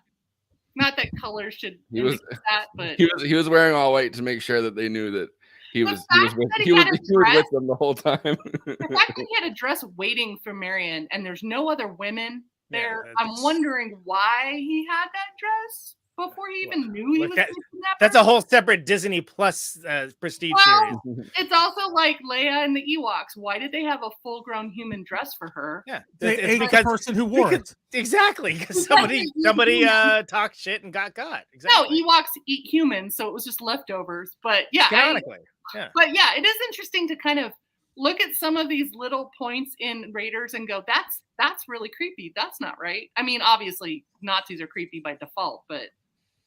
Not that color should indicate that, but he was wearing all white to make sure that they knew that he was with them the whole time. The fact that he had a dress waiting for Marion and there's no other women there, I'm wondering why he had that dress before he even knew he was going to kidnap her. That's a whole separate Disney Plus prestige series. It's also like Leia and the Ewoks. Why did they have a full-grown human dress for her? Yeah, they ate the person who wore it. Exactly, because somebody talked shit and got caught. Exactly. No, Ewoks eat humans, so it was just leftovers. But yeah, canonically. But yeah, it is interesting to kind of look at some of these little points in Raiders and go, that's really creepy. That's not right. I mean, obviously Nazis are creepy by default, but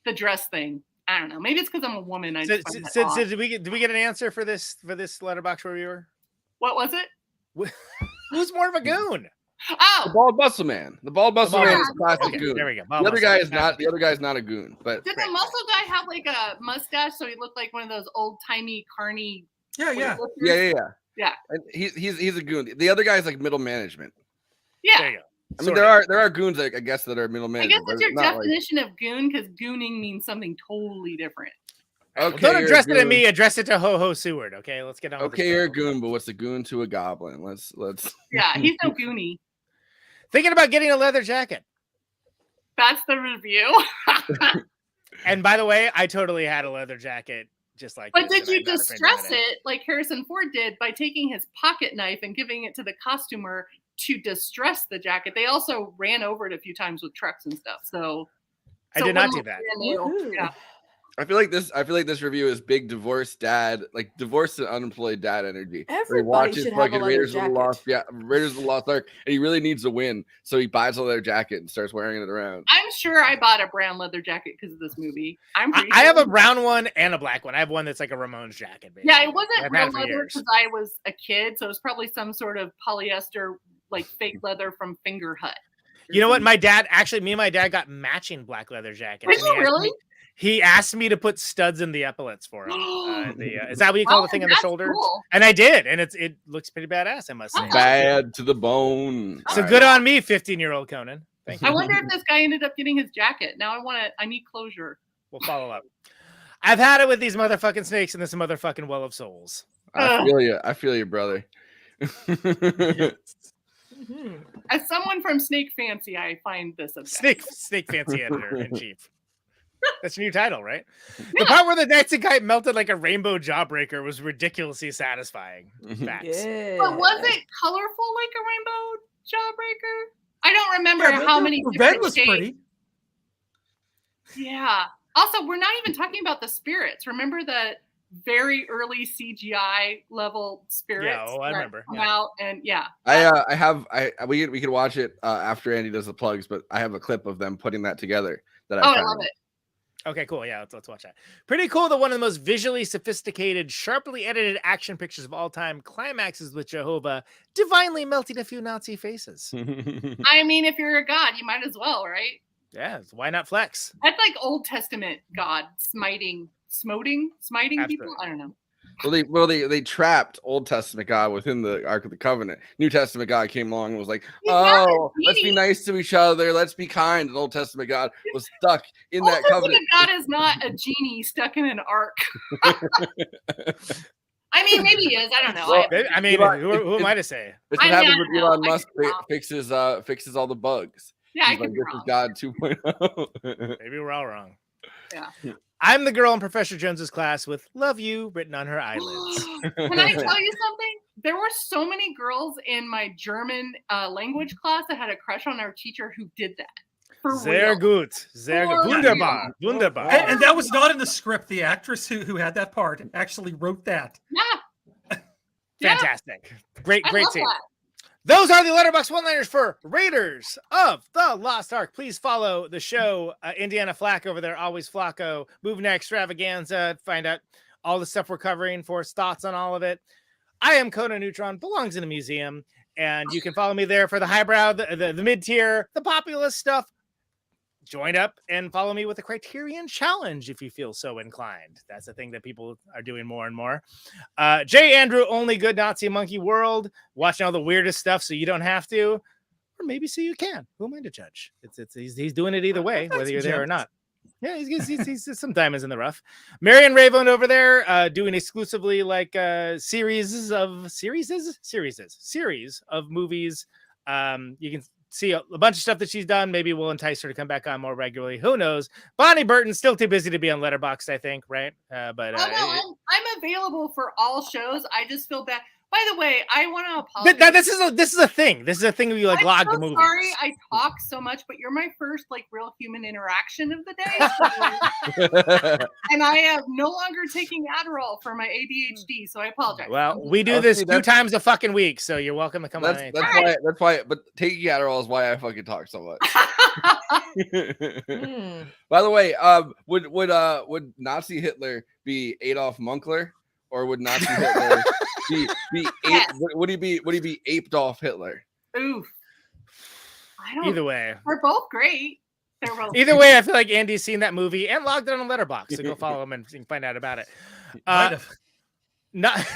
the dress thing, I don't know. Maybe it's because I'm a woman. So did we get an answer for this letterbox reviewer? What was it? Who's more of a goon? Oh, the bald muscle man. The bald muscle man is a classic goon. There we go. The other guy is not. The other guy is not a goon. But did the muscle guy have like a mustache so he looked like one of those old timey carny? Yeah. And he's a goon. The other guy is like middle management. Yeah. There you go. I mean, there are goons, I guess, that are middle I management. guess it's your definition of goon, because gooning means something totally different. Okay, well, don't address it to me. Address it to Ho Ho Seward. Okay, let's get on. Okay, you're a goon, but what's a goon to a goblin? Let's. Yeah, he's no goony. Thinking about getting a leather jacket. That's the review. And by the way, I totally had a leather jacket just like. But did you distress it like Harrison Ford did by taking his pocket knife and giving it to the costumer to distress the jacket? They also ran over it a few times with trucks and stuff. So I did not do that. Yeah. I feel like this review is big divorced dad, like divorced and unemployed dad energy. Everybody should have a leather Raiders jacket. of the Lost, Raiders of the Lost Ark, and he really needs a win, so he buys a leather jacket and starts wearing it around. I'm sure I bought a brown leather jacket because of this movie. I have a brown one and a black one. I have one that's like a Ramones jacket. Basically. Yeah, it wasn't real leather because I was a kid, so it was probably some sort of polyester, like fake leather from Finger Hut. You know what? Me and my dad got matching black leather jackets. Did you really? He asked me to put studs in the epaulets for him. Is that what you call the thing on the shoulders? Cool. And I did, and it looks pretty badass, I must say. Bad to the bone. So good on me, 15-year-old Conan. Thank you. I wonder if this guy ended up getting his jacket. Now I need closure. We'll follow up. I've had it with these motherfucking snakes in this motherfucking well of souls. I feel you, brother. As someone from Snake Fancy, I find this objective. Snake Fancy editor in chief. That's your new title, right? Yeah. The part where the Nazi guy melted like a rainbow jawbreaker was ridiculously satisfying. Facts. Yeah. But was it colorful like a rainbow jawbreaker? I don't remember how many the different red was shades. pretty. Yeah. Also, we're not even talking about the spirits. Remember the very early CGI level spirits? Yeah, I remember. Come out and we could watch it after Andy does the plugs, but I have a clip of them putting that together that I love it. Okay, cool. Yeah, let's watch that. Pretty cool that one of the most visually sophisticated, sharply edited action pictures of all time climaxes with Jehovah divinely melting a few Nazi faces. I mean, if you're a god, you might as well, right? Yeah, why not flex? That's like Old Testament God smiting people. I don't know. Well, they trapped Old Testament God within the Ark of the Covenant. New Testament God came along and was like, "Oh, let's be nice to each other. Let's be kind." And Old Testament God was stuck in that covenant. God is not a genie stuck in an ark. I mean, maybe he is. I don't know. Well, I mean, who am I to say? It's what happens when Elon Musk fixes all the bugs. Yeah, He's like, this is God 2.0. Maybe we're all wrong. Yeah. I'm the girl in Professor Jones's class with "Love You" written on her eyelids. Can I tell you something? There were so many girls in my German language class that had a crush on our teacher who did that. Sehr gut. Sehr gut. Wunderbar. Wunderbar. And that was not in the script. The actress who had that part actually wrote that. Yeah. Fantastic. Great scene. That. Those are the Letterboxd one-liners for Raiders of the Lost Ark. Please follow the show, Indiana Flack over there, always Flacco, Movie Night Extravaganza. Find out all the stuff we're covering for his thoughts on all of it. I am Conan Neutron, belongs in a museum, and you can follow me there for the highbrow, the mid-tier, the populist stuff. Join up and follow me with the Criterion Challenge if you feel so inclined. That's the thing that people are doing more and more. J. Andrew, only good Nazi monkey world, watching all the weirdest stuff so you don't have to, or maybe so you can. Who am I to judge? He's doing it either way, whether you're there or not. Yeah, he's some diamonds in the rough. Marion Raven over there doing exclusively like series of movies. You can see a bunch of stuff that she's done. Maybe we'll entice her to come back on more regularly. Who knows? Bonnie Burton still too busy to be on Letterboxd, I think, right? I'm available for all shows. I just feel bad. By the way, I want to apologize. This is a thing. This is a thing where you like log the movie. Sorry, I talk so much, but you're my first like real human interaction of the day. And I am no longer taking Adderall for my ADHD, so I apologize. Well, we do this 2 times a fucking week, so you're welcome to come on. That's why. But taking Adderall is why I fucking talk so much. By the way, would Nazi Hitler be Adolf Munkler, or would Nazi Hitler would he be aped off Hitler? Oof. I don't. Either way, they're both great. Either way, I feel like Andy's seen that movie and logged it on Letterboxd, so go follow him and you can find out about it. Not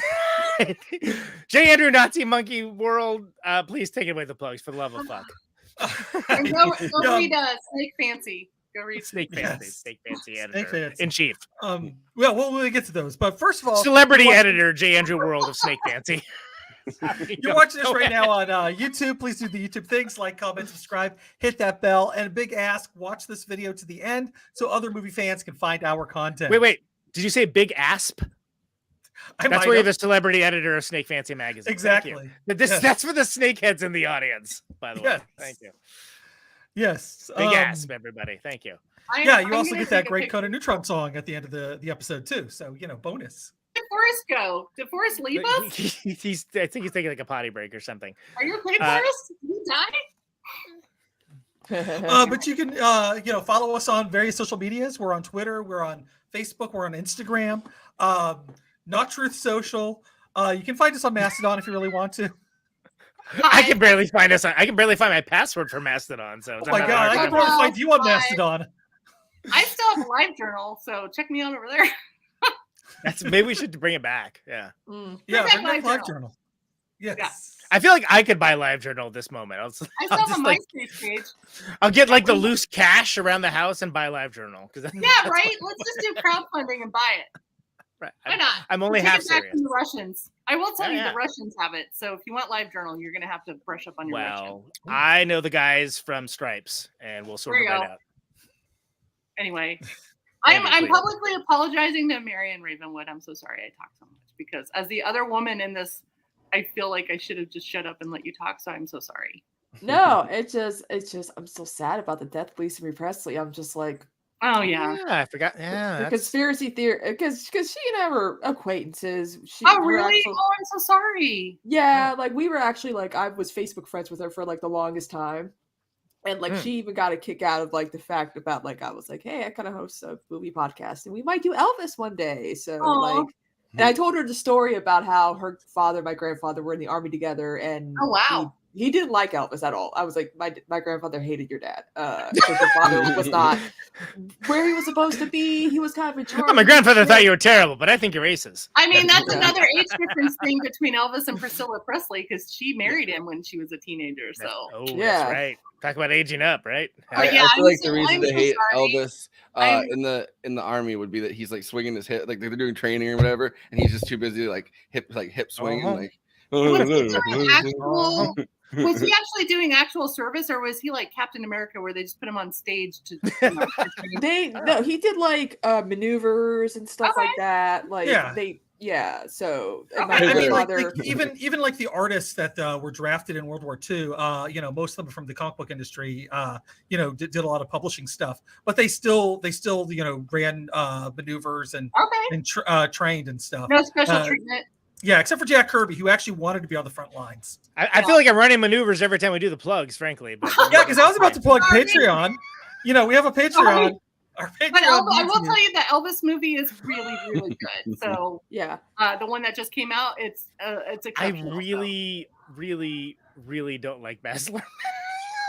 J. Andrew, Nazi Monkey World. Please take it away the plugs for the love of fuck. And go read Snake Fancy. Go read Snake Fancy editor in chief. Well, we'll get to those, but first of all, celebrity editor J. Andrew World of Snake Fancy. You're watching this right now on YouTube. Please do the YouTube things, like, comment, subscribe, hit that bell, and a big ask: watch this video to the end so other movie fans can find our content. Wait, did you say big asp? That's where you're the celebrity editor of Snake Fancy magazine. Exactly. That's for the snakeheads in the audience. By the way, thank you. Yes. Big asp, everybody. Thank you. You also get that great Conan Neutron song at the end of the episode too. So bonus. Did Forrest go? Did Forrest leave us? I think he's taking like a potty break or something. Are you okay, Forrest? Did you die? But you can follow us on various social medias. We're on Twitter, we're on Facebook, we're on Instagram. Not Truth Social. You can find us on Mastodon if you really want to. I can barely find my password for Mastodon. So oh my god, I can barely find you on Mastodon. I still have a LiveJournal, so check me out over there. Maybe we should bring it back. Yeah. Yeah, bring back LiveJournal. Yes. Yeah. I feel like I could buy LiveJournal at this moment. I still have a MySpace page. I'll get like the loose cash around the house and buy LiveJournal. Yeah, right. Let's just do crowdfunding and buy it. Right. Why not? I'm only half serious. The Russians. I will tell you, the Russians have it. So if you want LiveJournal, you're going to have to brush up on your Russian. I know the guys from Stripes, and we'll sort it out. Anyway, I'm publicly apologizing to Marion Ravenwood. I'm so sorry I talked so much because as the other woman in this, I feel like I should have just shut up and let you talk. So I'm so sorry. No, it's just I'm so sad about the death of Lisa Marie Presley. I'm just like, oh yeah, I forgot. Yeah, the conspiracy theory because she and I were acquaintances. Oh really? Oh, I'm so sorry. Yeah, like we were actually like I was Facebook friends with her for like the longest time, and like she even got a kick out of like the fact about like I was like, hey, I kind of host a movie podcast, and we might do Elvis one day. So like, and I told her the story about how her father, my grandfather, were in the army together, and oh wow. He didn't like Elvis at all. I was like, my grandfather hated your dad. Because your father was not where he was supposed to be. He was kind of in charge. My grandfather thought you were terrible, but I think you're racist. I mean, that's another age difference thing between Elvis and Priscilla Presley because she married him when she was a teenager. So that's right. Talk about aging up, right? I feel like the reason they hate Elvis in the army would be that he's like swinging his hip, like they're doing training or whatever, and he's just too busy like hip swinging. Was he actually doing actual service, or was he like Captain America, where they just put him on stage to? No, he did like maneuvers and stuff like that. Like So I mean, like, even like the artists that were drafted in World War II, most of them from the comic book industry, did a lot of publishing stuff, but they still ran maneuvers and trained and stuff. No special treatment. Yeah, except for Jack Kirby, who actually wanted to be on the front lines. I feel like I'm running maneuvers every time we do the plugs, frankly. But Yeah, because I was about to plug Patreon. You know, we have a Patreon. Our Patreon. But I will tell you the Elvis movie is really, really good. So yeah, the one that just came out, it's I exceptional. really, really, really don't like Baz Luhrmann.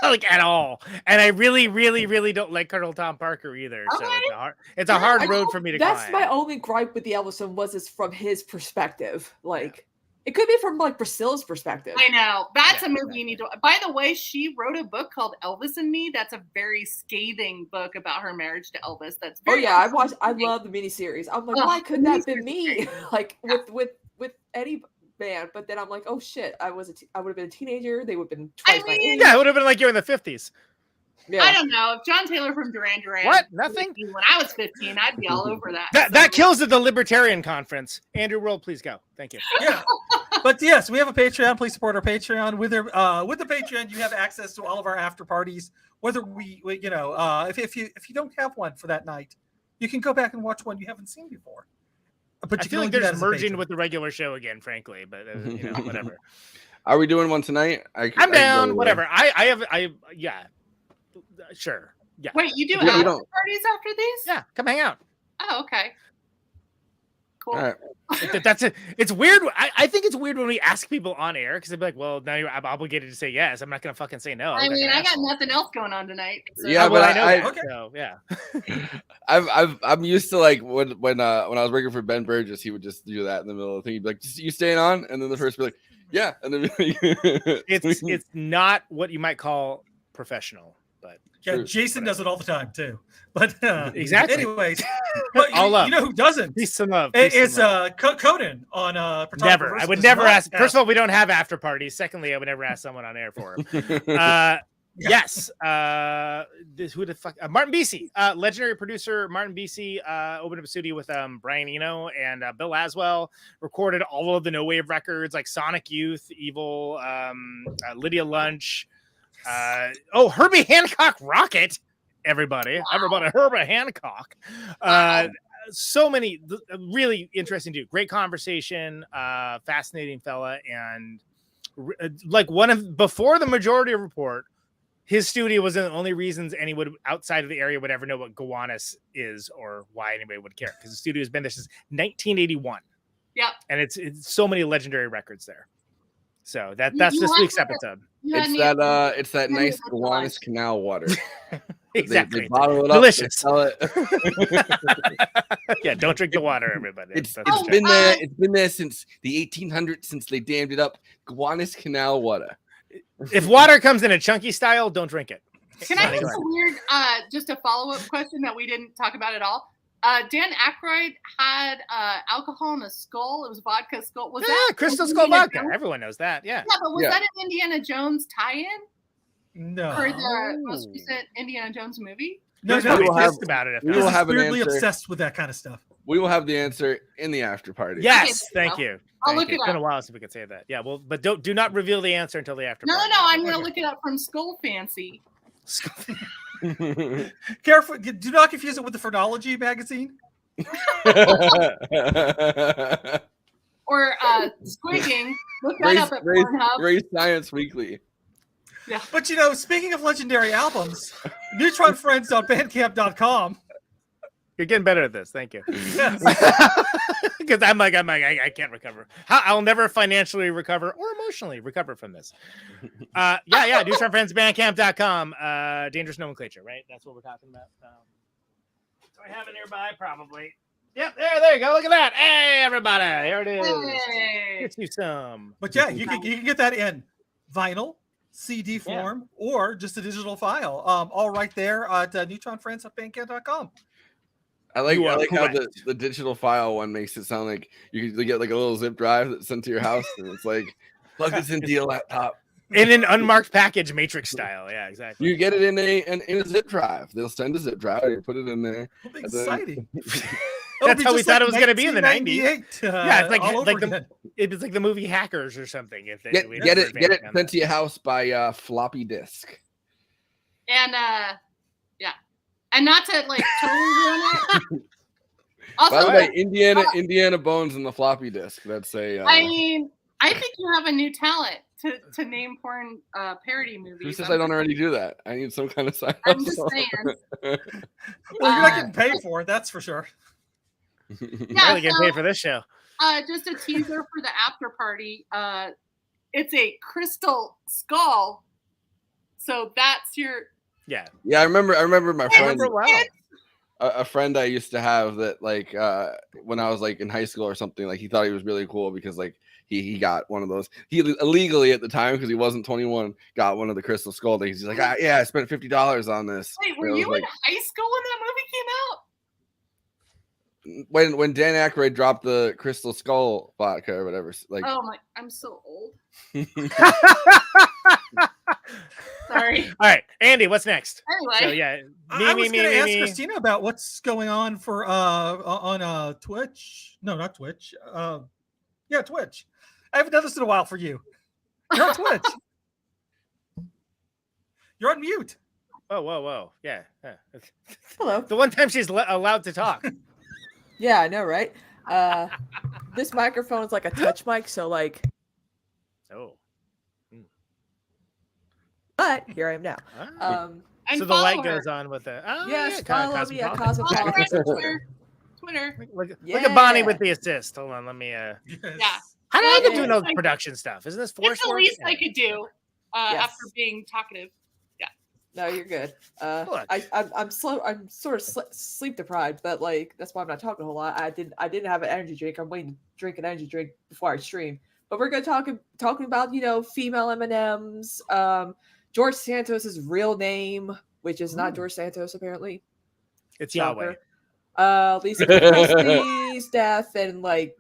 Like at all, and I really, really, really don't like Colonel Tom Parker either. So it's a hard road for me to That's climb. my only gripe with the Elvis one was it's from his perspective. Like it could be from like Priscilla's perspective. I know that's a movie you need to. By the way, she wrote a book called Elvis and Me. That's a very scathing book about her marriage to Elvis. That's Oh very yeah, I love the miniseries. I'm like, why couldn't that have been me? Like with Eddie Man, but then I'm like, oh shit, I would have been a teenager. They would have been twice my age. Yeah, it would have been like you're in the 50s. Yeah. I don't know. If John Taylor from Duran Duran. What? Nothing? When I was 15, I'd be all over that. That kills at the Libertarian Conference. Andrew World, please go. Thank you. Yeah. But yes, we have a Patreon. Please support our Patreon. With the Patreon, you have access to all of our after parties. Whether we you know, if you don't have one for that night, you can go back and watch one you haven't seen before. But I you feel like there's merging with the regular show again, frankly. But you know, whatever. Are we doing one tonight? I'm down. Whatever. I yeah. Sure. Yeah. Wait, you do Yeah, we after don't- parties after these? Yeah, come hang out. Oh, okay. Cool. All right. That's it. It's weird. I think it's weird when we ask people on air because they'd be like, "Well, now I'm obligated to say yes. I'm not going to fucking say no." I mean, I got nothing else going on tonight. So. Yeah, well, but I know. I- that, Okay. so, yeah. I'm used to like when I was working for Ben Burgess, he would just do that in the middle of the thing. He'd be like, "You staying on?" And then the first be like, "Yeah," and then It's not what you might call professional, but Yeah, Jason does it all the time too. But Exactly. Anyways, but All love. you know who doesn't? Peace and love. It's Conan on Photographer Never. I Versus would never ask. podcast. First of all, we don't have after parties. Secondly, I would never ask someone on air for him. Yes. Who the fuck? Martin Bisi, legendary producer Martin Bisi, opened up a studio with Brian Eno and Bill Laswell. Recorded all of the No Wave records like Sonic Youth, Evil, Lydia Lunch. Herbie Hancock Rocket. Everybody, everybody, Herbie Hancock. So many really interesting dude. Great conversation, fascinating fella, and like before the Majority Report, his studio was the only reasons anyone outside of the area would ever know what Gowanus is or why anybody would care, because the studio has been there since 1981. Yep. And it's so many legendary records there. So that's this week's episode. It's that nice Gowanus Canal water. Exactly. They bottle it up, Delicious. they sell it. Yeah, don't drink the water, everybody. It's been there. It's been there since the 1800s, since they dammed it up. Gowanus Canal water. If water comes in a chunky style, don't drink it. Can I ask a weird, just a follow-up question that we didn't talk about at all? Dan Aykroyd had alcohol in a skull. It was vodka skull. Was that Crystal Indiana Skull vodka? Jones? Everyone knows that. Yeah. Yeah, but was that an Indiana Jones tie-in No. for the most recent Indiana Jones movie? No, There's probably we will have- pissed about it. If we not. will have an weirdly answer. obsessed with that kind of stuff. We will have the answer in the after party. Yes, Okay, thank you. I'll Thank look you. it It's been up. a while since we could say that. Yeah, well, but do not reveal the answer until the after. No, party. I'm going to look it up from Skull Fancy. Careful, do not confuse it with the Phrenology magazine. Or Squigging. Look that up at Pornhub. Race Science Weekly. Yeah. But you know, speaking of legendary albums, neutronfriends.bandcamp.com. You're getting better at this. Thank you. Yes. Because I'm like, I can't recover. I'll never financially recover or emotionally recover from this. Yeah. Neutronfriendsbandcamp.com. Dangerous nomenclature, right? That's what we're talking about. Do I have it nearby? Probably. Yep. There you go. Look at that. Hey, everybody. There it is. Hey. Get you some. But yeah, you can get that in vinyl, CD form, or just a digital file. All right there at neutronfriends.bandcamp.com. I like You are how correct. the digital file one makes it sound like you get like a little zip drive that's sent to your house, and it's like plug this into your laptop. In an unmarked package, Matrix style. Yeah, exactly. You get it in a zip drive. They'll send a zip drive. You put it in there. and then- Exciting. That's how we thought it was going to be in the 90s. 1998, Yeah, it's all over again. it was like the movie Hackers or something. If they Get it sent to your house by floppy disk. And yeah. And not to like totally ruin it. Also, By the way, Indiana Bones and the floppy disk. That's a. I mean, I think you have a new talent to name porn parody movies. Who says I don't already do that? I need some kind of side I'm just hustle. saying. Well, you're not getting paid for it, that's for sure. Yeah, Really getting paid for this show. Just a teaser for the after party. It's a crystal skull. So that's your. Yeah. Yeah, I remember my friend. Wow. A friend I used to have that like when I was like in high school or something, like he thought he was really cool because like he got one of those. He illegally at the time because he wasn't 21 got one of the crystal skull things. He's like, yeah, I spent $50 on this. Wait, were you in high school when that movie came out? When Dan Aykroyd dropped the crystal skull vodka or whatever, like. Oh my! I'm so old. Sorry. All right, Andy, what's next? Anyway, so yeah, I was going to ask Christina about what's going on for on Twitch. No, not Twitch. Yeah, Twitch. I haven't done this in a while for you. You're on Twitch. You're on mute. Whoa. Yeah. Hello. The one time she's allowed to talk. Yeah, I know, right? This microphone is like a touch mic, so like. Oh. But here I am now. And so the light follow her. goes on with the. Oh, Yes, yeah, follow me at Cosmopolitan. Twitter. Look at Bonnie with the assist. Hold on, let me. Yeah. How do I end up doing all the production stuff? Isn't this It's forced the work? least I could do Yes. after being talkative. Yeah. No, you're good. I'm slow. I'm sort of sleep deprived, but like that's why I'm not talking a whole lot. I didn't have an energy drink. I'm waiting to drink an energy drink before I stream. But we're gonna talking about female M&Ms. George Santos's real name, which is not George Santos apparently. It's Yahweh. Lisa Christie's death and like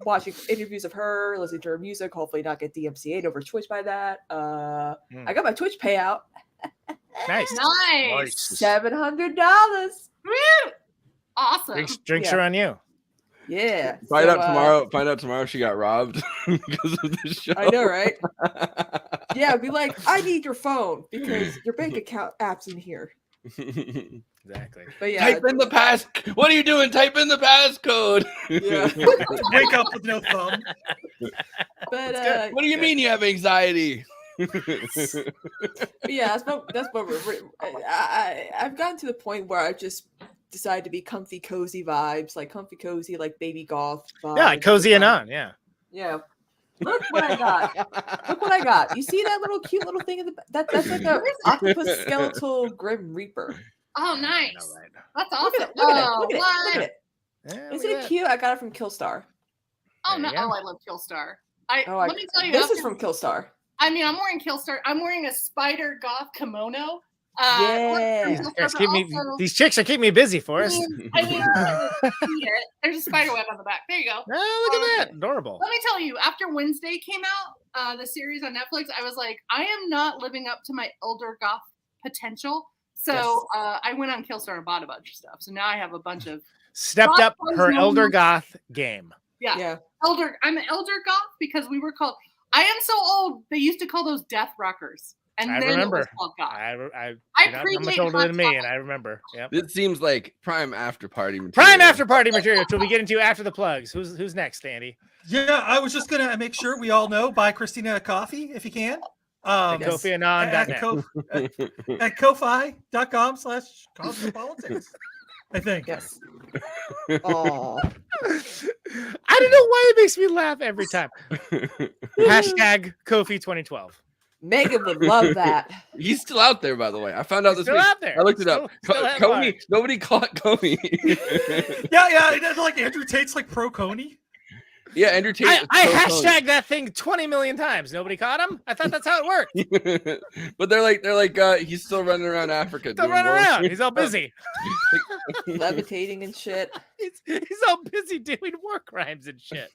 watching interviews of her, listening to her music. Hopefully not get DMCA'd over Twitch by that. I got my Twitch payout. Nice. $700. Awesome. Drinks are on you. Yeah. Find out tomorrow. Find out tomorrow she got robbed because of this show. I know, right? Yeah, be like, I need your phone because your bank account app's in here. Exactly. But yeah, Type in the pass. What are you doing? Type in the passcode. Yeah. Wake up with no thumb. But what do you mean you have anxiety? But yeah, that's what I've gotten to the point where I just decided to be comfy cozy vibes, like comfy cozy, like baby goth vibes. Yeah, cozy and on. Yeah. Yeah. Look what I got. Look what I got. You see that little cute little thing in the that's like a octopus skeletal grim reaper. Oh, nice. That's awesome. Look at it. Yeah, Isn't it cute? I got it from Killstar. Oh no! Oh, I love Killstar. Let me tell you. This is from Killstar. I mean, I'm wearing Killstar. I'm wearing a spider goth kimono. Yeah. These chicks are keeping me busy, Forrest. I mean, there's a spider web on the back. There you go. Oh, look at that. Adorable. Let me tell you, after Wednesday came out, the series on Netflix, I was like, I am not living up to my elder goth potential. So I went on Killstar and bought a bunch of stuff. So now I have a bunch of stepped up her elder goth game. Yeah. I'm an elder goth because we were called. I am so old. They used to call those death rockers. And I then remember. It was called goth. I you're not much older than me, and I remember. Yep. This seems like prime after party material. Prime after party material, which we'll be getting to after the plugs. Who's next, Andy? Yeah, I was just gonna make sure we all know. Buy Christina a coffee if you can. KofiAnon.net. At Ko-fi.com/cosmopolitics. I think. Yes. Oh. I don't know why it makes me laugh every time. Hashtag Kofi 2012. Megan would love that. He's still out there, by the way. I found out this still week. Out there. I looked it up. Coney, nobody caught Coney. yeah. Like Andrew Tate's like pro Coney. Yeah, Andrew Tate. I hashtagged that thing 20 million times. Nobody caught him. I thought that's how it worked. But they're like he's still running around Africa. Still running around. He's all busy. Levitating and shit. He's all busy doing war crimes and shit.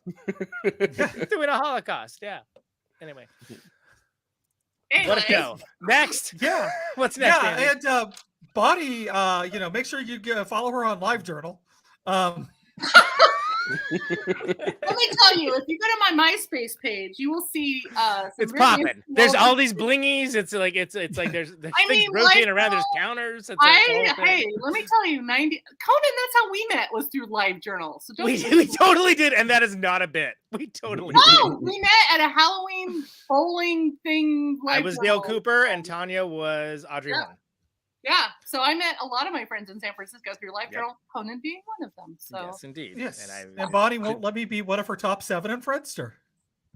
Doing a Holocaust. Yeah. Anyway. Let it go. Next. Yeah. What's next? Yeah, Andy? and Bonnie, make sure you follow her on LiveJournal. Let me tell you, if you go to my MySpace page, you will see It's popping. There's all these blingies. It's like there's things rotating around. There's counters. It's hey, let me tell you, Conan. That's how we met, was through LiveJournal. So we totally did, and that is not a bit. We totally did. We met at a Halloween bowling thing. I was Dale Cooper, and Tanya was Audrey Horne. Yeah, so I met a lot of my friends in San Francisco through LiveJournal, Conan being one of them. So yes, indeed. Yes, and Bonnie won't let me be one of her top 7 on Friendster.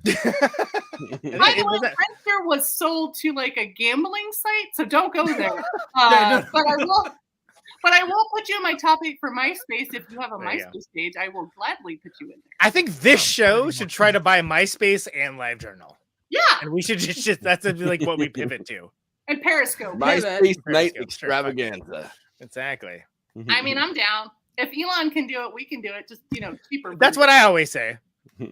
By the way, Friendster was sold to like a gambling site, so don't go there. But I will put you in my top 8 for MySpace. If you have a MySpace page, I will gladly put you in there. I think this show should try to buy MySpace and LiveJournal. Yeah, and we should just that's like what we pivot to. And Periscope. MySpace night extravaganza. Exactly. I mean, I'm down. If Elon can do it, we can do it. Just cheaper. That's what I always say. I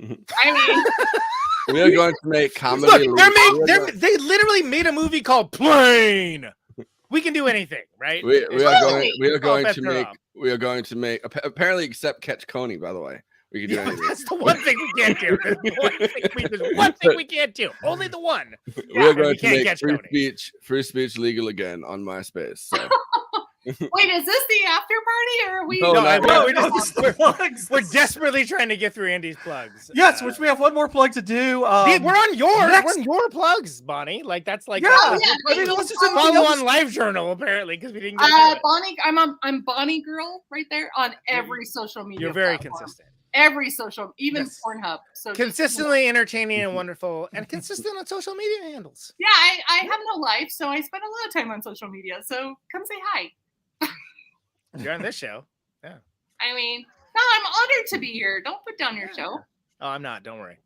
mean, we are going to make comedy. Look, they literally made a movie called Plane. We can do anything, right? We are going to make apparently except Catch Coney, by the way. We can do anything. That's the one thing we can't do. There's one thing we can't do. Only the one. We are going to make free speech legal again on MySpace. So. Wait, is this the after party, or are we? We're desperately trying to get through Andy's plugs. Yes, which we have one more plug to do. We're on yours. We're on your plugs, Bonnie. Like that's like follow on LiveJournal apparently because we didn't get Bonnie. I'm Bonnie Girl right there on every social media. You're very platform. consistent. Every social, even Pornhub. So consistently entertaining and wonderful, and consistent on social media handles. Yeah, I have no life, so I spend a lot of time on social media. So come say hi. You're on this show. Yeah. I mean, no, I'm honored to be here. Don't put down your show. Oh, I'm not. Don't worry.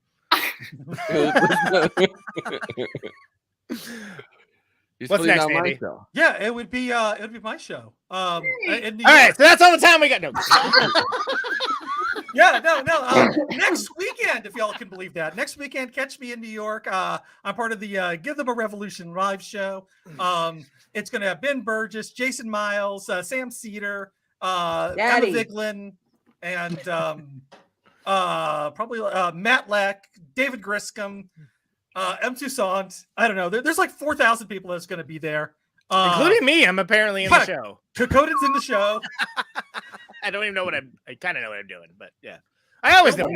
What's next, Andy? Yeah, it would be my show. All right, so that's all the time we got. No. Yeah, no. Next weekend, if y'all can believe that. Next weekend, catch me in New York. I'm part of the Give Them a Revolution live show. It's going to have Ben Burgess, Jason Miles, Sam Cedar, Emma Viglin, and probably Matt Leck, David Griscom, M. Toussaint. I don't know. There's like 4,000 people that's going to be there. Including me. I'm apparently in the show. Coden's in the show. I don't even know I kind of know what I'm doing, but yeah. I always know.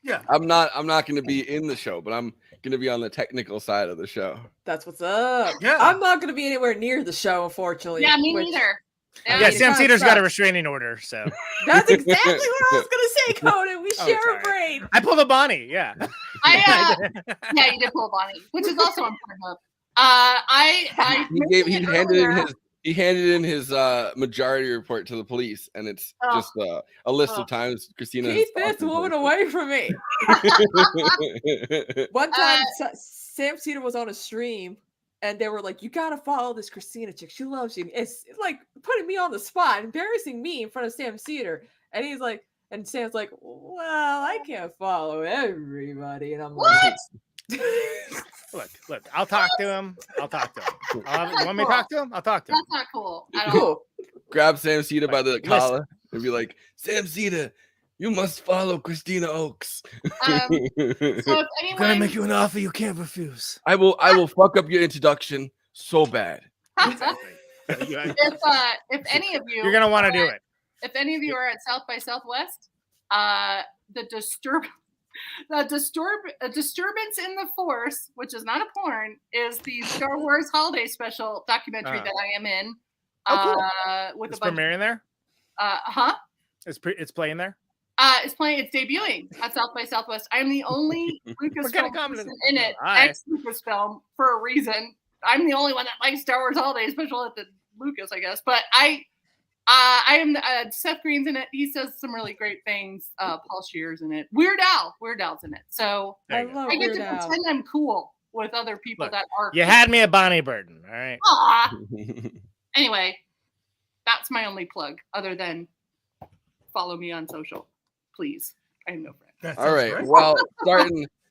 Yeah. I'm not going to be in the show, but I'm going to be on the technical side of the show. That's what's up. Yeah. I'm not going to be anywhere near the show, unfortunately. Yeah, me neither. Yeah, Sam Cedar's got a restraining order, so. That's exactly what I was going to say, Conan. We share a brain. I pulled a Bonnie, yeah. Yeah, you did pull a Bonnie, which is also on Pornhub. He handed in his majority report to the police, and it's just a list of times Christina. Keep this woman away from me. One time, Sam Cedar was on a stream, and they were like, "You gotta follow this Christina chick. She loves you." It's like putting me on the spot, embarrassing me in front of Sam Cedar, and he's like, and Sam's like, "Well, I can't follow everybody," and I'm like. Look, I'll talk to him. You want me to talk to him? I'll talk to him. That's not cool at all. Grab Sam Cedar by the collar and be like, Sam Cedar, you must follow Christina Oakes. So if anyone, I'm gonna make you an offer you can't refuse. I will fuck up your introduction so bad. If any of you, you're gonna want to do it. If any of you are at South by Southwest, the Disturbance in the Force, which is not a porn, is the Star Wars Holiday Special documentary that I am in. Cool. With it's a bunch premiering there? It's playing there? It's debuting at South by Southwest. I'm the only Lucasfilm person in it, ex-Lucasfilm, for a reason. I'm the only one that likes Star Wars Holiday Special at the Lucas, I guess. But I am Seth Green's in it. He says some really great things. Paul Shear's in it. Weird Al's in it. So I get to pretend I'm cool with other people that are. You had me at Bonnie Burton. All right. Anyway, that's my only plug. Other than follow me on social, please. I have no friends. All right. Well,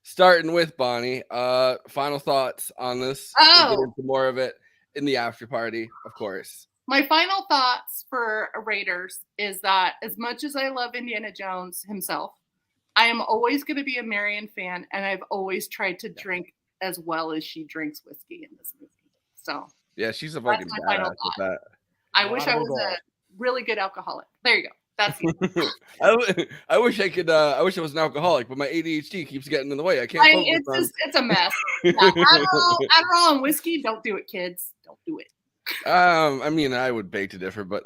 starting with Bonnie. Final thoughts on this. Oh. We'll get into more of it in the after party, of course. My final thoughts for Raiders is that as much as I love Indiana Jones himself, I am always going to be a Marion fan, and I've always tried to drink as well as she drinks whiskey in this movie. So Yeah, she's a that's fucking my final badass with that. I wish I was a really good alcoholic. There you go. That's the I wish I could. I wish I was an alcoholic, but my ADHD keeps getting in the way. I can't focus it's a mess. Yeah, Adderall and whiskey, don't do it, kids. Don't do it. I mean, I would beg to differ, but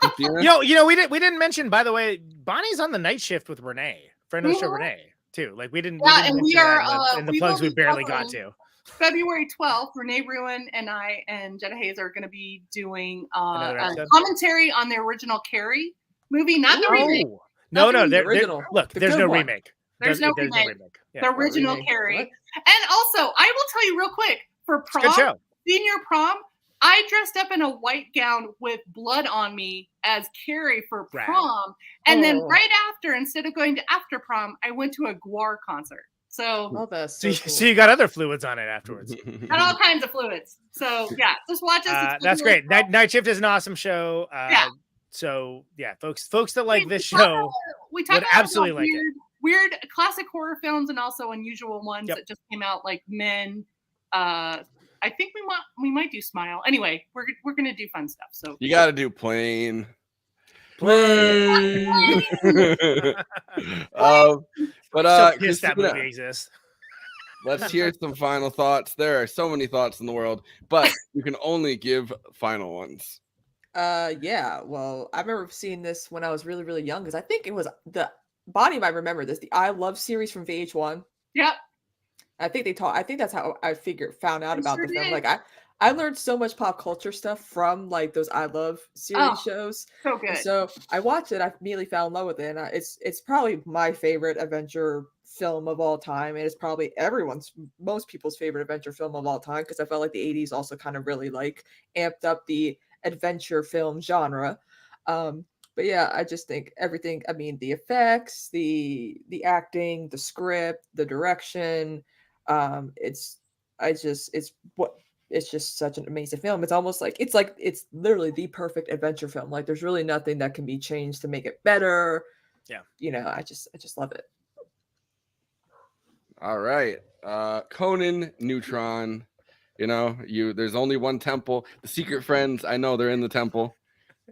Christina? you know, we didn't mention, by the way, Bonnie's on the night shift with Renee, friend of the show, Renee, too. Like we didn't. Yeah, we didn't and we mention are that in the plugs we barely got to. February 12th, Renee Ruin and I and Jenna Hayes are going to be doing Another a episode? commentary on the original Carrie movie, not the remake. No, Not the there- original. look, The there's good no one. remake. There's no remake. Yeah. The original Remake. Carrie. What? And also, I will tell you real quick, for a good show. prom, senior prom, I dressed up in a white gown with blood on me as Carrie for Rad. prom. And then Oh. right after, instead of going to after prom, I went to a Guar concert. So So you got other fluids on it afterwards. got all kinds of fluids. So yeah, just watch us. It's That's February great. Night Shift is an awesome show. Yeah. So yeah, folks that like this talk show we talk would about absolutely like it. weird classic horror films and also unusual ones that just came out, like Men. I think we might do Smile. Anyway, we're gonna do fun stuff. So You got to do Plane. But So pissed that Christina, movie exists. let's hear some final thoughts. There are so many thoughts in the world, but you can only give final ones. Yeah. Well, I remember seeing this when I was really, really young because I think it was the Bonnie might remember this. The I Love series from VH1. Yep. I think that's how I found out They about sure the film. did. Like I learned so much pop culture stuff from like those I Love series shows. So And good. so I watched it. I immediately fell in love with it. And it's probably my favorite adventure film of all time. And it's probably most people's favorite adventure film of all time because I felt like the 80s also kind of really like amped up the adventure film genre. But yeah, I just think everything. I mean, the effects, the acting, the script, the direction. It's just such an amazing film. It's almost like it's literally the perfect adventure film. Like there's really nothing that can be changed to make it better. Yeah. You know, I just love it. All right. Conan, Neutron. You know, there's only one temple. The secret friends, I know they're in the temple.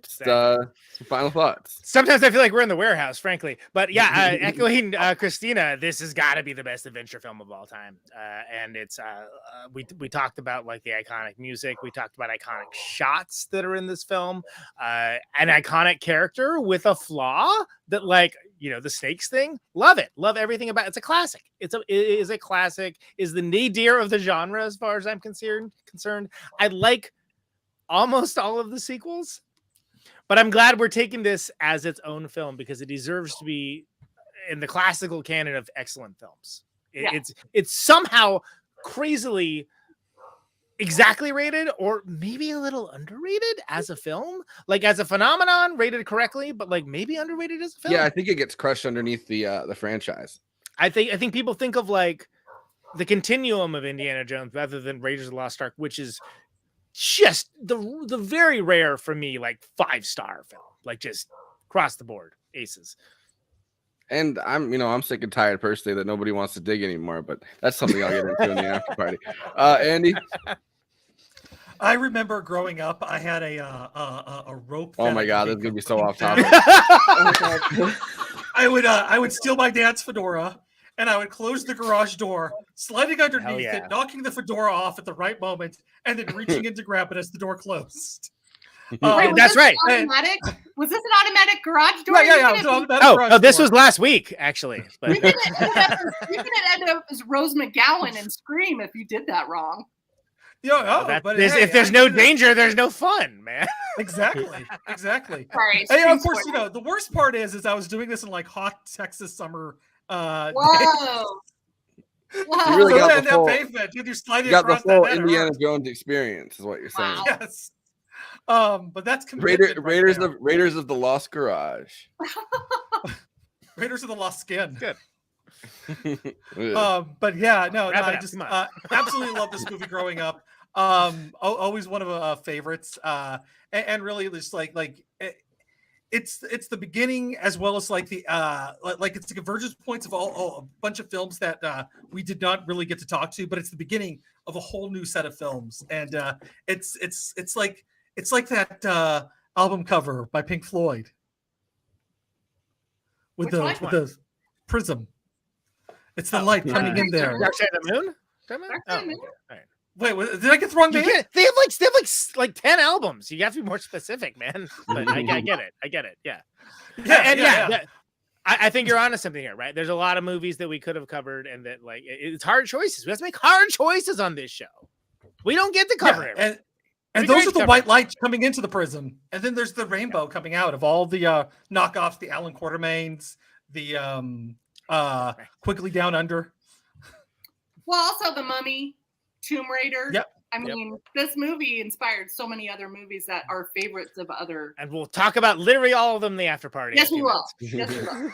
Just some final thoughts. Sometimes I feel like we're in the warehouse, frankly. But yeah, echoing Christina, this has got to be the best adventure film of all time. And it's we talked about like the iconic music. We talked about iconic shots that are in this film. An iconic character with a flaw that, like, you know, the snakes thing. Love it. Love everything about it. It's a classic. It is a classic. Is the nadir of the genre as far as I'm concerned. I like almost all of the sequels. But I'm glad we're taking this as its own film because it deserves to be in the classical canon of excellent films. It's somehow crazily exactly rated, or maybe a little underrated as a film, like as a phenomenon, rated correctly, but like maybe underrated as a film. Yeah, I think it gets crushed underneath the franchise. I think people think of like the continuum of Indiana Jones rather than Raiders of the Lost Ark, which is just the very rare for me, like 5-star film, like just across the board aces. And I'm sick and tired personally that nobody wants to dig anymore, but that's something I'll get into in the after party. Andy, I remember growing up, I had a rope. oh my god, this is gonna be so off topic. I would steal my dad's fedora, and I would close the garage door, sliding underneath yeah. it, knocking the fedora off at the right moment, and then reaching in to grab it as the door closed. Wait, was That's this right. Automatic? Was this an automatic garage door? Yeah. You It was couldn't- automatic garage This door. was last week, actually. But you could end up as Rose McGowan and Scream if you did that wrong. if there's no danger, there's no fun, man. Exactly. Sorry. Hey, of course, the worst part is I was doing this in like hot Texas summer. Whoa. You really So got that the full, pavement, dude, you're sliding you got the across full that Indiana Jones experience, is what you're saying. Yes. But that's commitment right there. Raiders of the Lost Garage. Raiders of the Lost Skin. Good. But yeah, no, Wrap it I up, just come on. absolutely love this movie growing up. Always one of favorites. And really just it's the beginning as well as like the like it's the convergence points of a bunch of films that we did not really get to talk to, but it's the beginning of a whole new set of films. And it's like that album cover by Pink Floyd with the prism. It's the light coming in there. Dark Side of the Moon? Dark Side of the Moon? All right. Wait, did I get the wrong name? They have like 10 albums. You have to be more specific, man. But I get it. Yeah. I think you're onto something here, right? There's a lot of movies that we could have covered, and that like it's hard choices. We have to make hard choices on this show. We don't get to cover it. And those are the white lights coming into the prism, and then there's the rainbow coming out of all the knockoffs, the Alan Quartermains, the Quigley Down Under. Well, also The Mummy, Tomb Raider. Yep. I mean, this movie inspired so many other movies that are favorites of other. And we'll talk about literally all of them in the after party. Yes, we will. Yes, we will.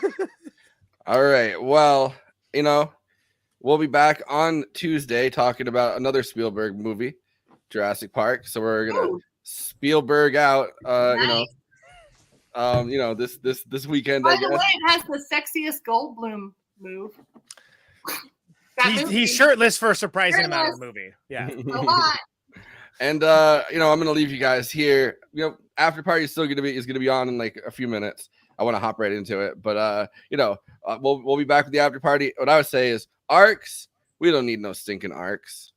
All right. Well, we'll be back on Tuesday talking about another Spielberg movie, Jurassic Park. So we're gonna Spielberg out. Nice. This weekend. By the way, it has the sexiest Goldblum move. He's shirtless for a surprising amount of the movie. Yeah. A lot. And I'm gonna leave you guys here. After party is gonna be on in like a few minutes. I want to hop right into it, but we'll be back with the after party. What I would say is arcs. We don't need no stinking arcs.